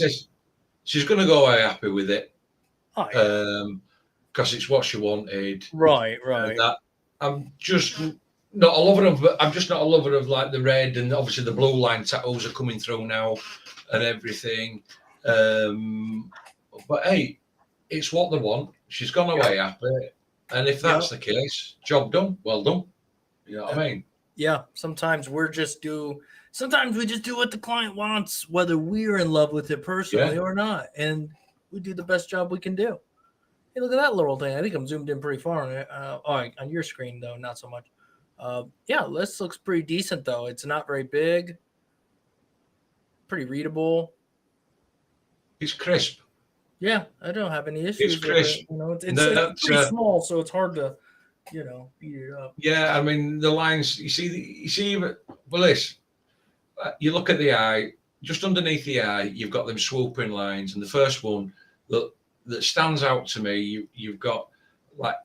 she's going to go away happy with it. Oh, yeah. Because it's what she wanted. Right. I'm just not a lover of, but I'm just not a lover of like the red, and obviously the blue line tattoos are coming through now and everything. But hey, it's what they want. She's gone away happy, and if that's the case, job done, well done. You know what I mean? Yeah. Sometimes we just do what the client wants, whether we're in love with it personally or not, and we do the best job we can do. Hey, look at that little thing. I think I'm zoomed in pretty far on your screen, though, not so much. Yeah, this looks pretty decent, though. It's not very big, pretty readable. It's crisp. Yeah, I don't have any issues It's crisp. with it. It's pretty small, so it's hard to, beat it up. Yeah, I mean the lines. You see. Well, this. You look at the eye. Just underneath the eye, you've got them swooping lines, and the first one that stands out to me, you've got like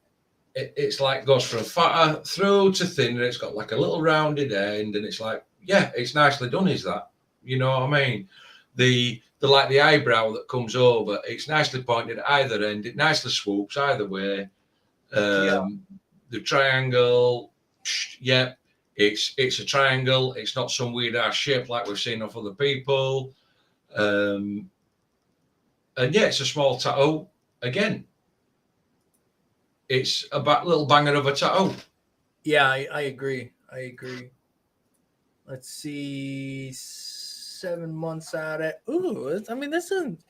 it's like goes from fatter through to thinner. It's got like a little rounded end, and it's like, yeah, it's nicely done. Is that, you know what I mean? The like the eyebrow that comes over, it's nicely pointed at either end. It nicely swoops either way. The triangle, yeah, it's a triangle. It's not some weird ass shape like we've seen off other people. And yeah, it's a small tattoo. Again, it's a little banger of a tattoo. Yeah, I agree. Let's see, 7 months at it. Ooh, I mean, this looks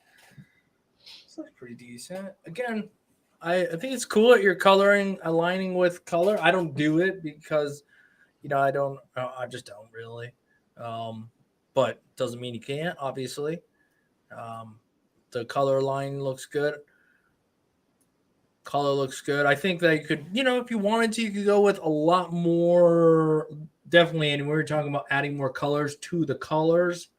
pretty decent. Again, I think it's cool that you're aligning with color. I don't do it because, I just don't really. But doesn't mean you can't, obviously. The color line looks good. Color looks good. I think that you could, if you wanted to, you could go with a lot more. Definitely, and we were talking about adding more colors to the colors,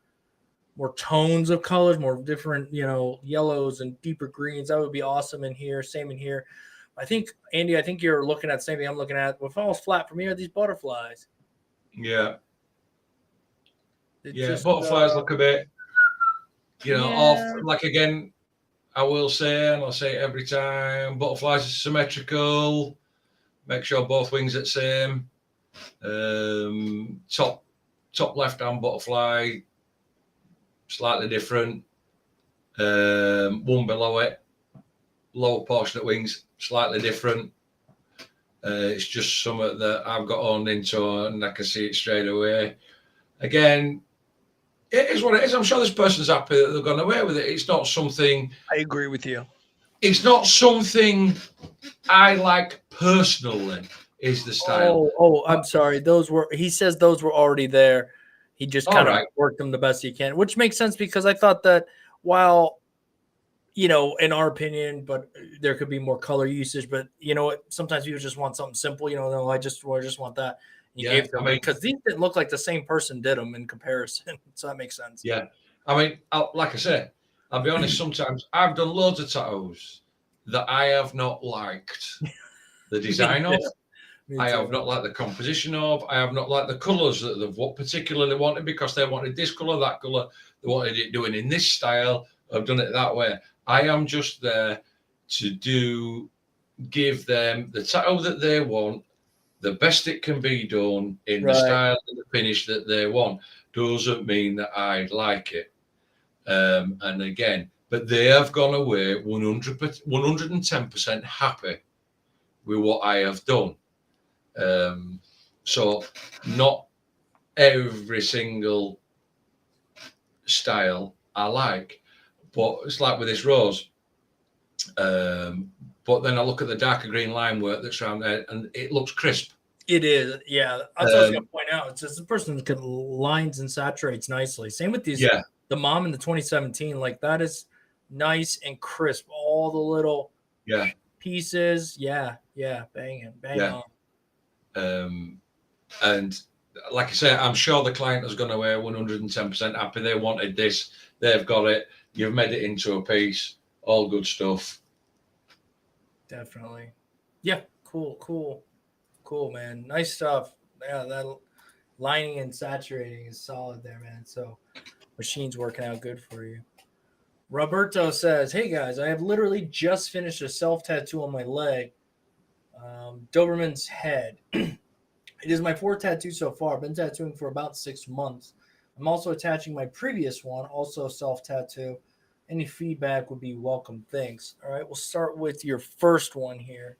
more tones of colors, more different, yellows and deeper greens. That would be awesome in here. Same in here. I think, Andy, you're looking at the same thing I'm looking at. What falls flat for me are these butterflies. Yeah. Butterflies look a bit, off. Like, again, I will say, and I'll say it every time, butterflies are symmetrical. Make sure both wings are the same. Top left-hand butterfly, slightly different. One below it, lower portion of wings, slightly different. It's just something that I've got on into, and I can see it straight away. Again, it is what it is. I'm sure this person's happy that they've gone away with it. It's not something. I agree with you. It's not something I like personally. Is the style? Oh, I'm sorry. He says those were already there. He just kind of worked them the best he can, which makes sense because I thought that while, in our opinion, but there could be more color usage. But sometimes people just want something simple. No, I just want that. You gave them because these didn't look like the same person did them in comparison, so that makes sense. Yeah, I mean, like I said, I'll be honest. Sometimes I've done loads of tattoos that I have not liked the design of. I have not liked the composition of. I have not liked the colours that they've particularly wanted because they wanted this colour, that colour. They wanted it doing in this style. I've done it that way. I am just there to give them the tattoo that they want, the best it can be done in the style and the finish that they want. Doesn't mean that I like it. And again, but they have gone away 110% happy with what I have done. So not every single style I like, but it's like with this rose. But then I look at the darker green line work that's around there, and it looks crisp. It is, yeah. That's what I was going to point out. It's just the person can lines and saturates nicely. Same with these. Yeah. The mom in the 2017, like that is nice and crisp. All the little pieces, bang on. And like I say, I'm sure the client has gone away 110% happy. They wanted this, they've got it. You've made it into a piece. All good stuff. Definitely. Yeah. Cool, man. Nice stuff. Yeah, that lining and saturating is solid there, man. So machine's working out good for you. Roberto says, "Hey guys, I have literally just finished a self tattoo on my leg. Doberman's head. It is my fourth tattoo so far. I've been tattooing for about 6 months. I'm also attaching my previous one, also self tattoo. Any feedback would be welcome. Thanks. All right, we'll start with your first one here.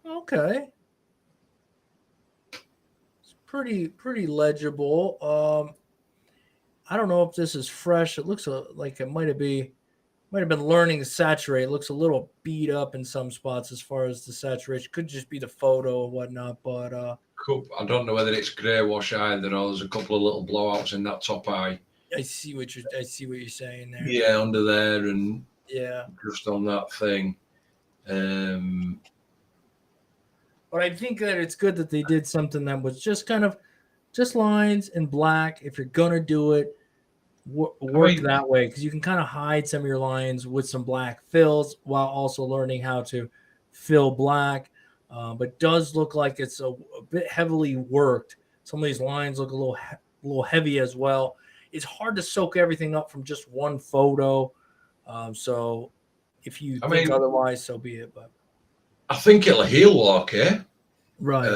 Okay. It's pretty legible. I don't know if this is fresh. It looks like it might have been learning to saturate. It looks a little beat up in some spots as far as the saturation. Could just be the photo or whatnot, but I don't know whether it's grey wash either, or there's a couple of little blowouts in that top eye. I see what you're saying there. Yeah, under there and Yeah. just on that thing. But I think that it's good that they did something that was just kind of just lines in black. If you're gonna do it, work that way, because you can kind of hide some of your lines with some black fills while also learning how to fill black. But does look like it's a bit heavily worked. Some of these lines look a little heavy as well. It's hard to soak everything up from just one photo. So if you think otherwise, so be it. But I think it'll heal okay. Right.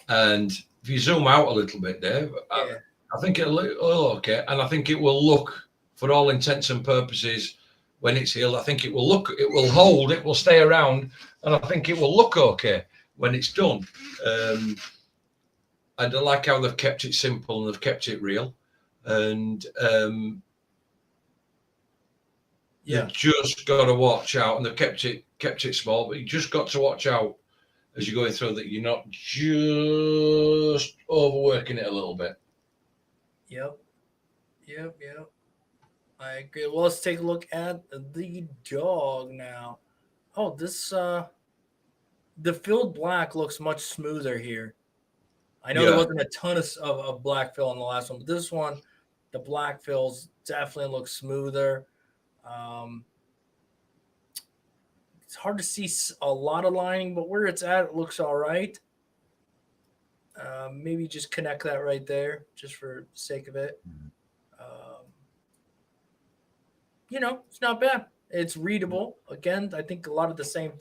And if you zoom out a little bit, Dave, yeah. I think it'll look okay. And I think it will look, for all intents and purposes, when it's healed, I think it will hold, it will stay around. And I think it will look okay when it's done. And I like how they've kept it simple and they've kept it real. And you've just got to watch out, and they've kept it small, but you just got to watch out as you're going through that you're not just overworking it a little bit. Yep. I agree. Well, let's take a look at the dog now. Oh, this the filled black looks much smoother here. I know there wasn't a ton of black fill in the last one, but this one, the black fills definitely look smoother. It's hard to see a lot of lining, but where it's at, it looks all right. Maybe just connect that right there, just for the sake of it. It's not bad. It's readable. Again, I think a lot of the same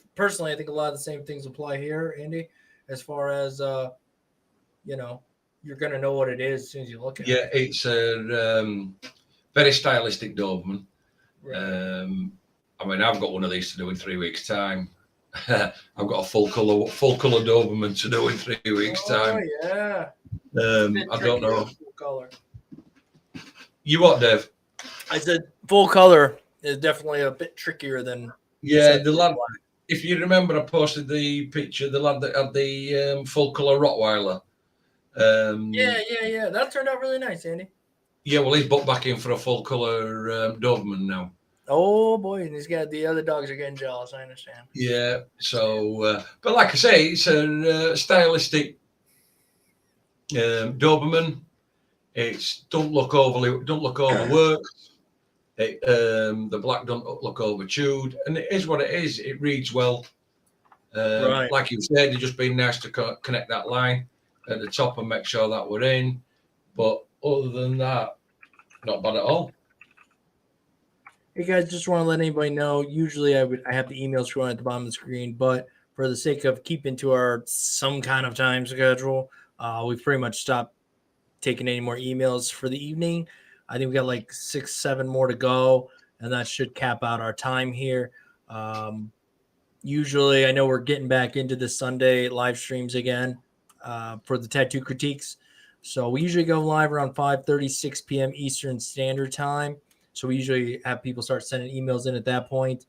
things apply here, Andy, as far as, you're going to know what it is as soon as you look at it. Yeah, it's a very stylistic Doberman. Right. I've got one of these to do in 3 weeks' time. I've got a full color Doberman to do in 3 weeks' time. Oh yeah. I don't know. Full color. You what, Dave? I said full color is definitely a bit trickier than. Yeah, the lad. If you remember, I posted the picture. The lad that had the full color Rottweiler. Yeah. That turned out really nice, Andy. Yeah, well, he's booked back in for a full color Doberman now. Oh boy, and the other dogs are getting jealous. I understand. Yeah. So, but like I say, it's a stylistic Doberman. It's don't look overworked. The black don't look overchewed, and it is what it is. It reads well. Right. Like you said, it's just been nice to connect that line at the top and make sure that we're in. But other than that, not bad at all. Hey guys, just want to let anybody know. Usually, I have the emails showing at the bottom of the screen, but for the sake of keeping to our some kind of time schedule, we've pretty much stopped taking any more emails for the evening. I think we got like 6-7 more to go, and that should cap out our time here. Usually, I know we're getting back into the Sunday live streams again for the tattoo critiques. So we usually go live around 5:30, 6 p.m. Eastern Standard Time. So we usually have people start sending emails in at that point.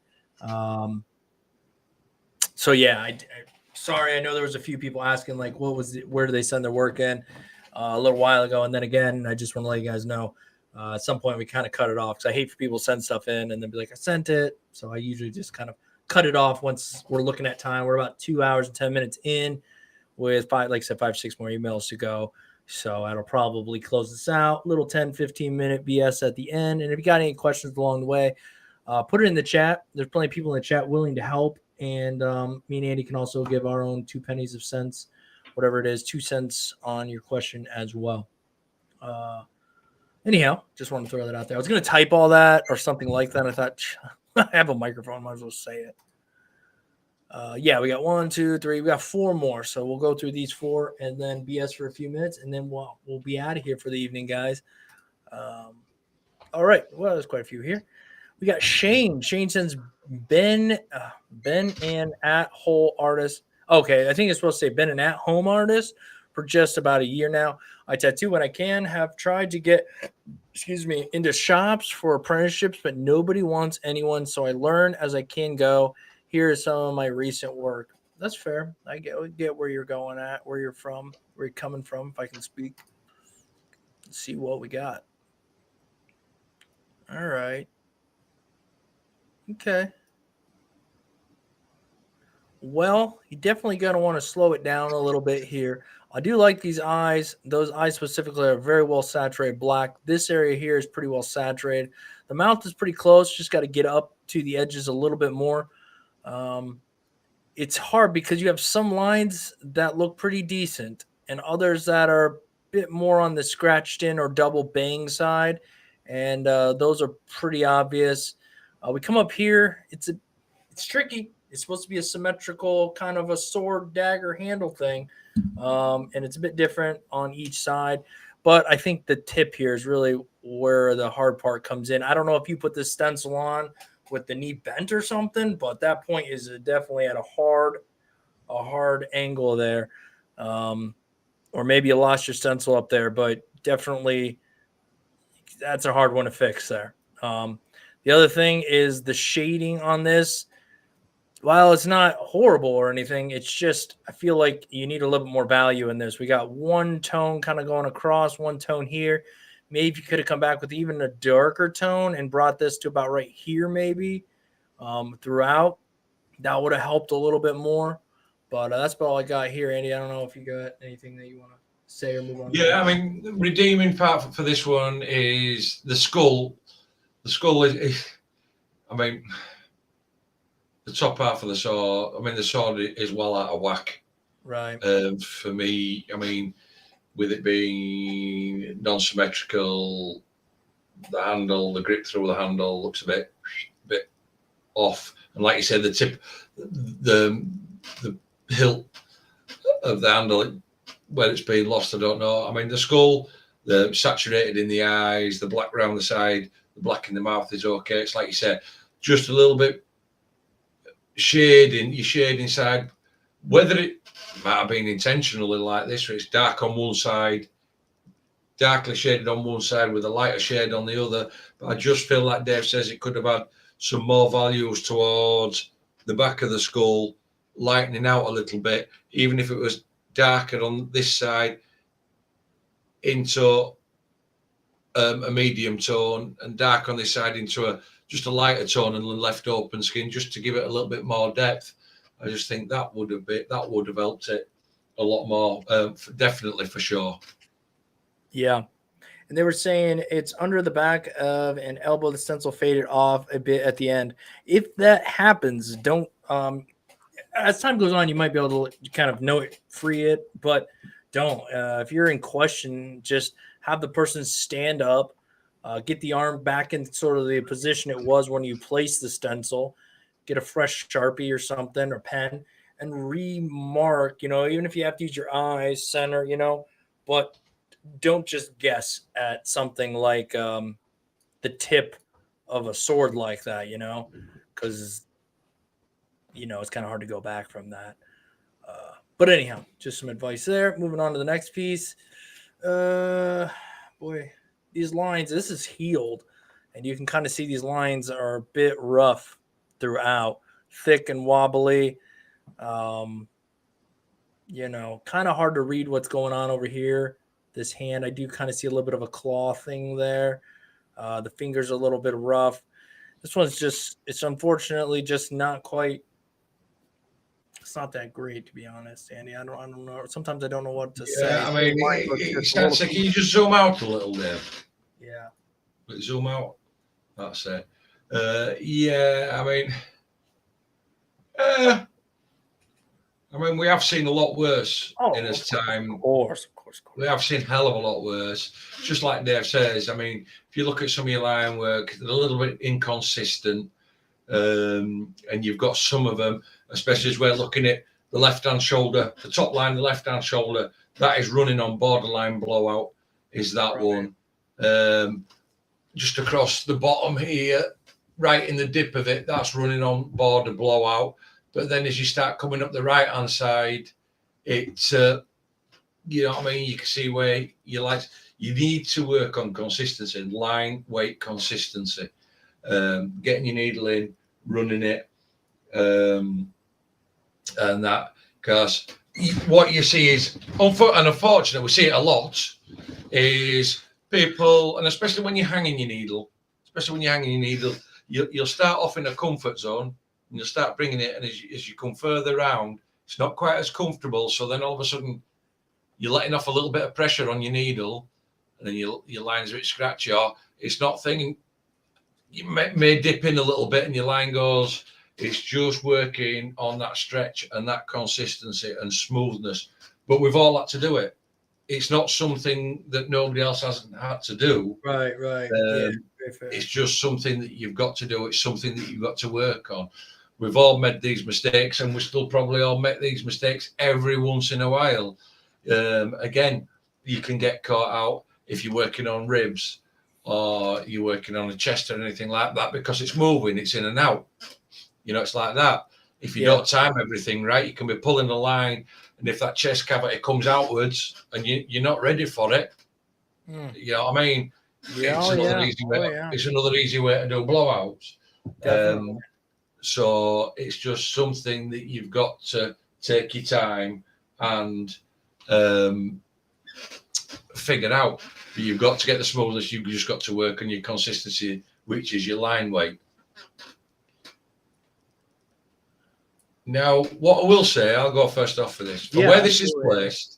Sorry, I know there was a few people asking like, where do they send their work in a little while ago, and then again, I just want to let you guys know. At some point, we kind of cut it off because I hate for people to send stuff in and then be like, I sent it. So I usually just kind of cut it off once we're looking at time. We're about 2 hours and 10 minutes in with 5 or 6 more emails to go. So that'll probably close this out. Little 10-15 minute BS at the end. And if you got any questions along the way, put it in the chat. There's plenty of people in the chat willing to help. And me and Andy can also give our own 2 pennies of cents, whatever it is, 2 cents on your question as well. Anyhow, just wanted to throw that out there. I was going to type all that or something like that. I thought, I have a microphone. Might as well say it. Yeah, we got 1, 2, 3. We got 4 more. So we'll go through these 4 and then BS for a few minutes, and then we'll be out of here for the evening, guys. All right. Well, there's quite a few here. We got Shane. Shane sends Ben and at whole artist. Okay, I think it's supposed to say been an at home artist for just about a year now. I tattoo when I can. Have tried to get, into shops for apprenticeships, but nobody wants anyone. So I learn as I can go. Here is some of my recent work. That's fair. I get where you're going at, where you're from, where you're coming from. If I can speak, let's see what we got. All right. Okay. Well, you definitely going to want to slow it down a little bit here. I do like these eyes. Those eyes specifically are very well saturated black. This area here is pretty well saturated. The mouth is pretty close. Just got to get up to the edges a little bit more. It's hard because you have some lines that look pretty decent and others that are a bit more on the scratched in or double bang side. And those are pretty obvious. We come up here. It's tricky. It's supposed to be a symmetrical kind of a sword dagger handle thing. And it's a bit different on each side. But I think the tip here is really where the hard part comes in. I don't know if you put this stencil on with the knee bent or something, but that point is definitely at a hard angle there. Or maybe you lost your stencil up there, but definitely that's a hard one to fix there. The other thing is the shading on this. While it's not horrible or anything, it's just I feel like you need a little bit more value in this. We got one tone kind of going across, one tone here. Maybe if you could have come back with even a darker tone and brought this to about right here, maybe throughout, that would have helped a little bit more. But that's about all I got here, Andy. I don't know if you got anything that you want to say or move on. Yeah, I mean, the redeeming part for this one is the skull. The skull is I mean, the top half of the sword. I mean, the sword is well out of whack. Right. For me, I mean, with it being non-symmetrical, the handle, the grip through the handle looks a bit off. And like you said, the tip, the hilt of the handle, where it's been lost, I don't know. I mean, the skull, the saturated in the eyes, the black around the side, the black in the mouth is okay. It's like you said, just a little bit shading, you shade inside. Whether it might have been intentionally like this, where it's dark on one side, darkly shaded on one side with a lighter shade on the other. But I just feel like Dave says it could have had some more values towards the back of the skull, lightening out a little bit, even if it was darker on this side into a medium tone and dark on this side into just a lighter tone and left open skin, just to give it a little bit more depth. I just think that would have helped it a lot more, definitely for sure. Yeah. And they were saying it's under the back of an elbow, the stencil faded off a bit at the end. If that happens, don't as time goes on, you might be able to kind of free it, but don't. If you're in question, just have the person stand up, get the arm back in sort of the position it was when you placed the stencil, get a fresh Sharpie or something or pen and remark, even if you have to use your eyes, center, but don't just guess at something like the tip of a sword like that, because it's kind of hard to go back from that. But anyhow, just some advice there. Moving on to the next piece. Boy, these lines, this is healed, and you can kind of see these lines are a bit rough throughout, thick and wobbly. Kind of hard to read what's going on over here. This hand, I do kind of see a little bit of a claw thing there. The fingers are a little bit rough. This one's it's unfortunately just not quite. It's not that great, to be honest, Andy. I don't know. Sometimes I don't know what to say. I mean, it sounds like you just zoom out a little there. Yeah. Zoom out. That's it. Yeah, I mean, we have seen a lot worse in this time. Of course. We have seen a hell of a lot worse. Just like Dave says, I mean, if you look at some of your line work, they're a little bit inconsistent. And you've got some of them, especially as we're looking at the left-hand shoulder, the top line, the left-hand shoulder, that is running on borderline blowout, is that one. Just across the bottom here, right in the dip of it, that's running on border blowout. But then as you start coming up the right-hand side, it's, you know what I mean? You can see where you need to work on consistency, line, weight, consistency. Getting your needle in, running it, and that, because what you see is, and unfortunately, we see it a lot, is people, and especially when you're hanging your needle, you'll start off in a comfort zone, and you'll start bringing it, and as you come further around, it's not quite as comfortable, so then all of a sudden, you're letting off a little bit of pressure on your needle, and then your line's a bit scratchy, or it's not thinking, you may dip in a little bit and your line goes. It's just working on that stretch and that consistency and smoothness. But we've all had to do it. It's not something that nobody else hasn't had to do. Right. It's just something that you've got to do. It's something that you've got to work on. We've all made these mistakes, and we still probably all make these mistakes every once in a while. Again, you can get caught out if you're working on ribs, or you're working on a chest or anything like that, because it's moving, it's in and out. You know, it's like that. If you don't time everything right, you can be pulling the line, and if that chest cavity comes outwards and you're not ready for it, you know what I mean? It's another easy way to do blowouts. So it's just something that you've got to take your time and figure out. But you've got to get the smoothness. You've just got to work on your consistency, which is your line weight. Now, what I will say, I'll go first off for this. For where this is placed,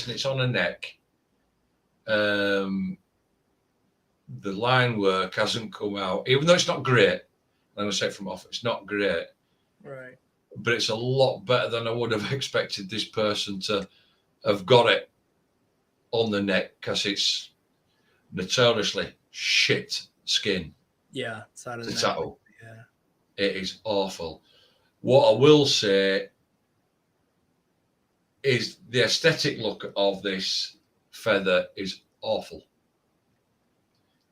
and it's on a neck, the line work hasn't come out, even though it's not great. I'm going to say from off, it's not great. Right. But it's a lot better than I would have expected this person to have got it on the neck, because it's notoriously shit skin. Yeah, side of the tattoo. Yeah, it is awful. What I will say is the aesthetic look of this feather is awful.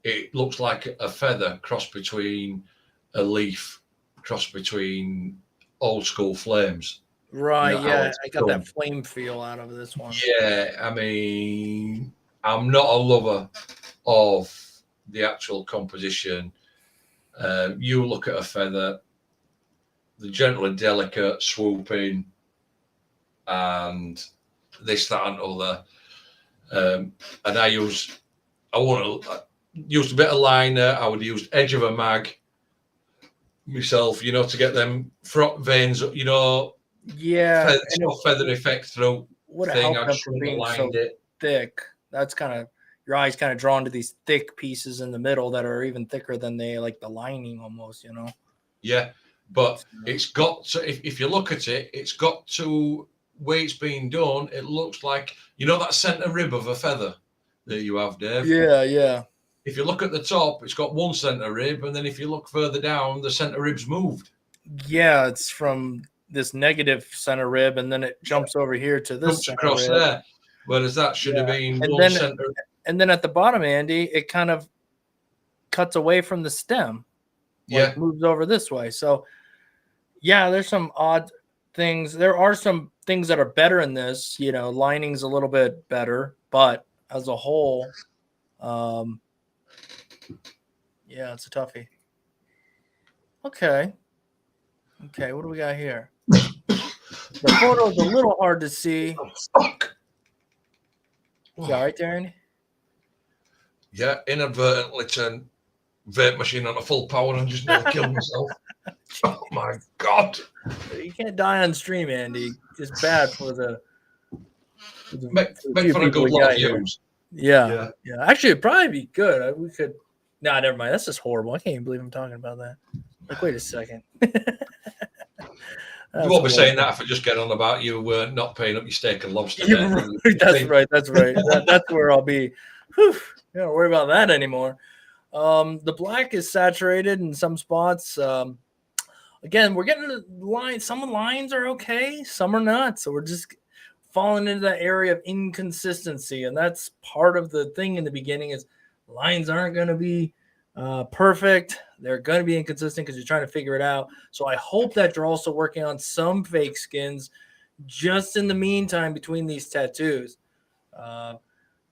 It looks like a feather cross between a leaf, cross between old school flames. Right, I got that flame feel out of this one. Yeah, I mean, I'm not a lover of the actual composition. You look at a feather, the gentle and delicate swooping, and this, that, and other. And I used a bit of liner. I would use edge of a mag myself, you know, to get them front veins, you know. Yeah, feather effect through. What a help them from being so thick. That's kind of, your eyes kind of drawn to these thick pieces in the middle that are even thicker than they like the lining almost, you know. Yeah, but it's got to, if you look at it, it's got to, where it's being done, it looks like, you know, that center rib of a feather that you have, Dave. Yeah. If you look at the top, it's got one center rib, and then if you look further down, the center rib's moved. Yeah, it's from this negative center rib, and then it jumps over here to this across rib. There. Whereas that should have been one center. And then at the bottom, Andy, it kind of cuts away from the stem. Like moves over this way. So yeah, there's some odd things. There are some things that are better in this, you know, lining's a little bit better, but as a whole, yeah, it's a toughie. Okay, what do we got here? The photo is a little hard to see. Oh, fuck. You all right there, Andy? Yeah, inadvertently turned vape machine on a full power and just nearly killed myself. Oh my God. You can't die on stream, Andy. It's bad for the make for a good lot of views. Yeah. Actually, it'd probably be good. We could. Nah, never mind. That's just horrible. I can't even believe I'm talking about that. Like, wait a second. You won't be saying that if I just get on about you not paying up your steak and lobster. That's right. That's where I'll be. Whew, don't worry about that anymore. The black is saturated in some spots. Again, we're getting the lines. Some lines are okay, some are not. So we're just falling into that area of inconsistency, and that's part of the thing in the beginning. Is lines aren't going to be perfect. They're going to be inconsistent because you're trying to figure it out. So I hope that you're also working on some fake skins just in the meantime between these tattoos.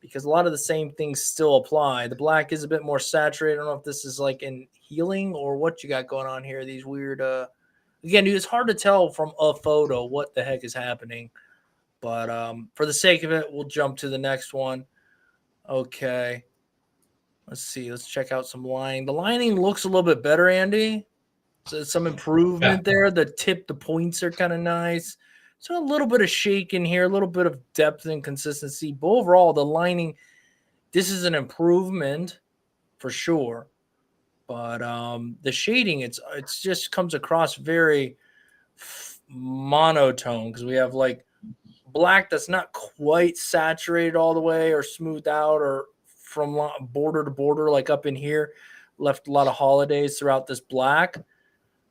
Because a lot of the same things still apply. The black is a bit more saturated. I don't know if this is like in healing or what you got going on here. These weird, again, dude, it's hard to tell from a photo what the heck is happening. But for the sake of it, we'll jump to the next one. Okay. Let's see. Let's check out some lining. The lining looks a little bit better, Andy. So some improvement there. The points are kind of nice. So a little bit of shake in here, a little bit of depth and consistency. But overall, the lining, this is an improvement for sure. But the shading, it's just comes across very monotone because we have like black that's not quite saturated all the way or smoothed out or from border to border, like up in here, left a lot of holidays throughout this black.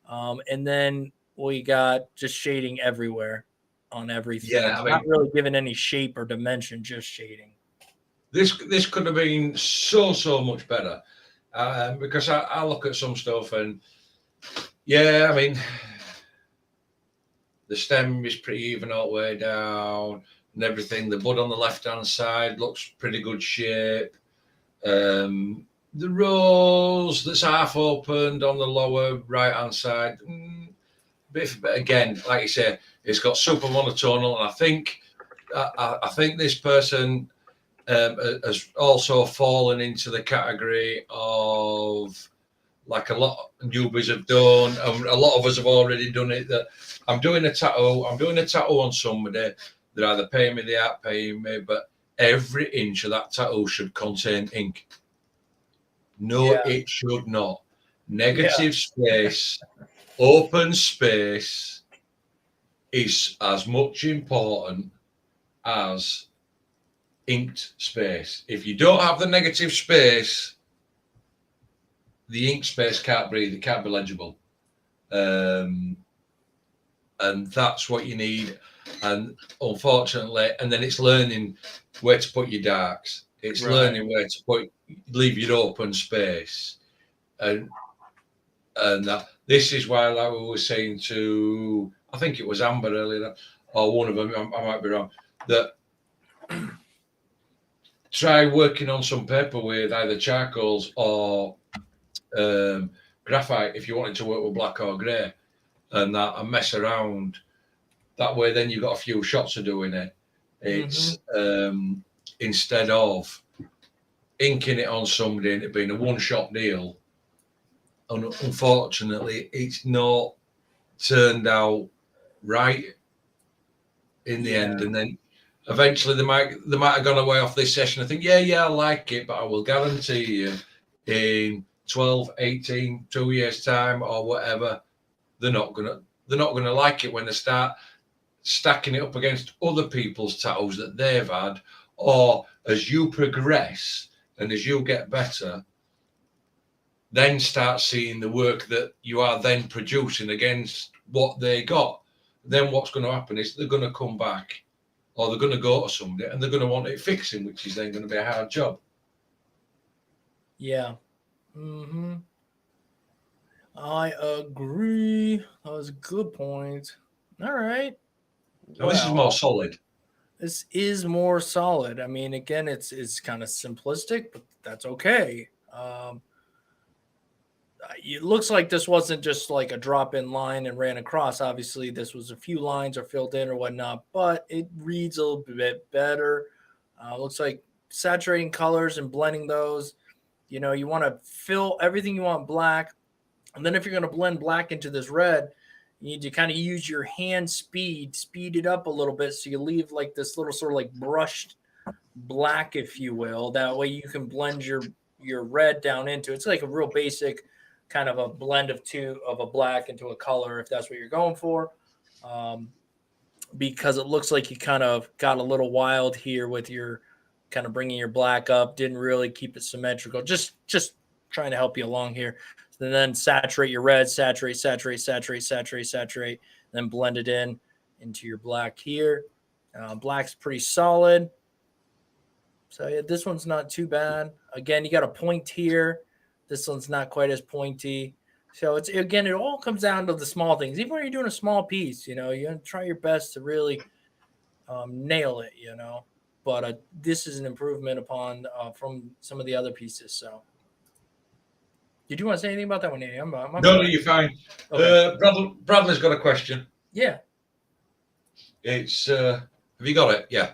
And then we got just shading everywhere on everything. Yeah, I Not mean, really given any shape or dimension, just shading. this could have been so much better, because I look at some stuff and yeah, I mean, the stem is pretty even all the way down and everything. The bud on the left hand side looks pretty good shape. The rose that's half opened on the lower right hand side, but again, like you say, it's got super monotonal, and I think this person has also fallen into the category of, like a lot of newbies have done, and a lot of us have already done it. That I'm doing a tattoo on somebody. They're either paying me, they aren't paying me, but every inch of that tattoo should contain ink. No, Yeah. it should not. Negative space, open space is as much important as inked space. If you don't have the negative space, the ink space can't breathe, it can't be legible. And that's what you need. And unfortunately, and then it's learning where to put your darks. It's learning where to leave your open space. And that this is why, like we were saying to, I think it was Amber earlier, or one of them, I might be wrong, that try working on some paper with either charcoals or graphite if you wanted to work with black or grey, and mess around. That way, then you've got a few shots of doing it. It's instead of inking it on somebody and it being a one-shot deal. And unfortunately, it's not turned out right in the end. And then eventually they might have gone away off this session. I think, I like it, but I will guarantee you in 12, 18, 2 years time or whatever, they're not gonna like it when they start stacking it up against other people's tattoos that they've had. Or as you progress and as you get better, then start seeing the work that you are then producing against what they got. Then what's going to happen is they're going to come back, or they're going to go to somebody and they're going to want it fixing, which is then going to be a hard job. Yeah. I agree. That was a good point. All right. Now, this is more solid. This is more solid. I mean, again, it's kind of simplistic, but that's okay. It looks like this wasn't just like a drop-in line and ran across. Obviously, this was a few lines are filled in or whatnot, but it reads a little bit better. Looks like saturating colors and blending those. You know, you want to fill everything you want black. And then if you're going to blend black into this red, you need to kind of use your hand speed it up a little bit so you leave like this little sort of like brushed black, if you will. That way you can blend your red down into it. It's like a real basic kind of a blend of a black into a color if that's what you're going for. Because it looks like you kind of got a little wild here with your kind of bringing your black up, didn't really keep it symmetrical. Just trying to help you along here. And then saturate your red, saturate, then blend it in into your black here. Black's pretty solid. So yeah, this one's not too bad. Again, you got a point here. This one's not quite as pointy. So it's, again, it all comes down to the small things. Even when you're doing a small piece, you know, you try your best to really nail it, you know. But this is an improvement upon from some of the other pieces. So, did you want to say anything about that one, Andy? No, you're fine. Okay. Bradley's got a question. Yeah. It's have you got it? Yeah.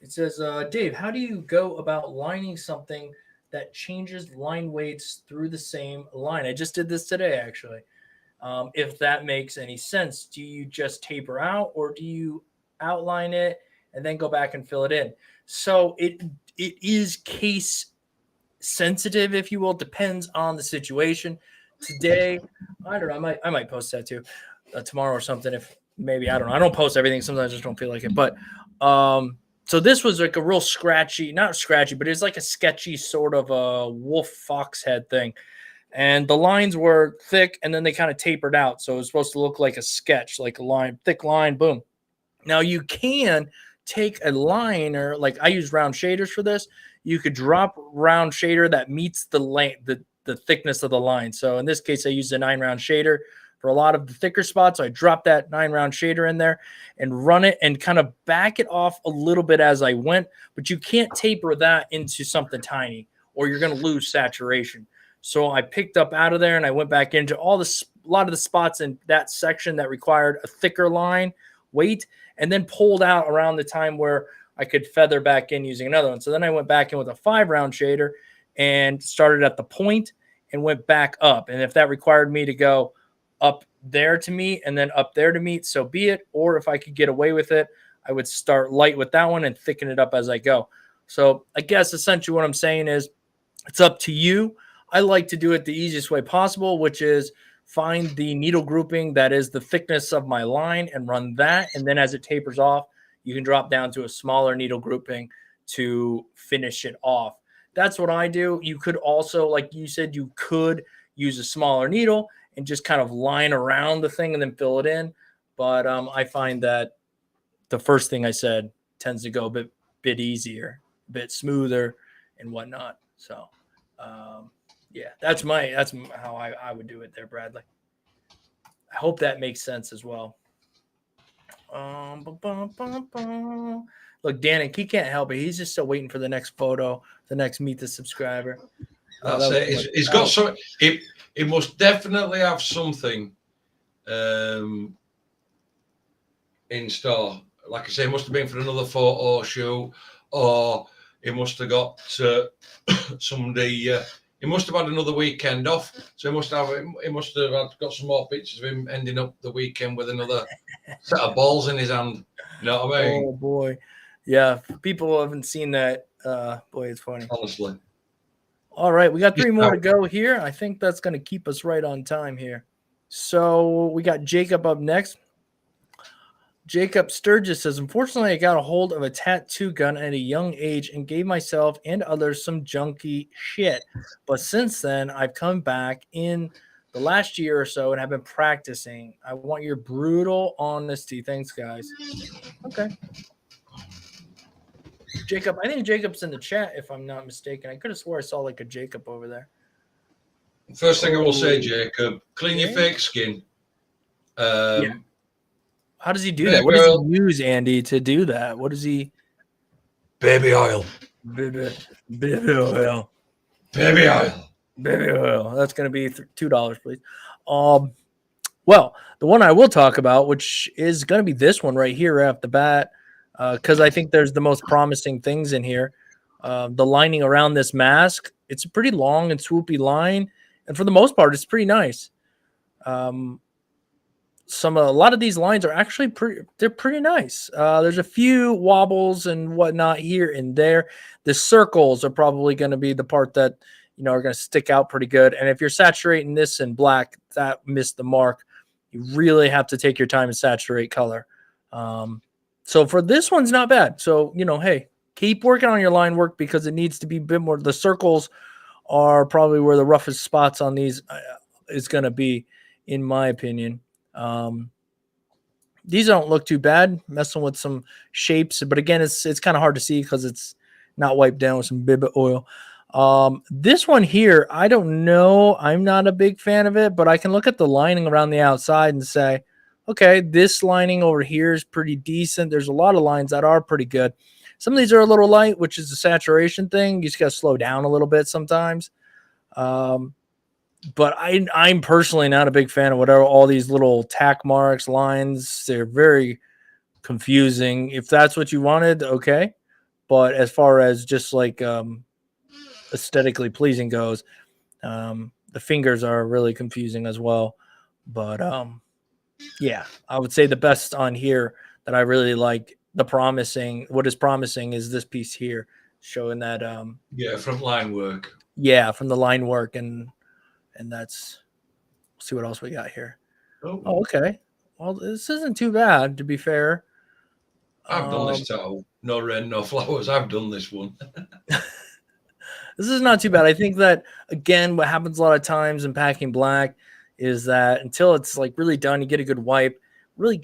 It says, Dave, how do you go about lining something that changes line weights through the same line? I just did this today, actually. If that makes any sense, do you just taper out, or do you outline it and then go back and fill it in? So it is case sensitive, if you will. Depends on the situation. Today, I don't know. I might post that too tomorrow or something. If maybe, I don't know. I don't post everything. Sometimes I just don't feel like it. But so this was like a real scratchy, not scratchy, but it's like a sketchy sort of a wolf fox head thing. And the lines were thick, and then they kind of tapered out. So it was supposed to look like a sketch, like a line, thick line, boom. Now you can take a line, or like I use round shaders for this. You could drop round shader that meets the length, the thickness of the line. So in this case, I used a 9-round shader for a lot of the thicker spots. So I dropped that 9-round shader in there and run it and kind of back it off a little bit as I went. But you can't taper that into something tiny, or you're going to lose saturation. So I picked up out of there and I went back into a lot of the spots in that section that required a thicker line weight, and then pulled out around the time where I could feather back in using another one. So then I went back in with a 5-round shader and started at the point and went back up. And if that required me to go up there to meet and then up there to meet, so be it. Or if I could get away with it, I would start light with that one and thicken it up as I go. So I guess essentially what I'm saying is it's up to you. I like to do it the easiest way possible, which is find the needle grouping that is the thickness of my line and run that. And then as it tapers off, you can drop down to a smaller needle grouping to finish it off. That's what I do. You could also, like you said, you could use a smaller needle and just kind of line around the thing and then fill it in. But I find that the first thing I said tends to go a bit easier, a bit smoother and whatnot. So, yeah, that's how I would do it there, Bradley. I hope that makes sense as well. Look, Danik, he can't help it. He's just still waiting for the next photo, the next meet the subscriber. That's it. He's got some. He must definitely have something in store. Like I say, it must have been for another photo shoot, or he must have got somebody. He must have had another weekend off, so he must have got some more pictures of him ending up the weekend with another set of balls in his hand. You know what I mean? Oh boy, yeah. People haven't seen that. Boy, it's funny. Honestly. All right, we got 3 more to go here. I think that's going to keep us right on time here. So we got Jacob up next. Jacob Sturgis says, unfortunately, I got a hold of a tattoo gun at a young age and gave myself and others some junky shit. But since then, I've come back in the last year or so and have been practicing. I want your brutal honesty. Thanks, guys. Okay. Jacob, I think Jacob's in the chat, if I'm not mistaken. I could have swore I saw like a Jacob over there. First thing I will say, Jacob, clean your fake skin. Yeah. How does he do that? What does he use, Andy, to do that? What does he? Baby oil. Baby oil. Baby oil. Baby oil. That's going to be $2, please. Well, the one I will talk about, which is going to be this one right here off the bat, because I think there's the most promising things in here. The lining around this mask, it's a pretty long and swoopy line, and for the most part, it's pretty nice. A lot of these lines are actually pretty nice. There's a few wobbles and whatnot here and there. The circles are probably going to be the part that, are going to stick out pretty good. And if you're saturating this in black, that missed the mark. You really have to take your time and saturate color. So for this one's not bad. So, hey, keep working on your line work because it needs to be a bit more. The circles are probably where the roughest spots on these is going to be, in my opinion. These don't look too bad, messing with some shapes, but again, it's kind of hard to see because it's not wiped down with some bib oil. This one here, I don't know. I'm not a big fan of it, but I can look at the lining around the outside and say, okay, this lining over here is pretty decent. There's a lot of lines that are pretty good. Some of these are a little light, which is a saturation thing. You just got to slow down a little bit sometimes. But I'm personally not a big fan of whatever all these little tack marks, lines. They're very confusing. If that's what you wanted, okay. But as far as just like aesthetically pleasing goes, the fingers are really confusing as well. But yeah, I would say the best on here that I really like, what is promising is this piece here, showing that from line work. Yeah, from the line work, and that's, let's see what else we got here. Oh, okay. Well, this isn't too bad, to be fair. I've done this tattoo. No rain, no flowers. I've done this one. This is not too bad. I think that, again, what happens a lot of times in packing black is that until it's like really done, you get a good wipe, really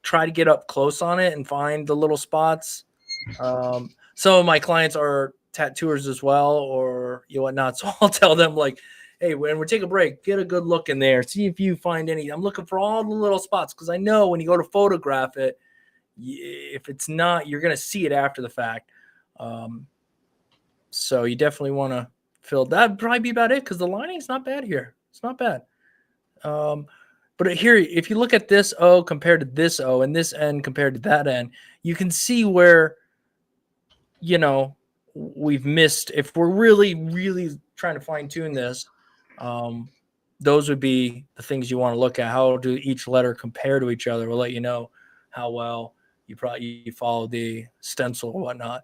try to get up close on it and find the little spots. Some of my clients are tattooers as well, or whatnot. So I'll tell them, like, hey, when we take a break, get a good look in there. See if you find any. I'm looking for all the little spots because I know when you go to photograph it, if it's not, you're going to see it after the fact. So you definitely want to fill. That'd probably be about it because the lining's not bad here. It's not bad. But here, if you look at this O compared to this O and this N compared to that N, you can see where, we've missed. If we're really, really trying to fine tune this, those would be the things you want to look at. How do each letter compare to each other? Will let you know how well you follow the stencil or whatnot.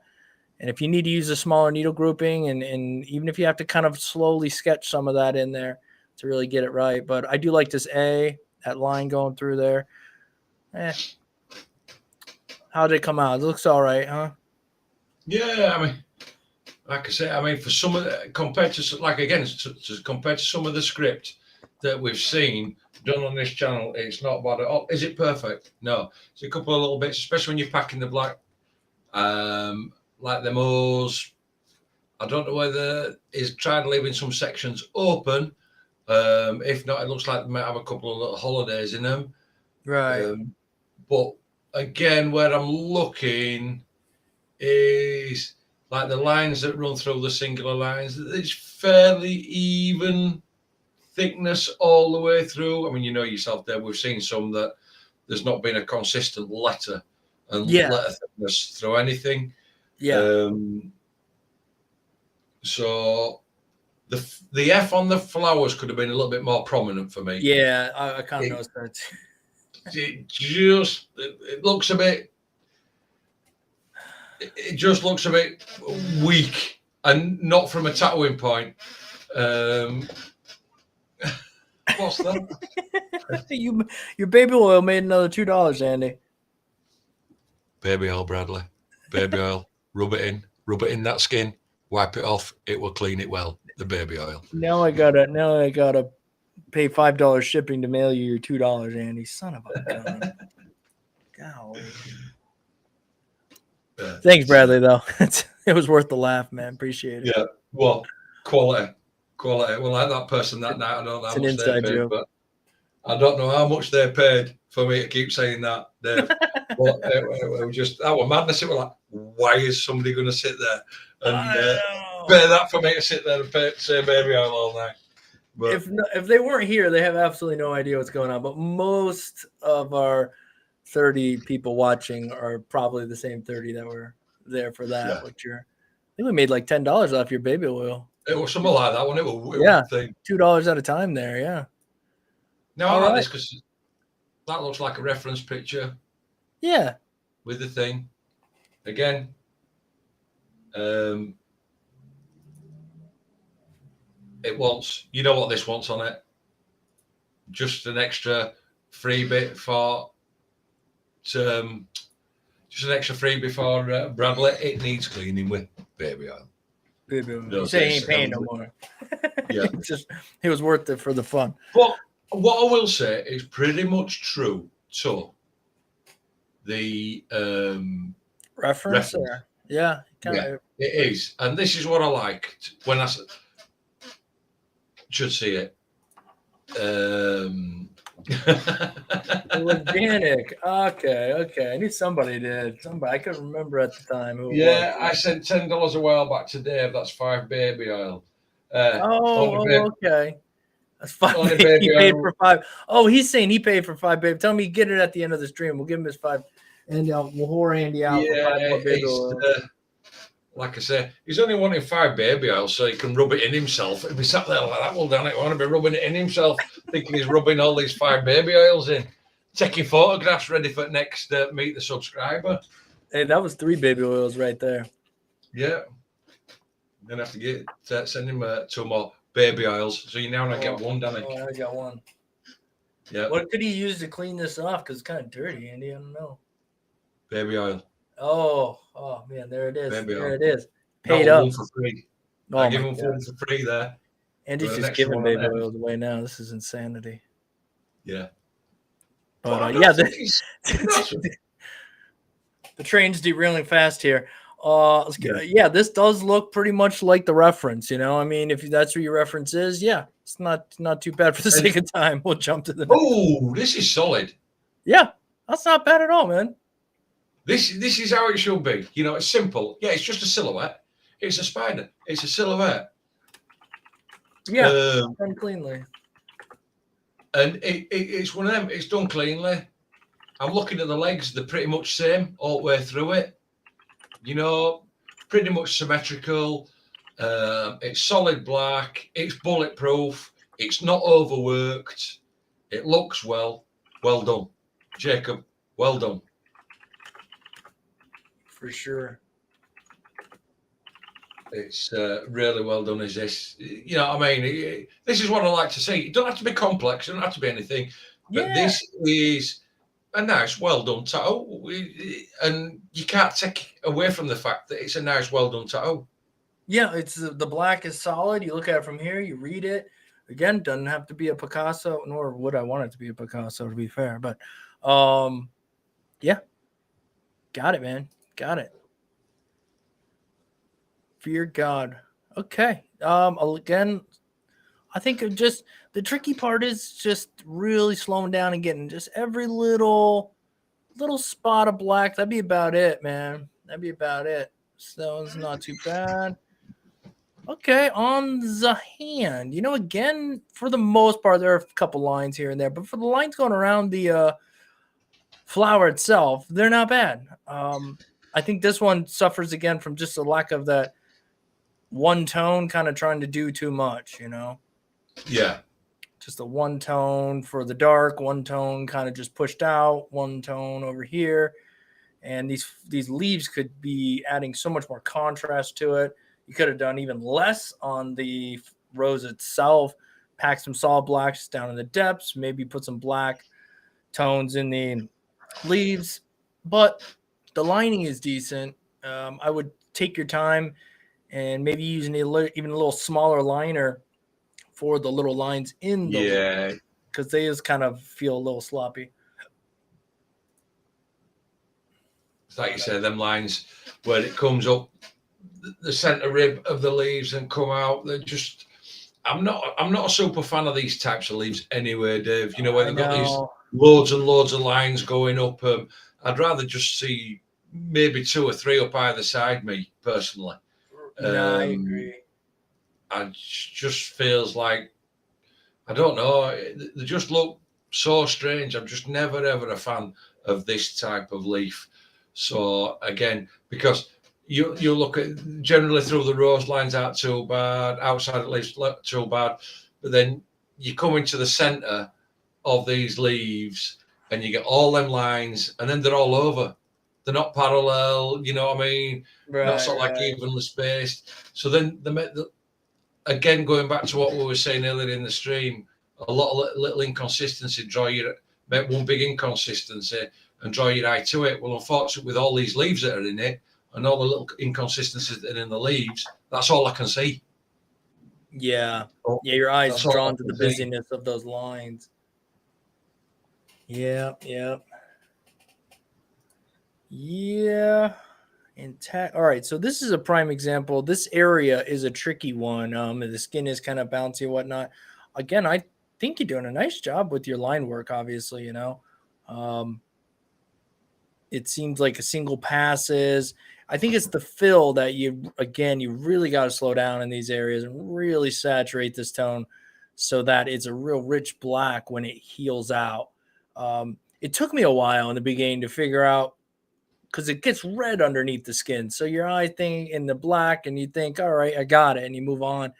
And if you need to use a smaller needle grouping, and even if you have to kind of slowly sketch some of that in there to really get it right. But I do like this A, that line going through there. How did it come out? It looks all right, huh? Yeah, I mean, like I say, for some of the, compared to some of the script that we've seen done on this channel, it's not bad at all. Is it perfect? No. It's a couple of little bits, especially when you're packing the black. Like the O's, I don't know whether he's trying leaving some sections open. If not, it looks like they might have a couple of little holidays in them. Right. But again, where I'm looking is like the lines that run through the singular lines. It's fairly even thickness all the way through. I mean, you know yourself there, we've seen some that there's not been a consistent letter and letter thickness through anything. Yeah. So the F on the flowers could have been a little bit more prominent for me. Yeah, I kind of noticed that too. It looks a bit. It just looks a bit weak, and not from a tattooing point. What's that? Your baby oil made another $2, Andy. Baby oil, Bradley. Baby oil. Rub it in that skin, wipe it off, it will clean it well. The baby oil. Now I gotta pay $5 shipping to mail you your $2, Andy. Son of a gun. Golly. Thanks, Bradley, though. It was worth the laugh, man. Appreciate it. Yeah. Well, quality. Well, like that person that night, I don't know how much they paid, joke. But I don't know how much they paid for me to keep saying that, Dave. But it was just, that was madness. It was like, why is somebody going to sit there and pay that for me to sit there and say baby oil all night? But if they weren't here, they have absolutely no idea what's going on. But most of our 30 people watching are probably the same 30 that were there for that. Yeah. I think we made like $10 off your baby oil. It was something like that one. It was thing. $2 at a time there. Yeah. No, I like this because that looks like a reference picture. Yeah. With the thing. Again. It wants, you know what this wants on it? Just an extra free bit for Bradley. It needs cleaning with baby oil. Baby oil. You Those say he days. ain't paying no more. Yeah. He was worth it for the fun. But what I will say is pretty much true to the Reference? Or, yeah. Yeah, it is. And this is what I liked when I should see it. Organic. Okay. I knew somebody did. Somebody I couldn't remember at the time who it Yeah, was. I sent $10 a while back to Dave. That's 5 baby oil. Okay. That's 5. Only He baby paid oil. for 5. Oh, he's saying he paid for 5 baby. Tell me, get it at the end of the stream. We'll give him his 5, and we'll whore Andy out for 5 more baby oil. Like I say, he's only wanting 5 baby oil so he can rub it in himself. If he sat there like that, well, damn it, I want to be rubbing it in himself, thinking he's rubbing all these 5 baby oils in, taking photographs ready for next meet the subscriber. Hey, that was 3 baby oils right there. Yeah. I'm gonna have to send him 2 more baby oils. So you now only get 1, Danny. Oh, I got 1. Yeah. What could he use to clean this off? Because it's kind of dirty, Andy. I don't know. Baby oil. Oh man, there it is. Baby there oil. it is. Paid up. 1 for free. Oh, I give him 1 for free there. Andy's just giving baby oils away now. This is insanity. Yeah. But yeah, the train's derailing fast here. Yeah, this does look pretty much like the reference. You know, I mean, if that's what your reference is, yeah, it's not too bad for the sake of time. We'll jump to the next. Oh, this is solid. Yeah, that's not bad at all, man. This is how it should be. You know, it's simple. Yeah, it's just a silhouette. It's a spider. It's a silhouette. Yeah, done cleanly. And it's one of them. It's done cleanly. I'm looking at the legs. They're pretty much same all the way through it. You know, pretty much symmetrical. It's solid black. It's bulletproof. It's not overworked. It looks well done. Jacob, well done. For sure. It's really well done. Is this? You know what I mean? This is what I like to see. It don't have to be complex. It don't have to be anything. But this is a nice, well done tattoo. And you can't take away from the fact that it's a nice, well done tattoo. Yeah, it's the black is solid. You look at it from here, you read it. Again, doesn't have to be a Picasso, nor would I want it to be a Picasso, to be fair. But yeah. Got it, man. Got it. Fear God. Okay. Again, I think just the tricky part is just really slowing down and getting just every little spot of black. That'd be about it, man. That'd be about it. So it's not too bad. Okay, on the hand, you know, again, for the most part, there are a couple lines here and there, but for the lines going around the flower itself, they're not bad. I think this one suffers again from just a lack of that one tone, kind of trying to do too much, you know? Yeah. Just a one tone for the dark, one tone kind of just pushed out, one tone over here. And these leaves could be adding so much more contrast to it. You could have done even less on the rose itself, pack some solid blacks down in the depths, maybe put some black tones in the leaves. But the lining is decent. I would take your time and maybe use even a little smaller liner for the little lines in the because they just kind of feel a little sloppy. It's like you say, them lines where it comes up the center rib of the leaves and come out. They're just. I'm not a super fan of these types of leaves anyway, Dave. You know where they've got these loads and loads of lines going up. I'd rather just see maybe 2 or 3 up either side. Me personally. I agree. It just feels like, I don't know, they just look so strange. I'm just never ever a fan of this type of leaf. So again, because you look at generally through the rose lines aren't too bad, outside at least too bad, but then you come into the center of these leaves and you get all them lines, and then they're all over. They're not parallel, you know what I mean? Not sort of like evenly spaced. So then again, going back to what we were saying earlier in the stream, a lot of little inconsistency, make one big inconsistency and draw your eye to it. Well, unfortunately, with all these leaves that are in it, and all the little inconsistencies that are in the leaves, that's all I can see. Yeah. Yeah, your eyes That's are all drawn I to can the see. busyness of those lines. Yeah, yeah. Yeah. Intact. All right, so this is a prime example. This area is a tricky one. The skin is kind of bouncy and whatnot. Again, I think you're doing a nice job with your line work. Obviously, um, it seems like a single passes. I think it's the fill that you really got to slow down in these areas and really saturate this tone so that it's a real rich black when it heals out. It took me a while in the beginning to figure out because it gets red underneath the skin. So your eye thing in the black, and you think, all right, I got it, and you move on.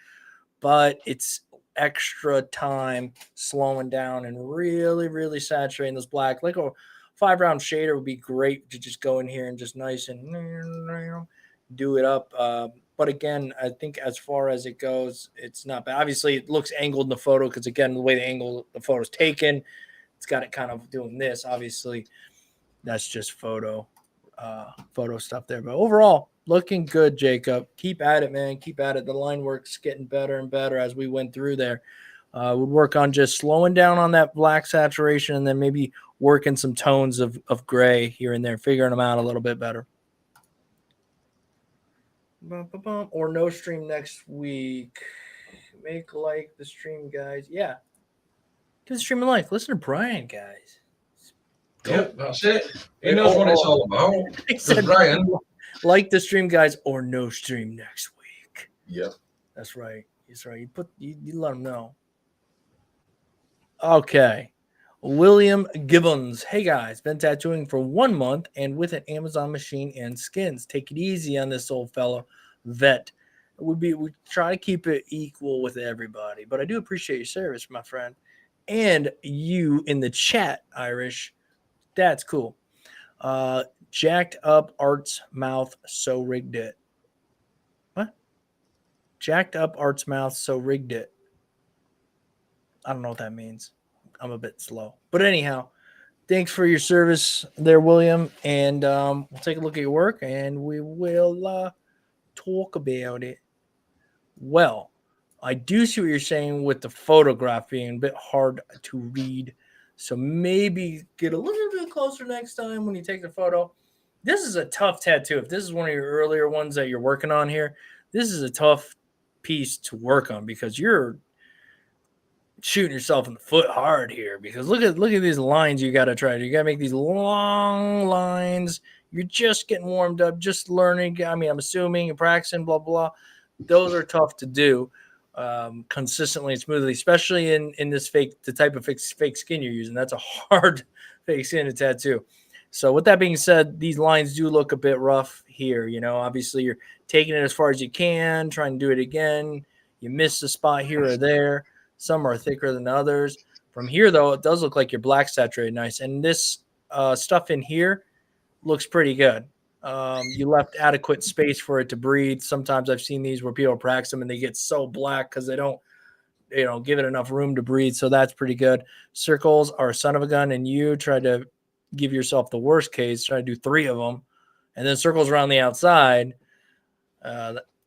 But it's extra time slowing down and really, really saturating this black. Like a 5-round shader would be great to just go in here and just nice and do it up. But again, I think as far as it goes, it's not bad. Obviously, it looks angled in the photo because, again, the way the photo is taken, it's got it kind of doing this. Obviously, that's just photo stuff there. But overall, looking good, Jacob. Keep at it, man. Keep at it. The line work's getting better and better as we went through there. Would work on just slowing down on that black saturation and then maybe working some tones of gray here and there, figuring them out a little bit better. Or no stream next week. Make like the stream, guys. Yeah. Give the stream a like. Listen to Brian, guys. Yeah, that's it. He knows what it's all about. Except Brian, like the stream, guys, or no stream next week. Yeah, that's right. That's right. You let them know. Okay, William Gibbons. Hey guys, been tattooing for 1 month and with an Amazon machine and skins. Take it easy on this old fellow vet. We try to keep it equal with everybody, but I do appreciate your service, my friend, and you in the chat, Irish. That's cool. Jacked up Art's mouth, so rigged it. What? Jacked up Art's mouth, so rigged it. I don't know what that means. I'm a bit slow. But anyhow, thanks for your service there, William. And we'll take a look at your work and we will talk about it. Well, I do see what you're saying with the photograph being a bit hard to read. So maybe get a little bit closer next time when you take the photo. This is a tough tattoo. If this is one of your earlier ones that you're working on here, this is a tough piece to work on because you're shooting yourself in the foot hard here. Because look at these lines you got to try. You got to make these long lines. You're just getting warmed up, just learning. I mean, I'm assuming you're practicing, blah, blah. Those are tough to do consistently and smoothly, especially in this the type of fake skin you're using. That's a hard fake skin to tattoo. So with that being said, these lines do look a bit rough here. Obviously you're taking it as far as you can, trying to do it again. You miss a spot here or there. Some are thicker than others. From here, though, it does look like your black saturated nice. And this stuff in here looks pretty good. You left adequate space for it to breathe. Sometimes I've seen these where people practice them and they get so black because they don't give it enough room to breathe. So that's pretty good. Circles are a son of a gun, and you try to give yourself the worst case, try to do 3 of them, and then circles around the outside.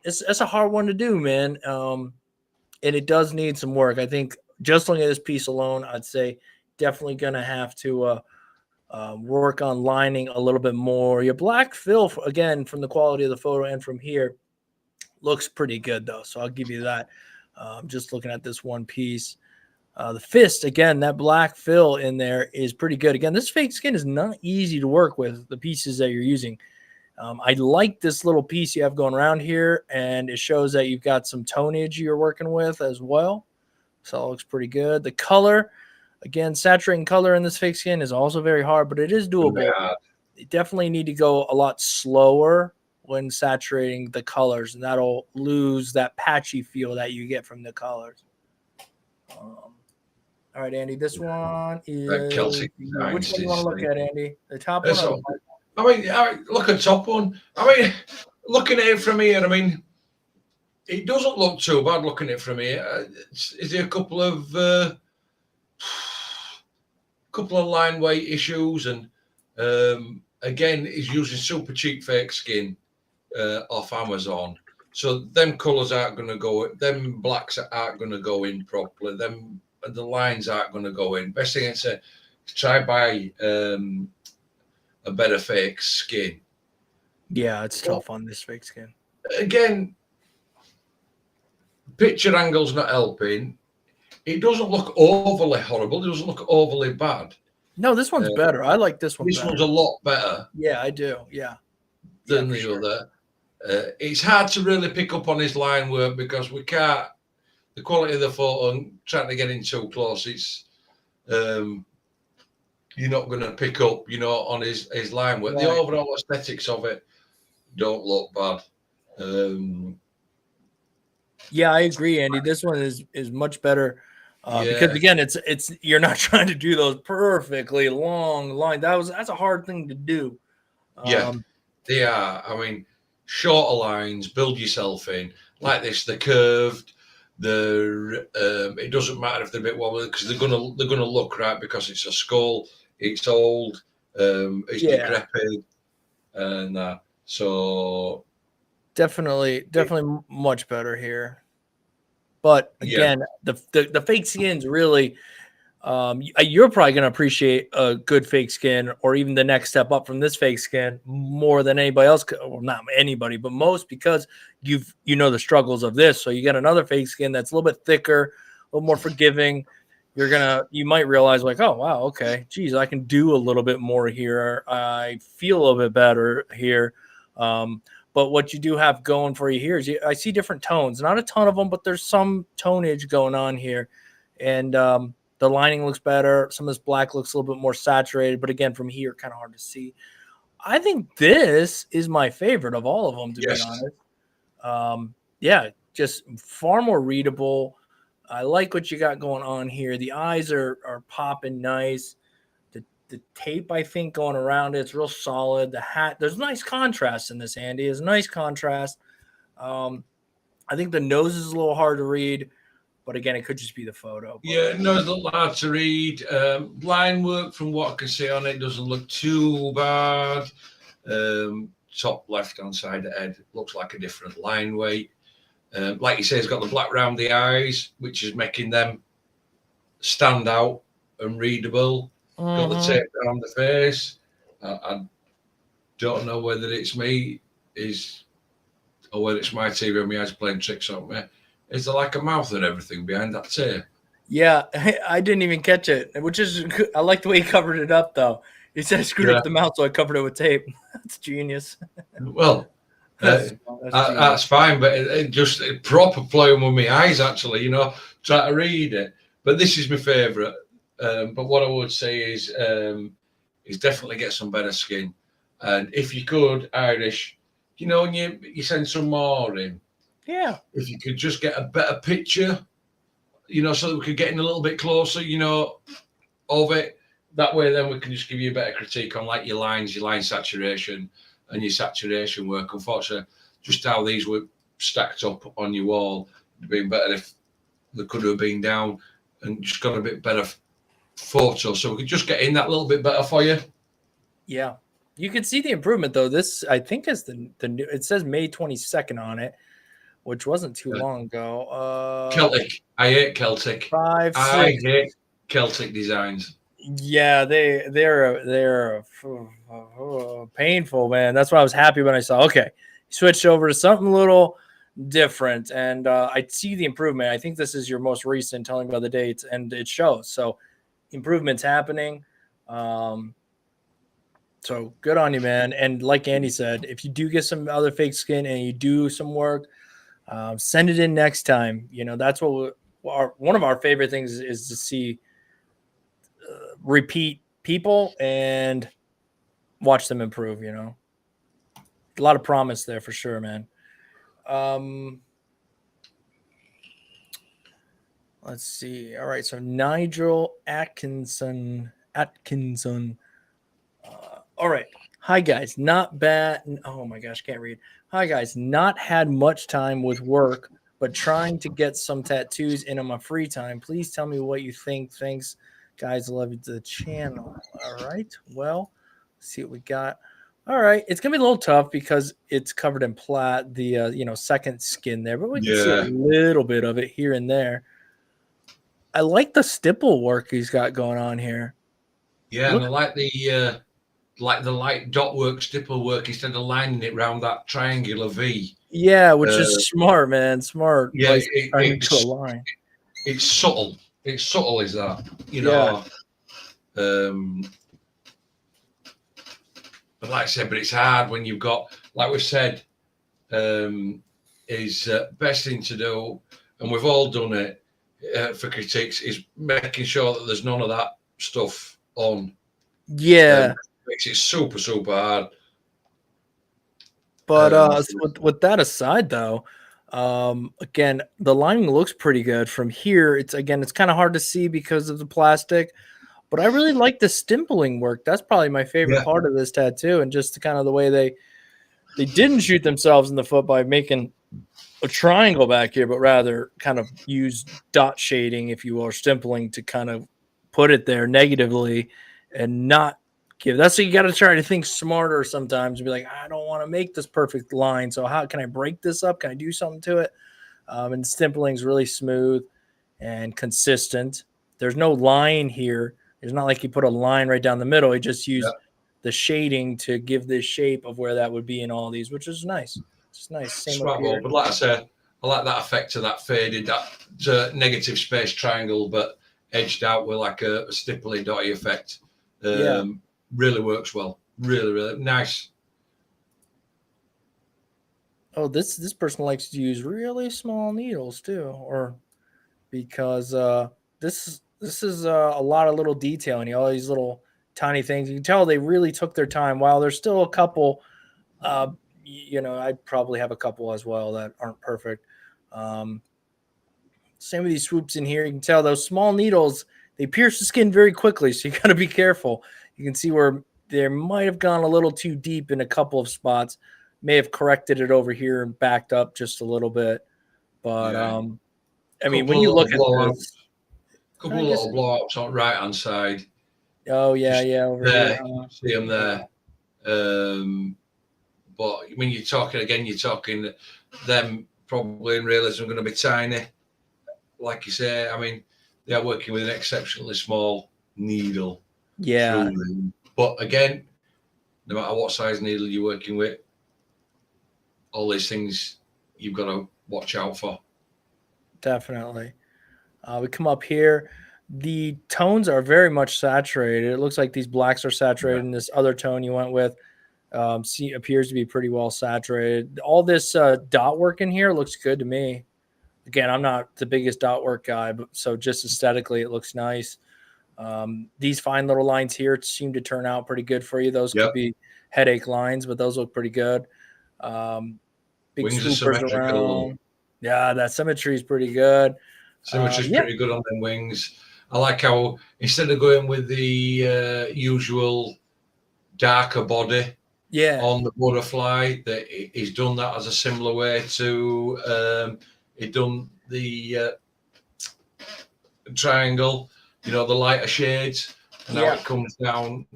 It's a hard one to do, man. And it does need some work. I think just looking at this piece alone, I'd say definitely going to have to work on lining a little bit more. Your black fill, again, from the quality of the photo and from here, looks pretty good, though. So I'll give you that. Just looking at this one piece. The fist, again, that black fill in there is pretty good. Again, this fake skin is not easy to work with, the pieces that you're using. I like this little piece you have going around here, and it shows that you've got some tonage you're working with as well. So it looks pretty good. The color, again, saturating color in this fake skin is also very hard, but it is doable. You definitely need to go a lot slower when saturating the colors, and that'll lose that patchy feel that you get from the colors. All right, Andy, this one is Celtic. Which one do you want to look at, Andy? The top one? I mean, look at top one. I mean, looking at it from here, I mean, it doesn't look too bad looking at it from here. Is there a couple of line weight issues, and again, he's using super cheap fake skin. off Amazon. So them colours aren't going to go. Them blacks aren't going to go in properly. Them the lines aren't going to go in. Best thing I'd say, try buy a better fake skin. Yeah, it's tough on this fake skin. Again, picture angle's not helping. It doesn't look overly horrible. It doesn't look overly bad. No, this one's better. I like this one. This better. one's a lot better. Yeah, I do. Yeah. Than the other. It's hard to really pick up on his line work because we can't. The quality of the photo and trying to get in too close, it's you're not going to pick up, on his line work. Right. The overall aesthetics of it don't look bad. Yeah, I agree, Andy. This one is much better because again, it's you're not trying to do those perfectly long lines. That's a hard thing to do. They are. I mean, shorter lines, build yourself in like this. They're curved. It doesn't matter if they're a bit wobbly because they're gonna look right because it's a skull. It's old. It's decrepit, and so definitely much better here. But again, the fake skin's really. You're probably going to appreciate a good fake skin or even the next step up from this fake skin more than anybody else. Well, not anybody, but most, because you know the struggles of this. So you get another fake skin that's a little bit thicker, a little more forgiving. You might realize like, oh, wow, okay, geez, I can do a little bit more here. I feel a little bit better here. But what you do have going for you here is I see different tones, not a ton of them, but there's some tonage going on here. And, the lining looks better. Some of this black looks a little bit more saturated, but again, from here, kind of hard to see. I think this is my favorite of all of them, to be honest. Just far more readable. I like what you got going on here. The eyes are popping nice. The tape, I think, going around it's real solid. The hat, there's nice contrast in this, Andy. There's nice contrast. I think the nose is a little hard to read. But again, it could just be the photo. Yeah, no, it's a little hard to read. Line work, from what I can see on it, doesn't look too bad. Top left-hand side of the head looks like a different line weight. Like you say, it's got the black round the eyes, which is making them stand out and readable. Got the tape around the face. I don't know whether it's me or whether it's my TV or my eyes playing tricks on me. Is there like a mouth and everything behind that tape? Yeah, I didn't even catch it, which is I like the way he covered it up, though. He said I screwed up the mouth, so I covered it with tape. That's genius. Well, that's fine, but it just proper playing with my eyes, actually, try to read it. But this is my favourite. But what I would say is definitely get some better skin. And if you could, Irish, when you send some more in, yeah. If you could just get a better picture, so that we could get in a little bit closer, of it. That way, then we can just give you a better critique on like your line saturation and your saturation work. Unfortunately, just how these were stacked up on your wall, it'd been better if they could have been down and just got a bit better photo. So we could just get in that little bit better for you. Yeah. You can see the improvement, though. This, I think, is the new. It says May 22nd on it, which wasn't too long ago. Celtic. I hate Celtic. I hate Celtic designs. Yeah, they're painful, man. That's why I was happy when I saw. Okay, switched over to something a little different, and I see the improvement. I think this is your most recent, telling about the dates, and it shows. So improvements happening. So good on you, man. And like Andy said, if you do get some other fake skin and you do some work, send it in next time. That's what one of our favorite things is to see repeat people and watch them improve. A lot of promise there for sure, man. Let's see. All right, so Nigel Atkinson. All right. Hi, guys. Not bad. Oh, my gosh. Can't read. Hi, guys. Not had much time with work, but trying to get some tattoos in on my free time. Please tell me what you think. Thanks, guys. Love the channel. All right. Well, let's see what we got. All right, it's gonna be a little tough because it's covered in plat, the second skin there, but we can see a Yeah, little bit of it here and there. I like the stipple work he's got going on here. yeah, and Look, I like the light dot work, stipple work instead of lining it round that triangular V. yeah, which Uh, is smart, man. Smart yeah, vice turning to a line. it's subtle. It's subtle, is that, you Yeah, know. Um, but like I said, but it's hard when you've got, like we said, is best thing to do, and we've all done it for critiques, is making sure that there's none of that stuff on. yeah. Makes it super, super hard. But For, with that aside, though, again, the lining looks pretty good from here. It's kind of hard to see because of the plastic, but I really like the stimpling work. That's probably my favorite yeah, part of this tattoo, and just kind of the way they didn't shoot themselves in the foot by making a triangle back here, but rather kind of use dot shading, if you will, or stimpling to kind of put it there negatively and not give. That's what you got to try to think smarter sometimes and be like, I don't want to make this perfect line. So how can I break this up? Can I do something to it? And stimpling is really smooth and consistent. There's no line here. It's not like he put a line right down the middle. He just yeah, used the shading to give this shape of where that would be in all these, which is nice. It's nice. Same up smart ball. here. But like I said, I like that effect of that faded, that negative space triangle, but edged out with like a stipply dotty effect. Yeah. Really works well. Really, really nice. Oh, this person likes to use really small needles too, or because this is a lot of little detailing, all these little tiny things. You can tell they really took their time. While there's still a couple, uh, I'd probably have a couple as well that aren't perfect. Um, Same with these swoops in here. You can tell those small needles, they pierce the skin very quickly, so you got to be careful. You can see where there might have gone a little too deep in a couple of spots. May have corrected it over here and backed up just a little bit. But Yeah. I mean, Couple when of you little look at blowouts. this, Couple I of guess. little blowouts on right hand side. Oh yeah, Just yeah, over here. there, you see them there. But when you're talking again, you're talking them probably in realism are going to be tiny. Like you say, I mean, they are working with an exceptionally small needle Yeah, through them. But again, no matter what size needle you're working with, all these things you've got to watch out for. definitely. We come up here. The tones are very much saturated. It looks like these blacks are Yeah. saturated, and this other tone you went with appears to be pretty well saturated. All this dot work in here looks good to me. Again, I'm not the biggest dot work guy, but so just aesthetically, it looks nice. These fine little lines here seem to turn out pretty good for you. Those could Yep. be headache lines, but those look pretty good. Um, Big Wings are swoopers symmetrical. around. Yeah, that symmetry is pretty good. Symmetry's Yeah, pretty good on them wings. I like how instead of going with the usual darker body yeah, on the butterfly, that he's done that as a similar way to he done the triangle, the lighter shades, and now yeah. it comes down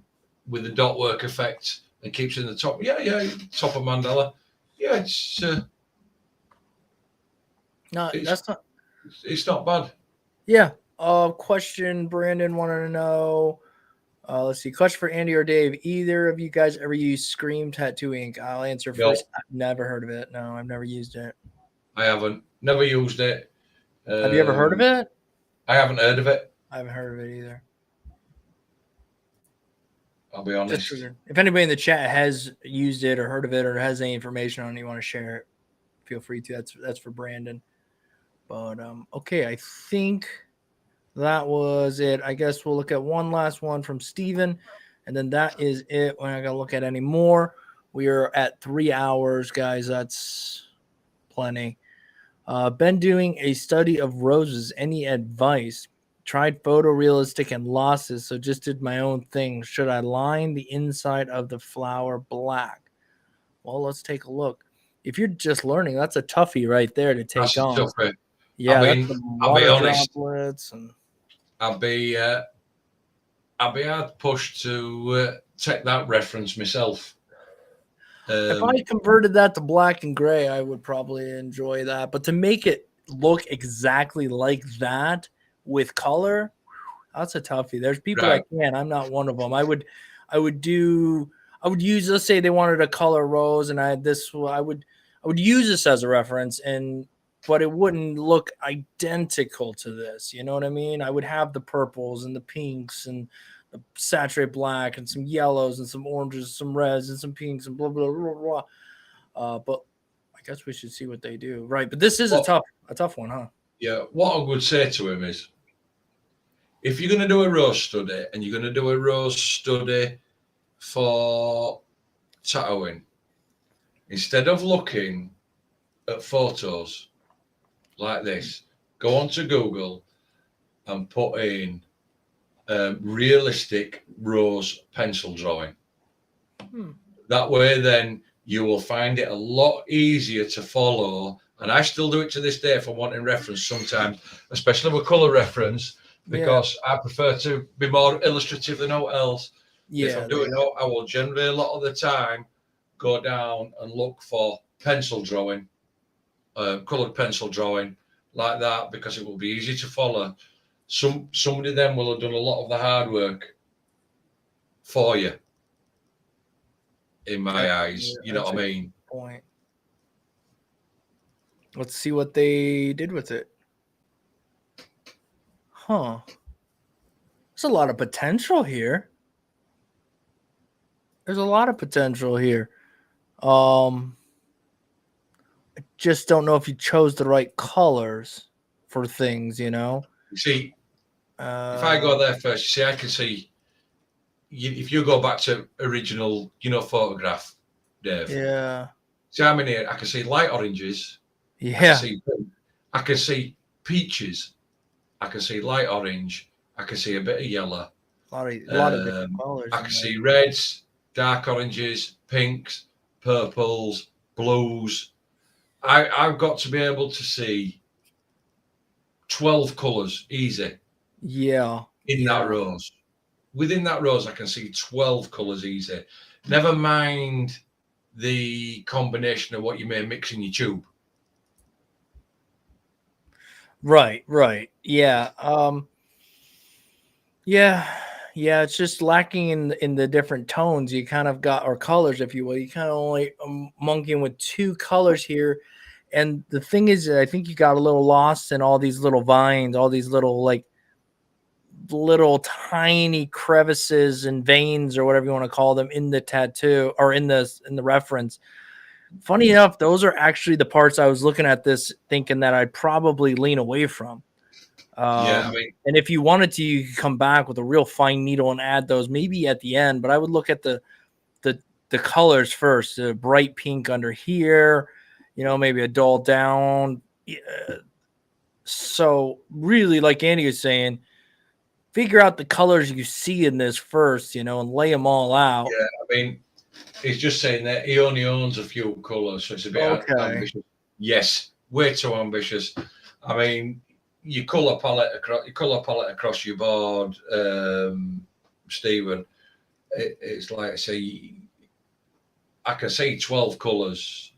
with the dot work effect and keeps in the top. Yeah, yeah, top of Mandela. Yeah, No, it's that's not. it's not bad. Yeah. Question Brandon wanted to know. Let's see. Question for Andy or Dave. Either of you guys ever use Scream Tattoo Ink? I'll answer No, first. I've never heard of it. No, I've never used it. I haven't. Never used it. Have you ever heard of it? I haven't heard of it. I haven't heard of it either. I'll be Just honest. for, if anybody in the chat has used it or heard of it or has any information on it, you want to share it, feel free to. That's for Brandon. But okay, I think that was it. I guess we'll look at one last one from Steven, and then that is it. We're not gonna look at any more. We are at 3 hours, guys. That's plenty. Been doing a study of roses. Any advice? Tried photorealistic and losses, so just did my own thing. Should I line the inside of the flower black? Well, let's take a look. If you're just learning, that's a toughie right there to take That's a on. toughie. I Yeah, that's mean, some I'll be water honest. droplets and I'll be hard pushed to take that reference myself. If I converted that to black and gray, I would probably enjoy that. But to make it look exactly like that with color, that's a toughie. There's people that can. I'm not one of them. I would use, let's say they wanted a color rose, and I would use this as a reference, but it wouldn't look identical to this. You know what I mean? I would have the purples and the pinks and the saturated black and some yellows and some oranges, some reds and some pinks and blah blah blah blah. But I guess we should see what they do, right? But this is a tough one, huh? Yeah. What I would say to him is, if you're going to do a rose study and you're going to do a rose study for tattooing, instead of looking at photos like this, go onto Google and put in realistic rose pencil drawing. That way, then you will find it a lot easier to follow. And I still do it to this day for wanting reference sometimes, especially with color reference, because I prefer to be more illustrative than what else. If I'm doing it, I will generally a lot of the time go down and look for pencil drawing, colored pencil drawing like that, because it will be easy to follow. Somebody then will have done a lot of the hard work for you, in my eyes. You know what I mean? Point. Let's see what they did with it. Huh. There's a lot of potential here. I just don't know if you chose the right colors for things, you know? See, if I go there first, I can see, if you go back to original, photograph, Dave. Yeah. See, I'm in here, I can see light oranges. Yeah. I can see peaches. I can see light orange. I can see a bit of yellow. A lot of different colors. I can see reds, dark oranges, pinks, purples, blues. I've got to be able to see 12 colours easy. Yeah. In that rose. Within that rose, I can see 12 colours easy. Never mind the combination of what you may mix in your tube. Right. Yeah. Yeah, it's just lacking in the different tones you kind of got, or colors, if you will. You kind of only monkeying with two colors here. And the thing is, I think you got a little lost in all these little vines, all these little little tiny crevices and veins, or whatever you want to call them, in the tattoo or in the reference. Funny enough, those are actually the parts I was looking at this thinking that I'd probably lean away from. And if you wanted to, you could come back with a real fine needle and add those maybe at the end. But I would look at the colors first. The bright pink under here, maybe a dull down. So really, like Andy was saying, figure out the colors you see in this first, and lay them all out. Yeah, he's just saying that he only owns a few colors, so it's a bit ambitious. Yes, way too ambitious. Your color palette across your board, Stephen. It's like I say, I can see 12 colors,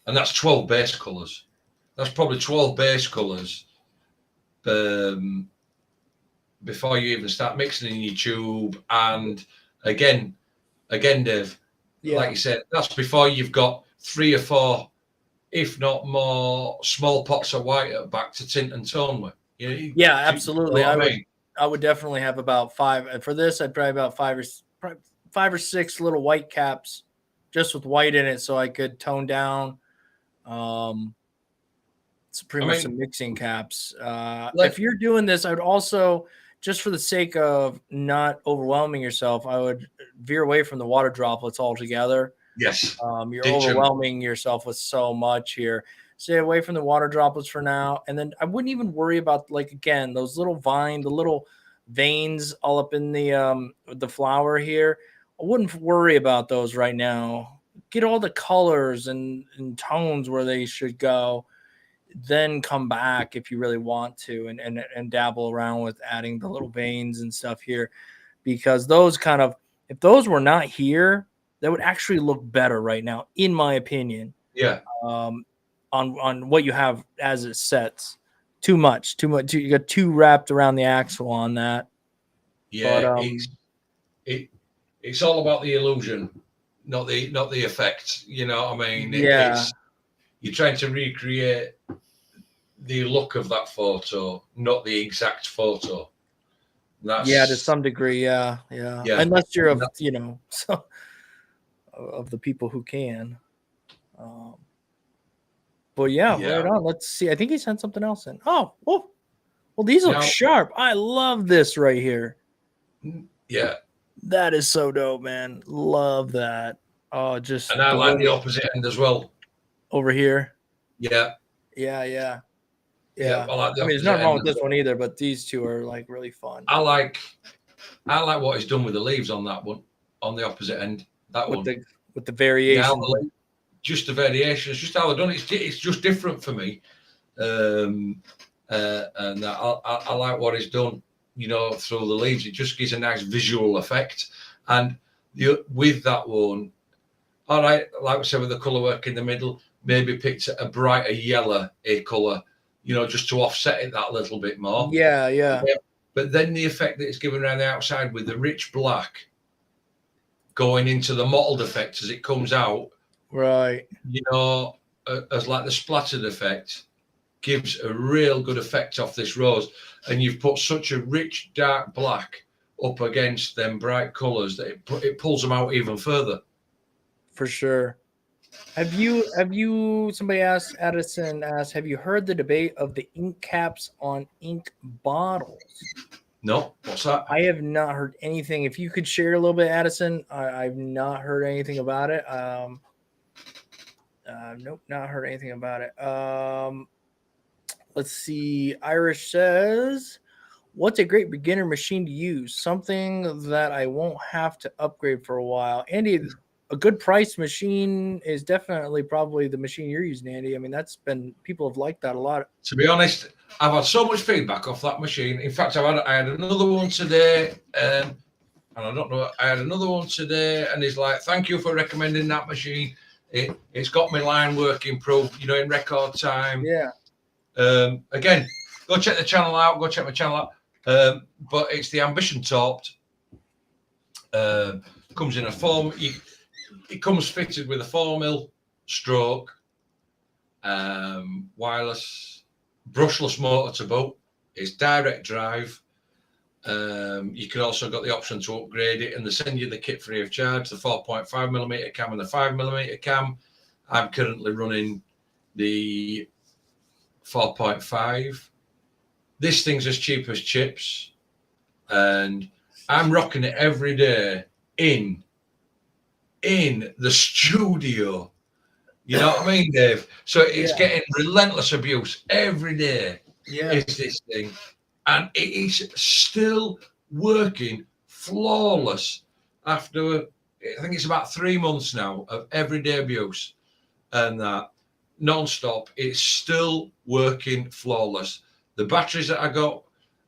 and that's 12 base colors. That's probably 12 base colors. Before you even start mixing in your tube, and again, Dave, like you said, that's before you've got 3 or 4, if not more, small pots of white at back to tint and tone with. Yeah, absolutely. I would definitely have about 5, and for this, I'd probably about 5 or 6 little white caps, just with white in it, so I could tone down. It's pretty much some mixing caps. If you're doing this, I would also, just for the sake of not overwhelming yourself, I would veer away from the water droplets altogether. Yes. You're overwhelming yourself with so much here. Stay away from the water droplets for now. And then I wouldn't even worry about, again, those little the little veins all up in the flower here. I wouldn't worry about those right now. Get all the colors and tones where they should go. Then come back if you really want to and dabble around with adding the little veins and stuff here, because those if those were not here, that would actually look better right now, in my opinion. Yeah. On what you have as it sets. Too much. You got too wrapped around the axle on that. Yeah, it's all about the illusion, not the effect. You know what I mean? Yeah. You're trying to recreate the look of that photo, not the exact photo. Yeah, to some degree, yeah. Unless you're of of the people who can. But yeah, right on. Let's see. I think he sent something else in. Oh, well, these look sharp. I love this right here. Yeah, that is so dope, man. Love that. Oh, just and I like the opposite end as well. Over here. Yeah. Yeah. I like the there's nothing wrong with this one either, but these two are like really fun. I like what he's done with the leaves on that one, on the opposite end. That with one with the variation. Just the variations, just how they're done. It's just different for me, and I like what he's done. You know, through the leaves, it just gives a nice visual effect. And with that one, all right, like we said, with the colour work in the middle, maybe picked a brighter yellow colour, you know, just to offset it that little bit more. Yeah. But then the effect that it's given around the outside with the rich black going into the mottled effect as it comes out, right? You know, as like the splattered effect, gives a real good effect off this rose. And you've put such a rich dark black up against them bright colours that it pulls them out even further. For sure. Have you somebody asked, Addison asked, have you heard the debate of the ink caps on ink bottles? No, what's that? I have not heard anything. If you could share a little bit, Addison, I've not heard anything about it. Nope, not heard anything about it. Let's see. Irish says, what's a great beginner machine to use? Something that I won't have to upgrade for a while. Andy, a good price machine is definitely probably the machine you're using, Andy. I mean, people have liked that a lot. To be honest, I've had so much feedback off that machine. In fact, I had another one today, and I don't know. I had another one today, and he's like, "Thank you for recommending that machine. It's got my line work improved, you know, in record time." Yeah. Again, go check the channel out. Go check my channel out. But it's the Ambition Torped. Comes in a form. It comes fitted with a 4mm stroke, wireless, brushless motor to boot. It's direct drive. You can also got the option to upgrade it, and they send you the kit free of charge. The 4.5mm cam and the 5mm cam. I'm currently running the 4.5. This thing's as cheap as chips, and I'm rocking it every day in the studio. You know what I mean, Dave? So it's getting relentless abuse every day. Yeah, is this thing, and it is still working flawless after, I think it's about 3 months now of everyday abuse, and that non-stop. It's still working flawless. The batteries that I got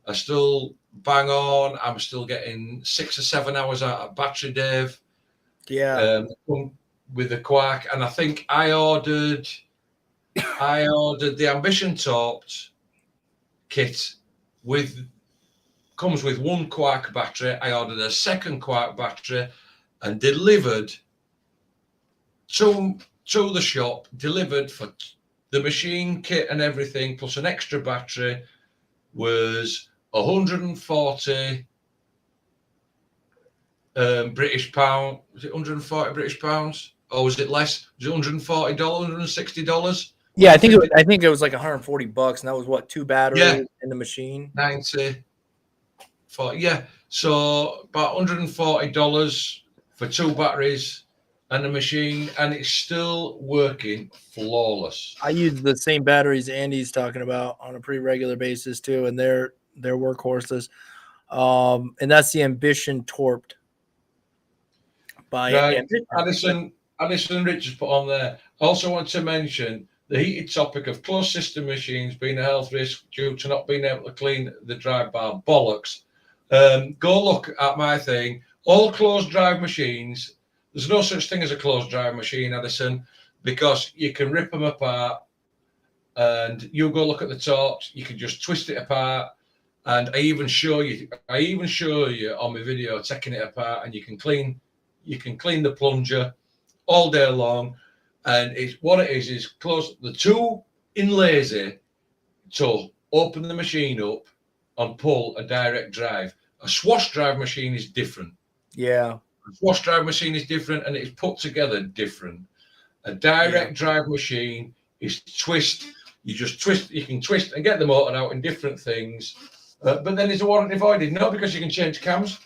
are still bang on. I'm still getting 6 or 7 hours out of battery, Dave. Yeah. With the Quark, and I think I ordered the Ambition Torped kit comes with one Quark battery. I ordered a second Quark battery and delivered to the shop, delivered for the machine kit and everything, plus an extra battery, was 140 British pound. Was it 140 British pounds? Or was it less? Was it $140, $160? Yeah, I think it was like $140, and that was what, 2 batteries in the machine? 90. 40, yeah. So about $140 for 2 batteries and a machine, and it's still working flawless. I use the same batteries Andy's talking about on a pretty regular basis too, and they're workhorses. And that's the Ambition Torped by Addison Richards put on there. Also want to mention the heated topic of closed system machines being a health risk due to not being able to clean the drive bar. Bollocks. Go look at my thing. All closed drive machines, There's no such thing as a closed drive machine, Addison, because you can rip them apart, and you go look at the torques. You can just twist it apart, and I even show you on my video taking it apart, and you can clean the plunger all day long. And it's what it is close the two in lazy to open the machine up and pull a direct drive. A swash drive machine is different. Yeah. A swash drive machine is different, and it's put together different. A direct drive machine is twist. You just twist. You can twist and get the motor out in different things. But then is the warranty voided? No, because you can change cams.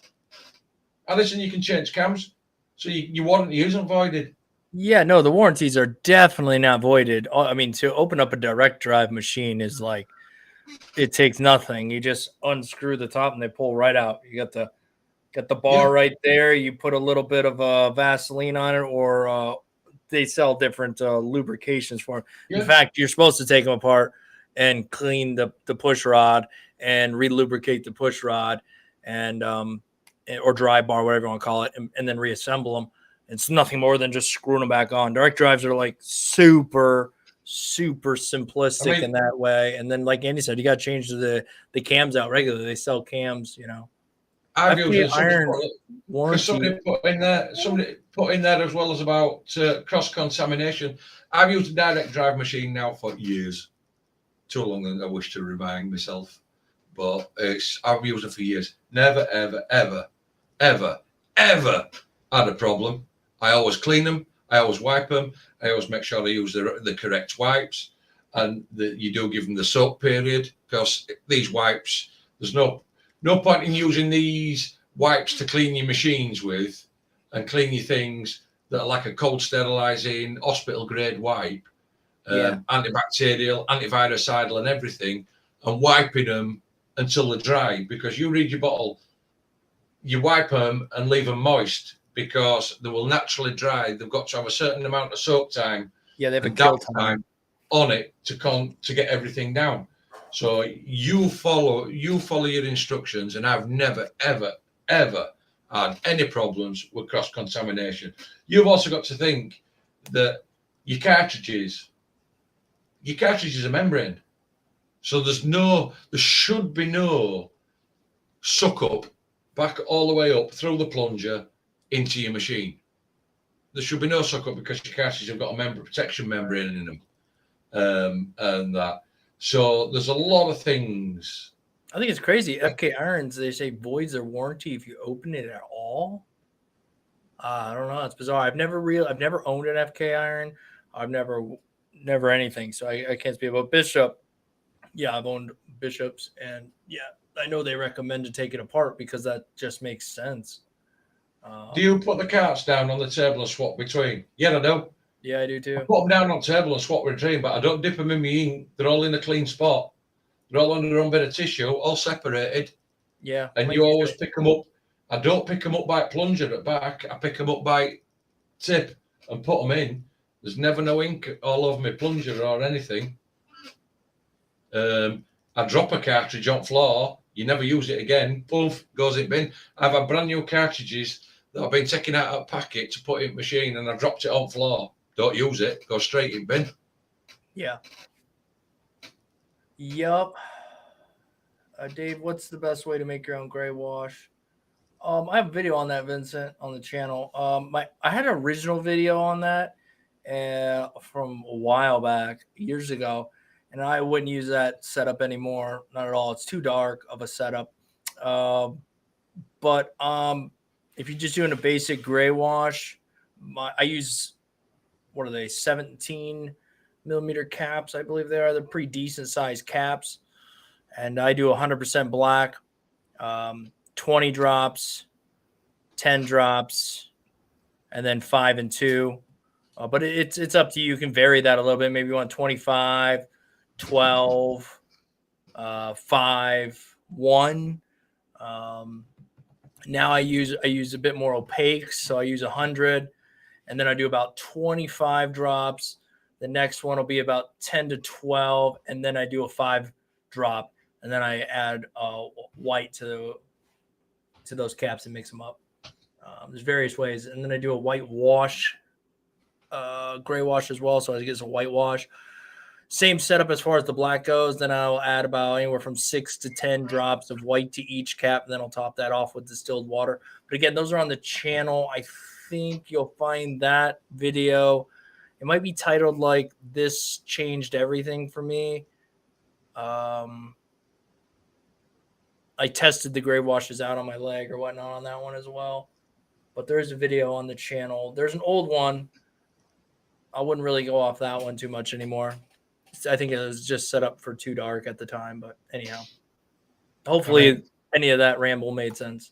Alison, you can change cams. So your warranty isn't voided. Yeah, no, the warranties are definitely not voided. I mean, to open up a direct drive machine is like, it takes nothing. You just unscrew the top and they pull right out. You got the bar right there. You put a little bit of Vaseline on it, or they sell different lubrications for them. In fact, you're supposed to take them apart and clean the push rod and re-lubricate the push rod and or dry bar, whatever you want to call it, and then reassemble them. It's nothing more than just screwing them back on. Direct drives are like super simplistic in that way. And then, like Andy said, you got to change the cams out regularly. They sell cams, I've used iron warranty. Somebody put in there as well as about cross contamination. I've used a direct drive machine now for years, too long than I wish to remind myself, but I've used it for years. Never ever had a problem. I always clean them. I always wipe them. I always make sure I use the correct wipes, and you do give them the soak period, because these wipes, there's no point in using these wipes to clean your machines with and clean your things that are like a cold sterilizing hospital grade wipe, antibacterial, antivirucidal and everything, and wiping them until they're dry, because you read your bottle, you wipe them and leave them moist because they will naturally dry. They've got to have a certain amount of soak time. Yeah, they have a kill time on it to get everything down. So you follow your instructions, and I've never ever had any problems with cross contamination. You've also got to think that your cartridges are membrane, so there should be no suck up back all the way up through the plunger into your machine. There should be no suck up, because your cartridges have got a protection membrane in them, and that. So there's a lot of things. I think it's crazy. FK Irons, they say voids their warranty if you open it at all. I don't know. It's bizarre. I've never owned an FK Iron. I've never anything. So I can't speak about Bishop. Yeah, I've owned Bishops, and I know they recommend to take it apart because that just makes sense. Do you put the carts down on the table and swap between? Yeah, I do. Yeah, I do too. I put them down on the table and swap between, but I don't dip them in my ink. They're all in a clean spot. They're all under their own bit of tissue, all separated. Yeah. And you always pick them up. I don't pick them up by plunger at back. I pick them up by tip and put them in. There's never no ink all over my plunger or anything. I drop a cartridge on floor. You never use it again. Poof, goes in bin. I've had brand new cartridges that I've been taking out of a packet to put in machine, and I dropped it on floor. Don't use it. Go straight in bin. Yeah. Yup. Dave, what's the best way to make your own gray wash? I have a video on that, Vincent, on the channel. I had an original video on that from a while back, years ago, and I wouldn't use that setup anymore. Not at all. It's too dark of a setup. But if you're just doing a basic gray wash, I use, what are they, 17 millimeter caps, I believe they are. They're pretty decent sized caps. And I do 100% black, 20 drops, 10 drops, and then 5 and 2. But it's up to you. You can vary that a little bit. Maybe you want 25, 12, 5, 1. Now I use a bit more opaque, so I use 100, and then I do about 25 drops. The next one will be about 10 to 12, and then I do a 5 drop, and then I add white to those caps and mix them up. There's various ways. And then I do a white wash, gray wash as well. So I get a white wash. Same setup as far as the black goes. Then I'll add about anywhere from 6 to 10 drops of white to each cap. And then I'll top that off with distilled water. But again, those are on the channel. I think you'll find that video. It might be titled like "This Changed Everything for Me." I tested the gray washes out on my leg or whatnot on that one as well. But there is a video on the channel. There's an old one. I wouldn't really go off that one too much anymore. I think it was just set up for too dark at the time. But anyhow, hopefully any of that ramble made sense.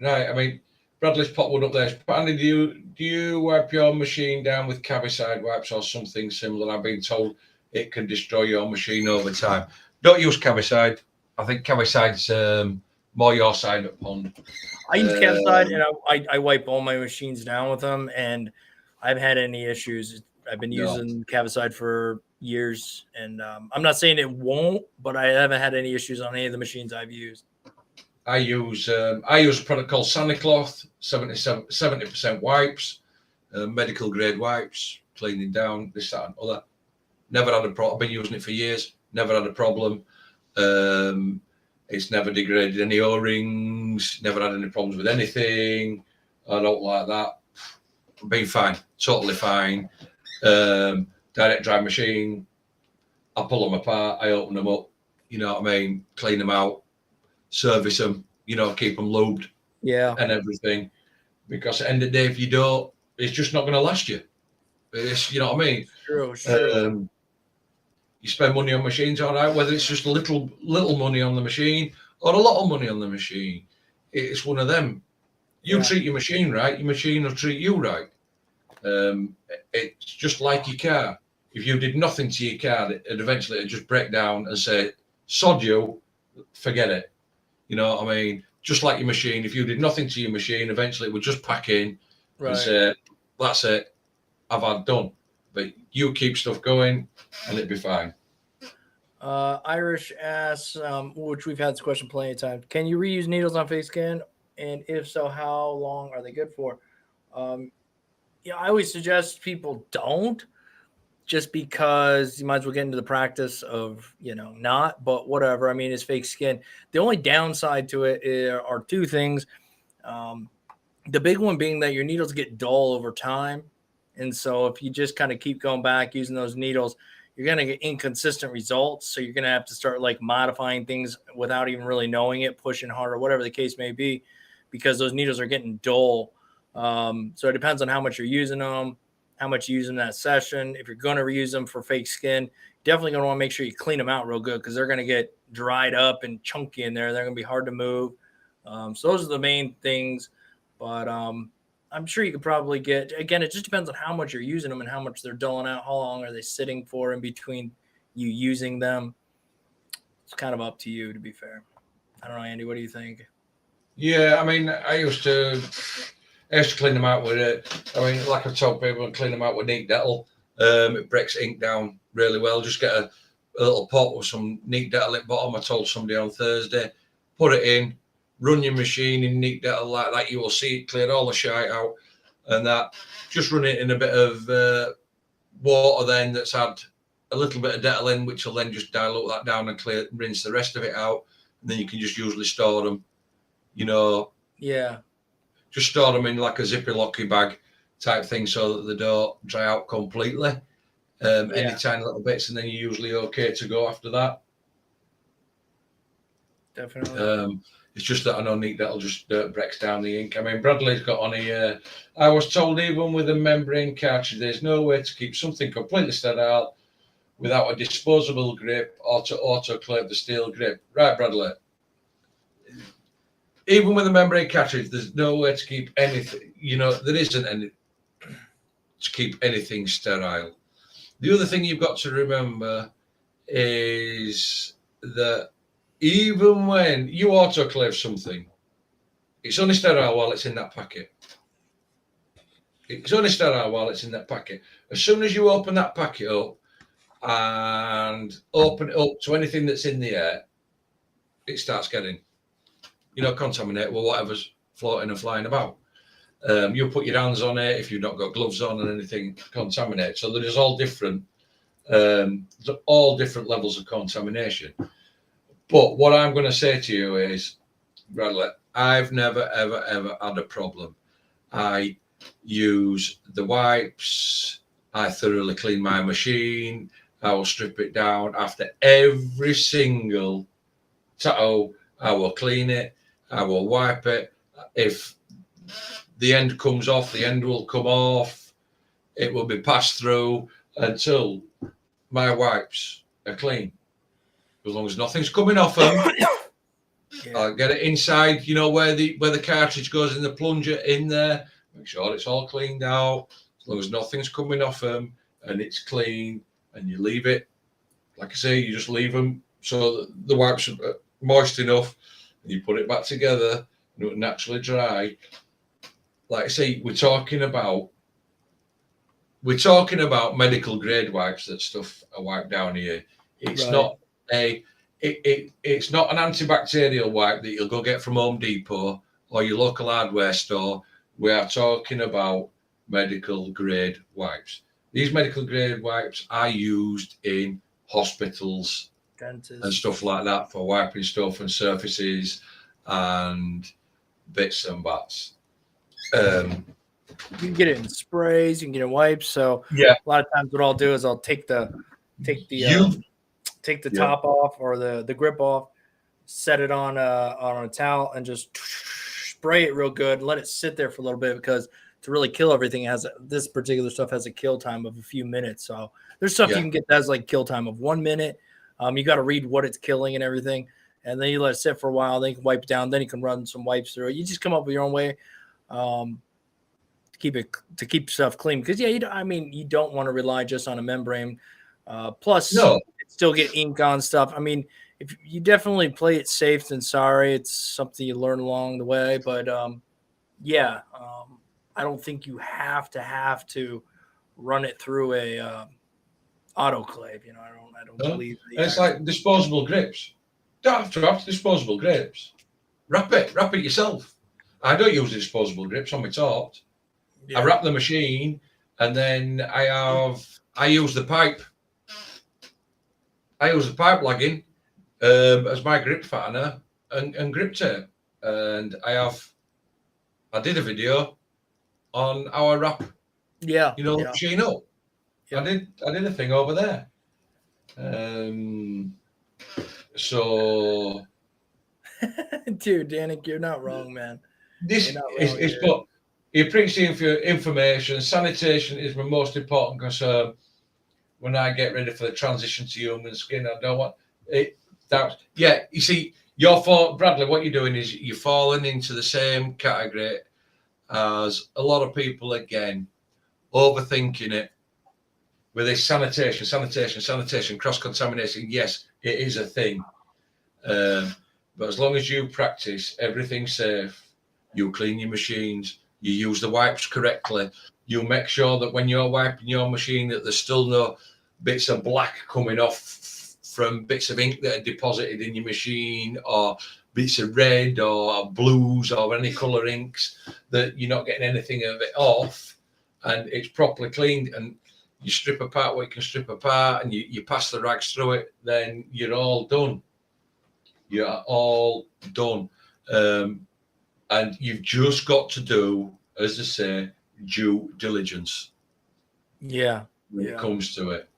Right. I mean, Bradley's put one up there. Andy, do you wipe your machine down with Cavicide wipes or something similar? I've been told it can destroy your machine over time. Don't use Cavicide. I think Cavicide's more your side of the pond. I use Cavicide, and I wipe all my machines down with them, and I haven't had any issues. I've been using Cavicide for years, and I'm not saying it won't, but I haven't had any issues on any of the machines I've used. I use a product called Sanicloth, 70% wipes, medical grade wipes, cleaning down, this, that, and other. Never had a problem. I've been using it for years. Never had a problem. It's never degraded any O-rings. Never had any problems with anything. I don't like that. I've been fine. Totally fine. Direct dry machine. I pull them apart. I open them up. You know what I mean? Clean them out. Service them. You know, keep them lubed. Yeah. And everything. Because at the end of the day, if you don't, it's just not going to last you. It's, you know what I mean? True. You spend money on machines, all right, whether it's just a little money on the machine or a lot of money on the machine. It's one of them. You treat your machine right, your machine will treat you right. It's just like your car. If you did nothing to your car, it'd eventually just break down and say, sod you, forget it. You know what I mean? Just like your machine, if you did nothing to your machine, eventually it would just pack in and say, that's it, I've had done. But you keep stuff going and it'd be fine. Irish asks, which we've had this question plenty of times, can you reuse needles on face skin? And if so, how long are they good for? I always suggest people don't, just because you might as well get into the practice of, not, but whatever. I mean, it's fake skin. The only downside to it are two things. The big one being that your needles get dull over time. And so if you just kind of keep going back using those needles, you're going to get inconsistent results. So you're going to have to start like modifying things without even really knowing it, pushing harder, whatever the case may be, because those needles are getting dull. So it depends on how much you're using them, how much you use in that session. If you're going to reuse them for fake skin, definitely going to want to make sure you clean them out real good, because they're going to get dried up and chunky in there. They're going to be hard to move. So those are the main things. But I'm sure you could probably get, again, it just depends on how much you're using them and how much they're dulling out. How long are they sitting for in between you using them? It's kind of up to you, to be fair. I don't know, Andy, what do you think? Yeah, I mean, I used to clean them out with it. I mean, like I told people, clean them out with neat Dettol. It breaks ink down really well. Just get a little pot with some neat Dettol at the bottom. I told somebody on Thursday, put it in, run your machine in neat Dettol like that. You will see it clear all the shite out, and that. Just run it in a bit of water then that's had a little bit of Dettol in, which will then just dilute that down and rinse the rest of it out. And then you can just usually store them, Yeah. Just store them in like a zippy locky bag type thing so that they don't dry out completely. Any tiny little bits, and then you're usually okay to go after that. Definitely. It's just that I know neat Dettol just breaks down the ink. I mean, Bradley's got on here, I was told even with a membrane cartridge, there's no way to keep something completely sterile without a disposable grip or to autoclave the steel grip. Right, Bradley? Even with a membrane cartridge, there's no way to keep anything, there isn't any to keep anything sterile. The other thing you've got to remember is that even when you autoclave something, it's only sterile while it's in that packet. It's only sterile while it's in that packet. As soon as you open that packet up and open it up to anything that's in the air, it starts getting, contaminated with whatever's floating and flying about. You'll put your hands on it if you've not got gloves on and anything contaminated. So there's all different levels of contamination. But what I'm going to say to you is, Bradley, I've never, ever, ever had a problem. I use the wipes. I thoroughly clean my machine. I will strip it down after every single tattoo. I will clean it. I will wipe it. If the end comes off, the end will come off. It will be passed through until my wipes are clean. As long as nothing's coming off them, I'll get it inside, where the cartridge goes in the plunger in there. Make sure it's all cleaned out. As long as nothing's coming off them and it's clean, and you leave it, like I say, you just leave them so that the wipes are moist enough, and you put it back together and it will naturally dry. Like I say, we're talking about medical grade wipes that stuff are wiped down here. It's not it's not an antibacterial wipe that you'll go get from Home Depot or your local hardware store. We are talking about medical grade wipes. These medical grade wipes are used in hospitals, dentists, and stuff like that for wiping stuff and surfaces and bits and bats. You can get it in sprays, you can get it in wipes. So yeah, a lot of times what I'll do is I'll take the top off or the grip off, set it on a towel, and just spray it real good. Let it sit there for a little bit, because to really kill everything, this particular stuff has a kill time of a few minutes. So there's stuff you can get that has like kill time of 1 minute. You got to read what it's killing and everything, and then you let it sit for a while. Then you can wipe it down. Then you can run some wipes through it. You just come up with your own way to keep stuff clean, because you don't want to rely just on a membrane. Plus, still get ink on stuff. I mean, if you definitely play it safe than sorry. It's something you learn along the way. But I don't think you have to run it through a autoclave. I don't believe. It's like disposable grips. Don't have to have disposable grips. Wrap it yourself. I don't use disposable grips on my torch. I wrap the machine, and then I use the pipe. I use the pipe lagging as my grip fattener and grip tape. And I did a video on how I wrap machine up. I did a thing over there. So dude, Danik, you're not wrong, man. This is but you preach the information. Sanitation is my most important concern when I get ready for the transition to human skin. I don't want it. You see, Bradley, what you're doing is you're falling into the same category as a lot of people, again, overthinking it with this sanitation, cross-contamination. Yes, it is a thing. But as long as you practice everything safe, you clean your machines, you use the wipes correctly, you make sure that when you're wiping your machine that there's still no bits of black coming off from bits of ink that are deposited in your machine, or bits of red or blues or any colour inks, that you're not getting anything of it off, and it's properly cleaned, and you strip apart what you can strip apart, and you pass the rags through it, then you're all done. You're all done. And you've just got to do, as they say, due diligence. Yeah. When it comes to it.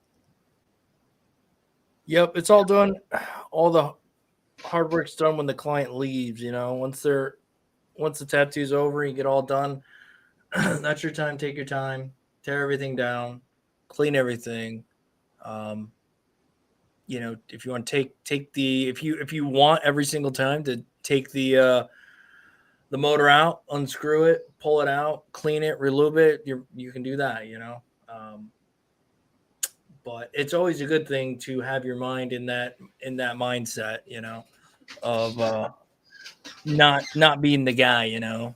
Yep, it's all done. All the hard work's done when the client leaves. Once the tattoo's over, you get all done. That's your time. Take your time. Tear everything down. Clean everything. If you want to if you want every single time to take the motor out, unscrew it, pull it out, clean it, relube it, you can do that. But it's always a good thing to have your mind in that mindset, of not being the guy, to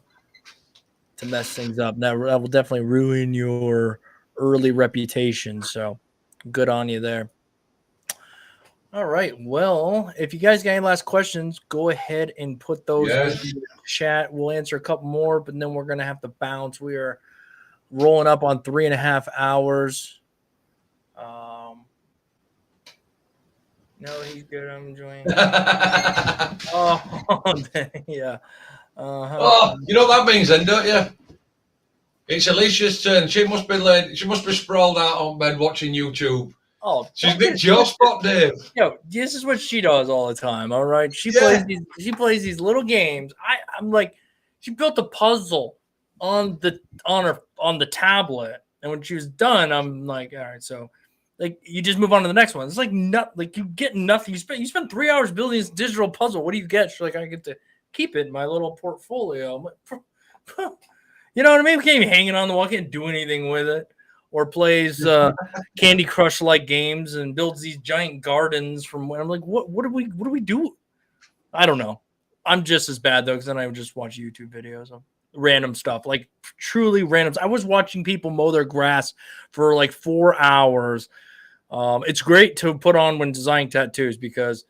mess things up. That will definitely ruin your early reputation. So good on you there. All right. Well, if you guys got any last questions, go ahead and put those in Yes. the chat. We'll answer a couple more, but then we're gonna have to bounce. We are rolling up on 3.5 hours. No, he's good. I'm enjoying. Oh, yeah. Oh, you know what that means then, don't you? It's Alicia's turn. She must be sprawled out on bed watching YouTube. Oh, She's nicked your spot, Dave. Yo, this is what she does all the time. All right, she Yeah. plays these little games. I'm like, she built a puzzle on the tablet, and when she was done, I'm like, all right, so like you just move on to the next one. It's like not like you get nothing. You spend 3 hours building this digital puzzle. What do you get? She's like, I get to keep it in my little portfolio. I'm like, you know what I mean? We can't even hang it on the wall. Can't do anything with it. Or plays Candy Crush like games and builds these giant gardens from. I'm like, what do we do? I don't know. I'm just as bad though, because then I would just watch YouTube videos of random stuff, like truly random. I was watching people mow their grass for like 4 hours. It's great to put on when designing tattoos because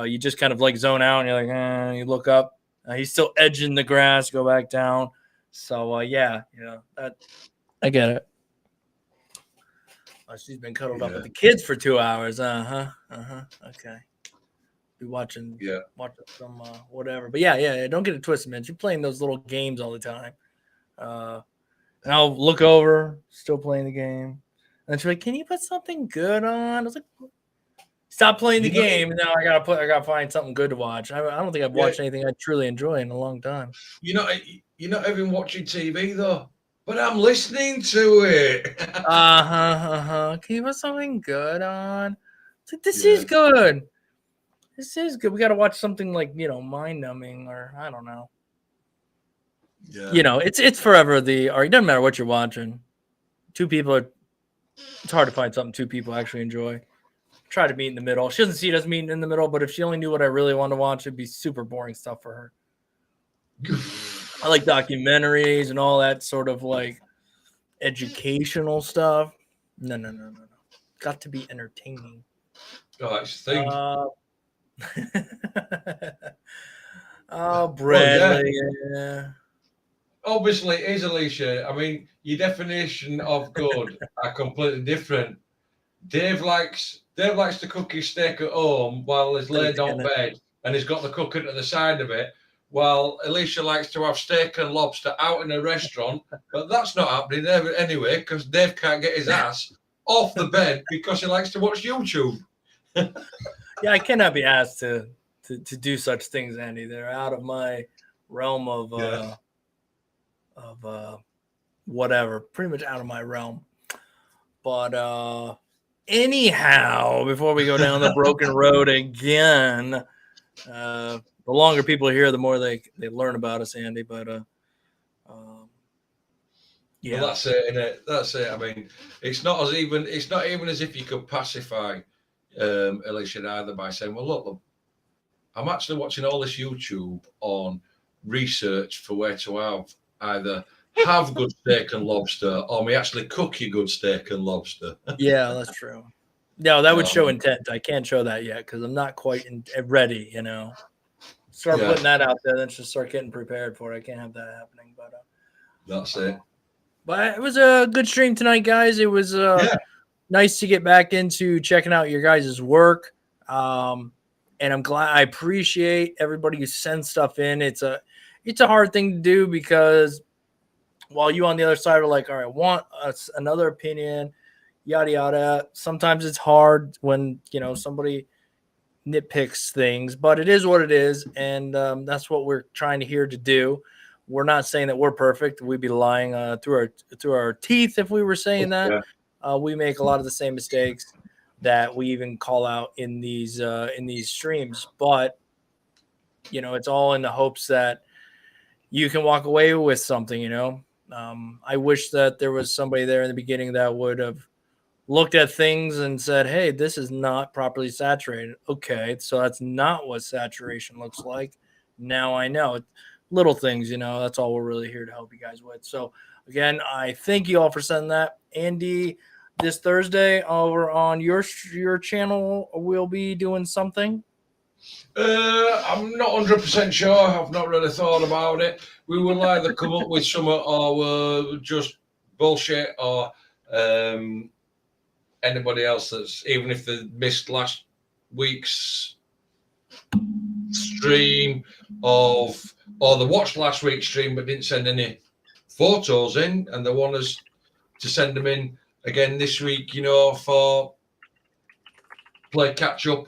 you just kind of like zone out and you're like, you look up, he's still edging the grass, go back down. So yeah, that I get it. Oh, she's been cuddled up with the kids for 2 hours. Okay. Be watching some whatever. But yeah. Don't get it twisted, man. She's playing those little games all the time. And I'll look over, still playing the game. And she's like, "Can you put something good on?" I was like, "Stop playing the game." And now I gotta find something good to watch. I don't think I've watched anything I truly enjoy in a long time. You're not even watching TV though. But I'm listening to it. Can you put something good on? It's like, this is good. This is good. We got to watch something like, mind numbing or I don't know. Yeah. It's forever or it doesn't matter what you're watching. It's hard to find something two people actually enjoy. Try to meet in the middle. She doesn't see us meeting in the middle, but if she only knew what I really want to watch, it'd be super boring stuff for her. I like documentaries and all that sort of like educational stuff. No. Got to be entertaining. Oh, that's the thing. Bradley. Yeah. Obviously, it is Alicia. I mean, your definition of good are completely different. Dave likes to cook his steak at home while he's laid on bed and he's got the cooker to the side of it, while Alicia likes to have steak and lobster out in a restaurant. But that's not happening anyway because Dave can't get his ass off the bed because he likes to watch YouTube. Yeah, I cannot be asked to do such things, Andy. They're out of my realm of whatever, pretty much out of my realm. But anyhow, before we go down the broken road again, the longer people hear, the more they learn about us, Andy. But yeah, well, that's it, innit? That's it. I mean, it's not even as if you could pacify Alicia either by saying, well, look, I'm actually watching all this YouTube on research for where to either have good steak and lobster or me actually cook you good steak and lobster. Yeah, that's true. No, that would show intent. I can't show that yet because I'm not quite ready, Start putting that out there, then just start getting prepared for it. I can't have that happening. But that's it. But it was a good stream tonight, guys. It was nice to get back into checking out your guys' work. And I'm glad. I appreciate everybody who sends stuff in. It's a hard thing to do because while you on the other side are like, all right, I want another opinion, yada yada. Sometimes it's hard when somebody nitpicks things, but it is what it is, and that's what we're trying to do. We're not saying that we're perfect. We'd be lying through our teeth if we were saying that. We make a lot of the same mistakes that we even call out in these streams, but it's all in the hopes that you can walk away with something. I wish that there was somebody there in the beginning that would have looked at things and said, hey, this is not properly saturated. Okay, so that's not what saturation looks like. Now I know. Little things, that's all we're really here to help you guys with. So again, I thank you all for sending that. Andy, this Thursday over on your channel, we'll be doing something. I'm not 100% sure. I've not really thought about it. We will either come up with some or just bullshit, or anybody else that's, even if they missed last week's stream or they watched last week's stream but didn't send any photos in, and they want us to send them in again this week, for play catch up.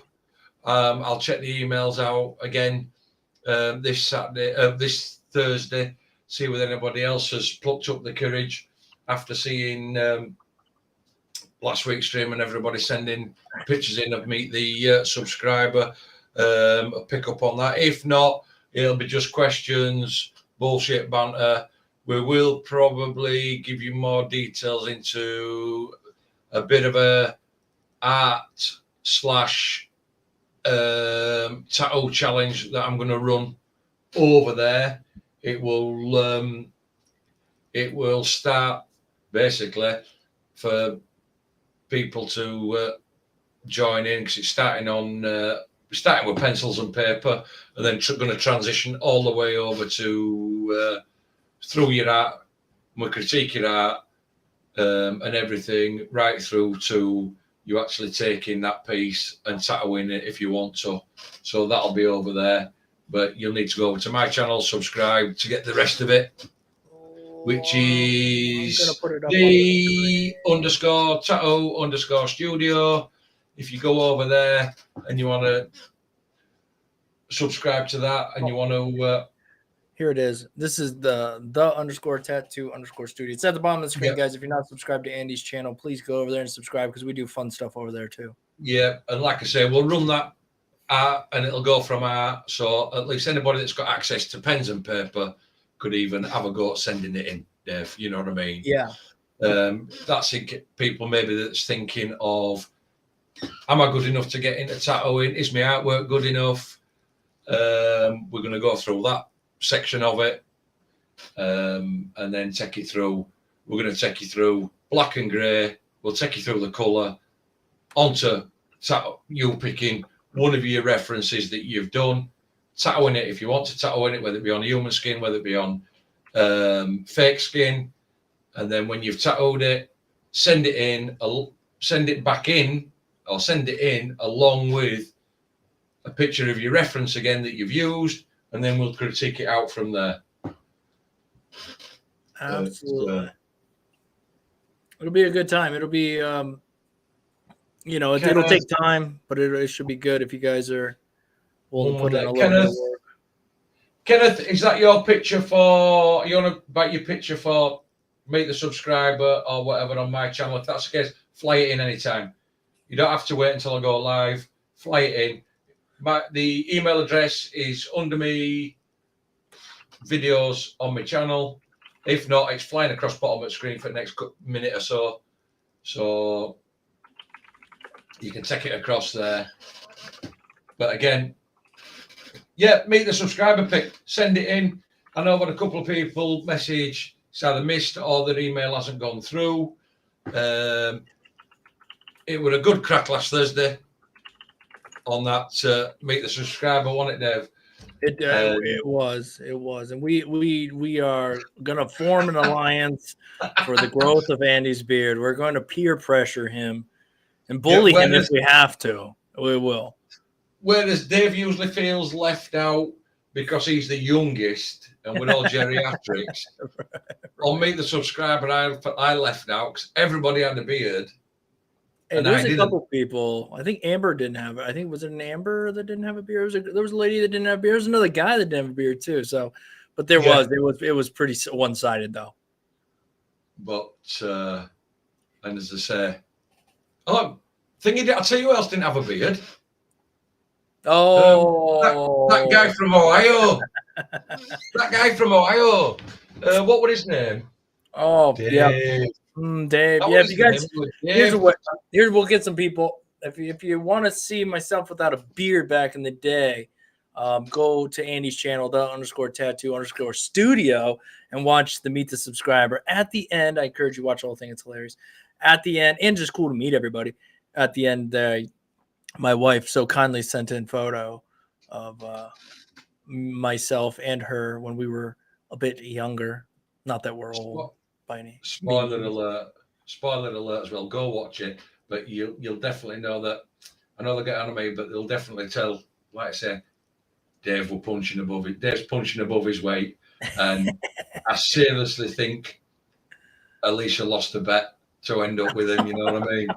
I'll check the emails out again this Thursday, see whether anybody else has plucked up the courage after seeing last week's stream and everybody sending pictures in of Meet the Subscriber. I'll pick up on that. If not, it'll be just questions, bullshit banter. We will probably give you more details into a bit of a art / tattoo challenge that I'm going to run over there. It will start basically for people to join in, because it's starting with pencils and paper, and then going to transition all the way over to through your art. We critique your art and everything, right through to you actually taking that piece and tattooing it if you want to. So that'll be over there. But you'll need to go over to my channel, subscribe to get the rest of it, which is the _tattoo_studio. If you go over there and you want to subscribe to that and you want to... Here it is. This is the _tattoo_studio. It's at the bottom of the screen, guys. If you're not subscribed to Andy's channel, please go over there and subscribe, because we do fun stuff over there too. Yeah, and like I say, we'll run that art and it'll go from art. So at least anybody that's got access to pens and paper could even have a go at sending it in, Dave. You know what I mean? Yeah. That's it. People maybe that's thinking of, am I good enough to get into tattooing? Is my artwork good enough? We're going to go through that section of it, and then take it through. We're going to take you through black and grey. We'll take you through the colour, onto you picking one of your references that you've done, tattooing it if you want to tattoo it, whether it be on human skin, whether it be on fake skin, and then when you've tattooed it, send it in, send it back in, or send it in along with a picture of your reference again that you've used, and then we'll critique it out from there. Absolutely. It'll be a good time. It'll be, it'll take time, but it should be good if you guys are willing to put in a little bit of work. Kenneth, is that your picture for, you want to back your picture for Meet the Subscriber or whatever on my channel? If that's the case, fly it in anytime. You don't have to wait until I go live. Fly it in. The email address is under me videos on my channel. If not, it's flying across the bottom of the screen for the next minute or so. So you can take it across there. But again, yeah, Meet the Subscriber pick. Send it in. I know I've had a couple of people message, it's either missed or their email hasn't gone through. It was a good crack last Thursday on that Meet the Subscriber, wasn't it, Dave? It was, and we are gonna form an alliance for the growth of Andy's beard. We're going to peer pressure him and bully him if we have to. We will. Whereas Dave usually feels left out because he's the youngest and we're all geriatrics. Right. On Meet the Subscriber, I left out because everybody had a beard. Hey, there's a couple people. I think Amber didn't have it. I think was it an Amber that didn't have a beard? There was a lady that didn't have a beard. There was another guy that didn't have a beard too. So, but it was pretty one-sided though. But and as I say, I'll tell you who else didn't have a beard. Oh, that guy from Ohio. That guy from Ohio. What was his name? Oh, Dave. Yeah. Dave. Yeah, if you guys, here's we'll get some people. If you want to see myself without a beard back in the day, go to Andy's channel, _tattoo_studio, and watch the Meet the Subscriber. At the end, I encourage you to watch the whole thing. It's hilarious. at the end, and just cool to meet everybody. At the end, my wife so kindly sent in photo of myself and her when we were a bit younger. Not that we're old by any spoiler means. alert. Spoiler alert as well. Go watch it, but you'll definitely know that. I know they get anime, but they'll definitely tell. Like I say, Dave's punching above his weight, and I seriously think Alicia lost a bet to end up with him. You know what I mean?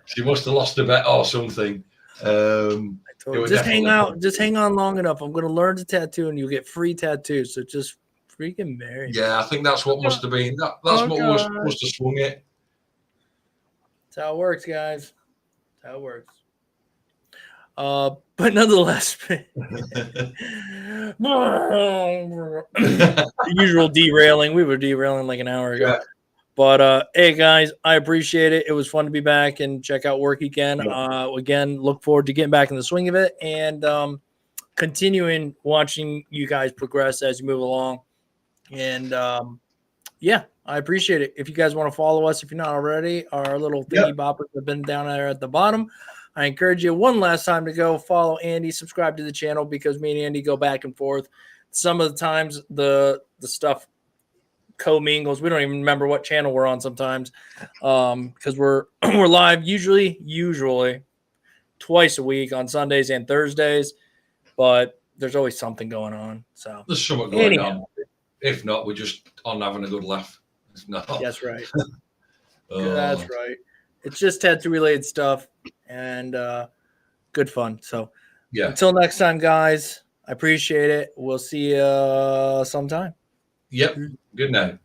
She must have lost a bet or something. Just hang out. Just hang on long enough. I'm going to learn to tattoo, and you'll get free tattoos. So just freaking marry me. Yeah, I think that's what must have been. That's what must have swung it. That's how it works, guys. That's how it works. But nonetheless, the usual derailing. We were derailing like an hour ago. Yeah. But hey, guys, I appreciate it. It was fun to be back and check out work again. Yeah. Again, look forward to getting back in the swing of it and continuing watching you guys progress as you move along. And yeah, I appreciate it. If you guys want to follow us, if you're not already, our little thingy boppers have been down there at the bottom. I encourage you one last time to go follow Andy, subscribe to the channel, because me and Andy go back and forth. Some of the times the stuff co-mingles. We don't even remember what channel we're on sometimes, because we're live usually twice a week on Sundays and Thursdays, but there's always something going on. So there's something going on. If not, we're just on having a good laugh. That's right. That's right. It's just tattoo related stuff and good fun. So yeah, until next time, guys, I appreciate it. We'll see you sometime. Yep. Good night.